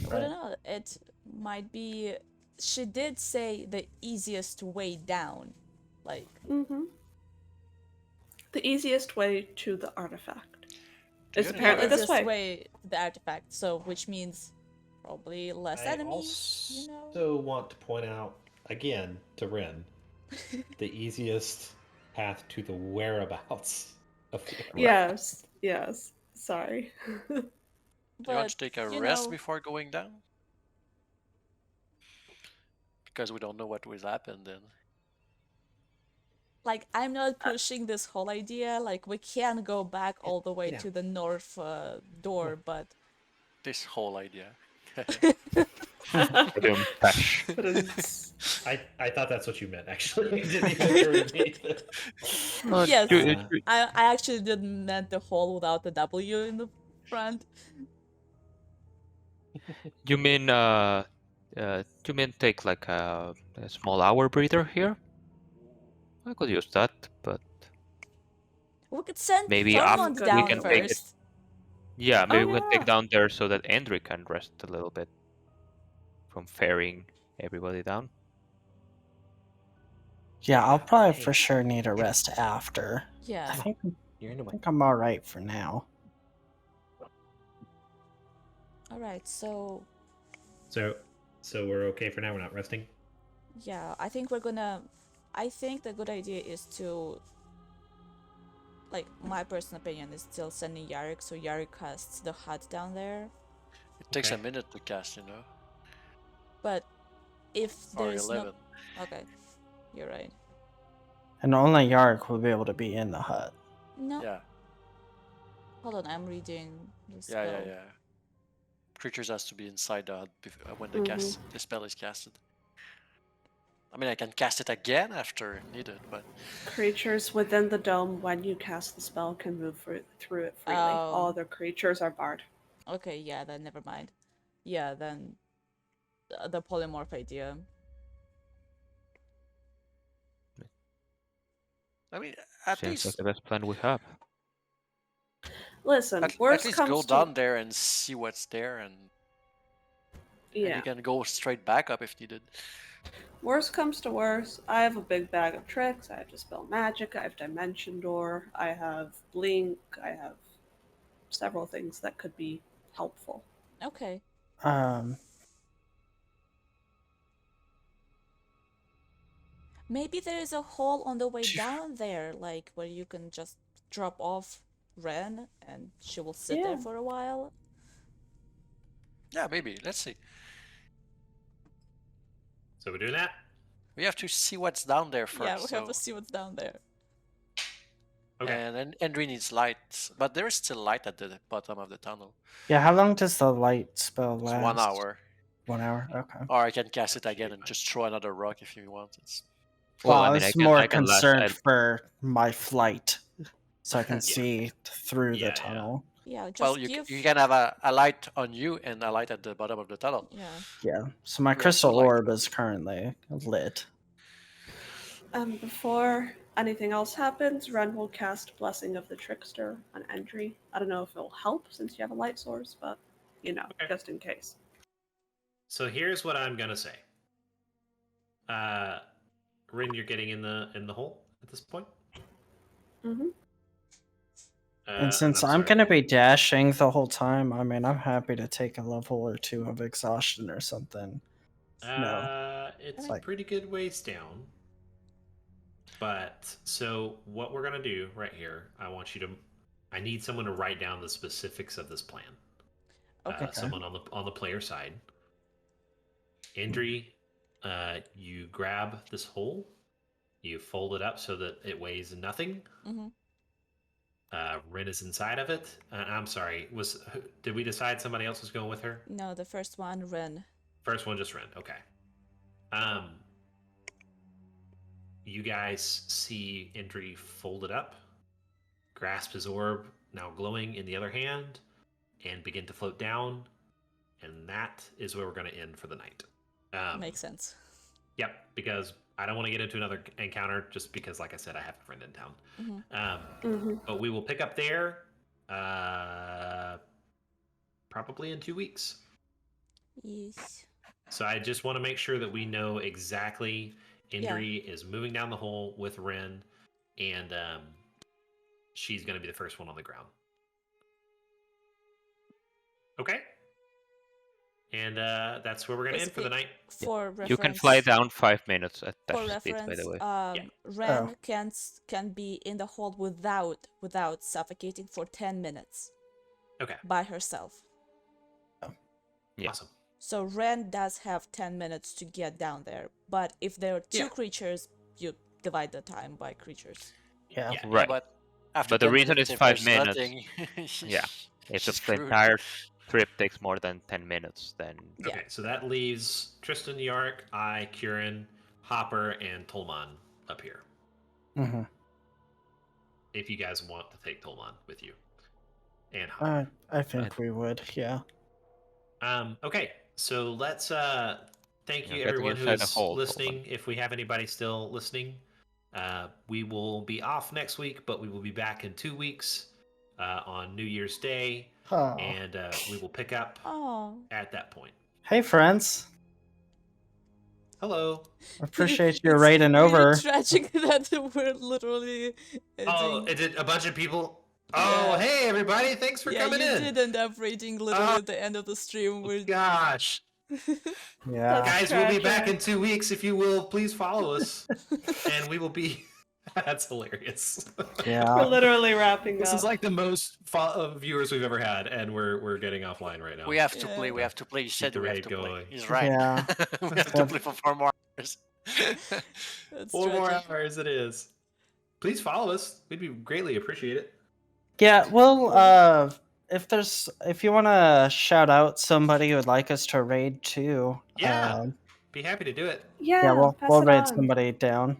Speaker 1: I don't know. It might be. She did say the easiest way down. Like,
Speaker 6: The easiest way to the artifact is
Speaker 5: you
Speaker 6: apparently
Speaker 5: know-
Speaker 6: this way.
Speaker 1: to the artifact, so which means probably less
Speaker 2: I
Speaker 1: enemies, you know?
Speaker 2: also want to point out again to Ren the easiest path to the whereabouts of the artifact.
Speaker 6: Yes. Sorry.
Speaker 5: Do you want to take a
Speaker 1: you
Speaker 5: rest
Speaker 1: know,
Speaker 5: before going down? Because we don't know what will happen then.
Speaker 1: like, I'm not pushing this whole idea. Like, we can go back all the way
Speaker 2: know.
Speaker 1: to the north door, but
Speaker 5: This whole idea.
Speaker 4: Dash.
Speaker 6: But it's
Speaker 2: I thought that's what you meant, actually. It didn't even occur to me.
Speaker 1: yes,
Speaker 4: You-
Speaker 1: I actually didn't meant the hole without the W in the front.
Speaker 4: You mean take like a small hour breather here? I could use that, but
Speaker 1: We could send
Speaker 4: maybe
Speaker 1: Thormund
Speaker 5: after
Speaker 4: we
Speaker 1: down
Speaker 4: can take it.
Speaker 1: first.
Speaker 4: Yeah, maybe we can
Speaker 6: yeah.
Speaker 4: take down there so that Endry can rest a little bit from ferrying everybody down.
Speaker 3: Yeah, I'll probably
Speaker 2: Hey.
Speaker 3: for sure need a rest after.
Speaker 1: Yeah.
Speaker 3: I think
Speaker 2: You're in the way.
Speaker 3: I'm all right for now.
Speaker 1: All right. So
Speaker 2: So we're okay for now. We're not resting.
Speaker 1: yeah, I think the good idea is to, like, my personal opinion is still sending Yarrick, so Yarrick casts the hut down there.
Speaker 5: It takes a
Speaker 2: Okay.
Speaker 5: minute to cast, you know.
Speaker 1: But if
Speaker 5: Or
Speaker 1: there's
Speaker 5: 11.
Speaker 1: no, okay, you're right.
Speaker 3: And only Yark will be able to be in the hut.
Speaker 1: No,
Speaker 5: Yeah.
Speaker 1: hold on, I'm reading the
Speaker 5: Yeah,
Speaker 1: spell.
Speaker 5: yeah. Creatures has to be inside the hut when the spell is casted. I mean, I can cast it again after needed, but
Speaker 6: creatures within the dome when you cast the spell can move through it freely.
Speaker 1: Oh.
Speaker 6: All other creatures are barred.
Speaker 1: Okay, yeah, then never mind. Yeah, then the polymorph idea.
Speaker 5: I mean, at
Speaker 4: Seems like
Speaker 5: least
Speaker 4: the best plan we have.
Speaker 6: Listen,
Speaker 5: at
Speaker 6: worst
Speaker 5: least
Speaker 6: comes
Speaker 5: go
Speaker 6: to
Speaker 5: down there and see what's there, and
Speaker 6: yeah.
Speaker 5: you can go straight back up if needed.
Speaker 6: Worst comes to worst, I have a big bag of tricks. I have Dispel Magic, I have Dimension Door, I have Blink, I have several things that could be helpful.
Speaker 1: Okay. Maybe there's a hole on the way down there, like where you can just drop off Ren and she will sit there
Speaker 6: Yeah.
Speaker 1: for a while.
Speaker 5: Yeah, maybe. Let's see.
Speaker 2: So we're doing that.
Speaker 5: We have to see what's down there first.
Speaker 1: Yeah, we have to see what's down there.
Speaker 2: Okay.
Speaker 5: And then Endry needs light, but there is still light at the bottom of the tunnel.
Speaker 3: Yeah, how long does the light spell
Speaker 5: It's
Speaker 3: last?
Speaker 5: 1 hour.
Speaker 3: 1 hour? Okay.
Speaker 5: Or I can cast it again and just throw another rock if you want. It's
Speaker 3: Well,
Speaker 4: I
Speaker 3: I
Speaker 4: mean,
Speaker 3: was
Speaker 4: I
Speaker 3: more
Speaker 4: can last-
Speaker 3: concerned
Speaker 4: I-
Speaker 3: for my flight, so I can
Speaker 5: Yeah.
Speaker 3: see through
Speaker 2: Yeah,
Speaker 3: the
Speaker 2: yeah.
Speaker 3: tunnel.
Speaker 1: Yeah, just
Speaker 5: well,
Speaker 1: give.
Speaker 5: you can have a light on you and a light at the bottom of the tunnel.
Speaker 1: Yeah.
Speaker 3: Yeah, so my
Speaker 5: We have
Speaker 3: crystal
Speaker 5: two light.
Speaker 3: orb is currently lit.
Speaker 6: Before anything else happens, Ren will cast Blessing of the Trickster on Endry. I don't know if it'll help since you have a light source, but you know,
Speaker 2: Okay.
Speaker 6: just in case.
Speaker 2: So here's what I'm gonna say. Rin, you're getting in the hole at this point.
Speaker 6: Mm-hmm.
Speaker 3: And since I'm
Speaker 2: sorry.
Speaker 3: going to be dashing the whole time, I mean, I'm happy to take a level or two of exhaustion or something.
Speaker 2: It's
Speaker 3: Like-
Speaker 2: a pretty good ways down. But so what we're gonna do right here, I need someone to write down the specifics of this plan.
Speaker 1: Okay.
Speaker 2: Someone on the player side. Endry, you grab this hole, you fold it up so that it weighs nothing.
Speaker 1: Mm-hmm.
Speaker 2: Rin is inside of it. I'm sorry. Did we decide somebody else was going with her?
Speaker 1: No, the first one, Ren.
Speaker 2: First one, just Rin. Okay. You guys see Endry fold it up, grasp his orb, now glowing in the other hand, and begin to float down. And that is where we're going to end for the night.
Speaker 1: Makes sense.
Speaker 2: Yep, because I don't want to get into another encounter just because, like I said, I have a friend in town.
Speaker 1: Mm-hmm.
Speaker 2: But we will pick up there probably in 2 weeks.
Speaker 1: Yes.
Speaker 2: So I just want to make sure that we know exactly Indri is moving down the hole with Ren, and she's going to be the first one on the ground. Okay. And that's where we're going to end for the night.
Speaker 1: For reference,
Speaker 4: You can fly down 5 minutes at
Speaker 1: for
Speaker 4: dash speed, by
Speaker 1: reference,
Speaker 4: the way.
Speaker 1: Ren can be in the hole without suffocating for 10 minutes.
Speaker 2: Okay.
Speaker 1: By herself.
Speaker 4: Yeah.
Speaker 2: Awesome.
Speaker 1: So Ren does have 10 minutes to get down there, but if there are two creatures, you divide the time by creatures.
Speaker 3: Yeah.
Speaker 4: Right.
Speaker 5: But after
Speaker 4: But the
Speaker 5: 10
Speaker 4: reason
Speaker 5: minutes,
Speaker 4: is
Speaker 5: if
Speaker 4: 5
Speaker 5: there's
Speaker 4: minutes.
Speaker 5: nothing,
Speaker 4: Yeah. If
Speaker 5: she's
Speaker 4: the
Speaker 5: screwed.
Speaker 4: entire trip takes more than 10 minutes, then
Speaker 2: Okay, so that leaves Tristan, Yark, I, Kieran, Hopper, and Tolman up here.
Speaker 3: Mm-hmm.
Speaker 2: If you guys want to take Tolman with you. And Hopper.
Speaker 3: I think we would, yeah.
Speaker 2: Okay, so let's thank you
Speaker 4: getting
Speaker 2: everyone who
Speaker 4: inside the
Speaker 2: is
Speaker 4: hole,
Speaker 2: listening. If we have anybody still listening, we will be off next week, but we will be back in 2 weeks on New Year's Day, and we will pick up at that point.
Speaker 3: Hey, friends.
Speaker 2: Hello.
Speaker 3: Appreciate your raiding over.
Speaker 1: It's tragic that we're literally
Speaker 2: Oh, is it a bunch of people? Oh, hey everybody! Thanks for coming in.
Speaker 1: Yeah, you did end up raiding literally at the end of the stream.
Speaker 2: Gosh.
Speaker 3: Yeah.
Speaker 2: Guys, we'll be back in 2 weeks. If you will, please follow us, and we will be. That's hilarious.
Speaker 3: Yeah.
Speaker 6: We're literally wrapping
Speaker 2: This
Speaker 6: up.
Speaker 2: is like the most viewers we've ever had, and we're getting offline right now.
Speaker 5: We have to play. We have to play. You said
Speaker 2: the
Speaker 5: we have
Speaker 2: raid
Speaker 5: to play.
Speaker 2: going.
Speaker 5: He's right.
Speaker 3: Yeah.
Speaker 5: We have to play for 4 more hours.
Speaker 1: That's
Speaker 2: 4 more
Speaker 1: tragic.
Speaker 2: hours it is. Please follow us. We'd be greatly appreciate it.
Speaker 3: Yeah, well, if you want to shout out somebody who would like us to raid too,
Speaker 2: Yeah, be happy to do it.
Speaker 3: yeah, we'll
Speaker 6: pass
Speaker 3: we'll
Speaker 6: it
Speaker 3: raid
Speaker 6: on.
Speaker 3: somebody down.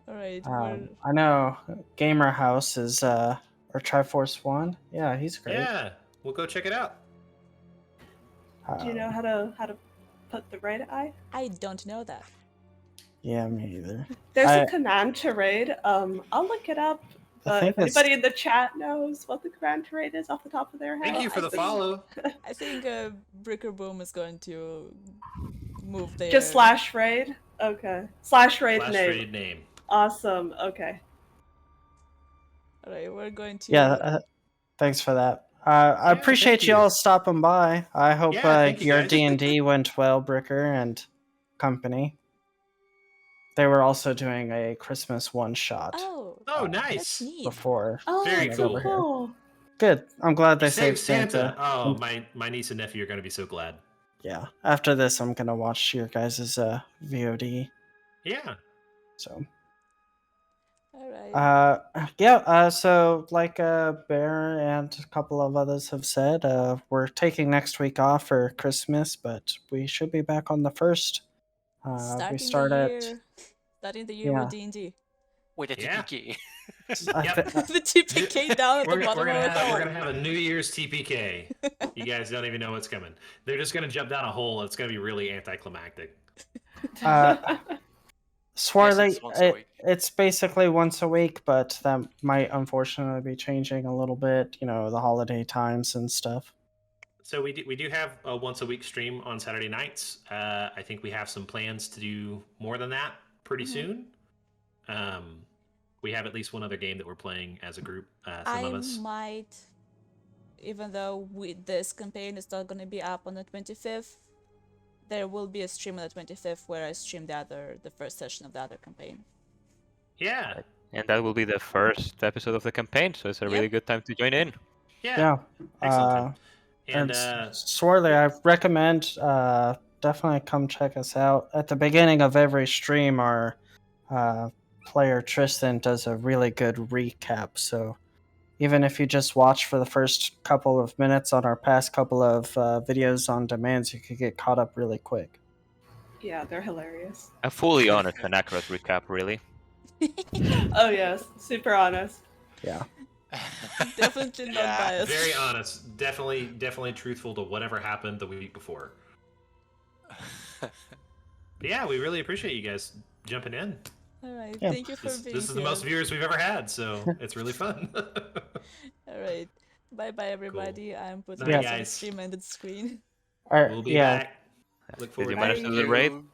Speaker 1: All right.
Speaker 3: I know Gamer House is or Triforce One. Yeah, he's great.
Speaker 2: Yeah, we'll go check it out.
Speaker 6: Do you know how to put the raid eye?
Speaker 1: I don't know that.
Speaker 3: Yeah, me either.
Speaker 6: There's a command to raid. I'll look it up. But if anybody in the chat knows what the command to raid is off the top of their head,
Speaker 2: Thank you for the follow.
Speaker 1: I think Bricker Boom is going to move there.
Speaker 6: Just slash raid. Okay. Slash raid
Speaker 2: Slash
Speaker 6: name.
Speaker 2: raid name.
Speaker 6: Awesome. Okay.
Speaker 1: All right, we're going to.
Speaker 3: Yeah, thanks for that. I appreciate you all stopping by. I hope your D&D went well, Bricker and company. They were also doing a Christmas one-shot.
Speaker 2: Oh, nice.
Speaker 1: That's neat.
Speaker 3: Before.
Speaker 2: Very
Speaker 3: over here.
Speaker 6: cool.
Speaker 3: Good. I'm glad they
Speaker 2: You
Speaker 3: saved
Speaker 2: saved Santa.
Speaker 3: Santa.
Speaker 2: Oh, my niece and nephew are going to be so glad.
Speaker 3: Yeah. After this, I'm gonna watch your guys' VOD.
Speaker 2: Yeah.
Speaker 3: So.
Speaker 1: All
Speaker 3: right. So like Bear and a couple of others have said, we're taking next week off for Christmas, but we should be back on the 1st.
Speaker 1: Starting the year with D&D.
Speaker 5: With a TPK.
Speaker 1: The TPK down at the bottom of the hole.
Speaker 2: We're gonna have a New Year's TPK. You guys don't even know what's coming. They're just gonna jump down a hole. It's gonna be really anticlimactic.
Speaker 3: Swarley, it's basically once a week, but that might unfortunately be changing a little bit. You know, the holiday times and stuff.
Speaker 2: So we do have a once a week stream on Saturday nights. I think we have some plans to do more than that pretty soon. We have at least one other game that we're playing as a group. Some of us
Speaker 1: might, even though this campaign is not going to be up on the 25th, there will be a stream on the 25th where I stream the first session of the other campaign.
Speaker 2: Yeah.
Speaker 4: And that will be the first episode of the campaign, so it's a really good time to join in.
Speaker 2: Yeah. Excellent time.
Speaker 3: And Swarley, I recommend definitely come check us out. At the beginning of every stream, our player Tristan does a really good recap. So even if you just watch for the first couple of minutes on our past couple of videos on demands, you could get caught up really quick.
Speaker 6: Yeah, they're hilarious.
Speaker 4: A fully honest and accurate recap, really.
Speaker 6: Oh yes, super honest.
Speaker 3: Yeah.
Speaker 1: Definitely not biased.
Speaker 2: Very honest. Definitely truthful to whatever happened the week before. But yeah, we really appreciate you guys jumping in.
Speaker 1: All right, thank you for being here.
Speaker 2: This is the most viewers we've ever had, so it's really fun.
Speaker 1: All right, bye everybody.
Speaker 2: Cool.
Speaker 1: I'm putting
Speaker 2: Bye,
Speaker 1: this on the
Speaker 2: guys.
Speaker 1: stream ended screen.
Speaker 3: All right,
Speaker 2: We'll be back. Look
Speaker 4: Did
Speaker 2: forward
Speaker 4: you
Speaker 2: to
Speaker 4: manage to
Speaker 2: meeting
Speaker 4: do the raid?
Speaker 5: you.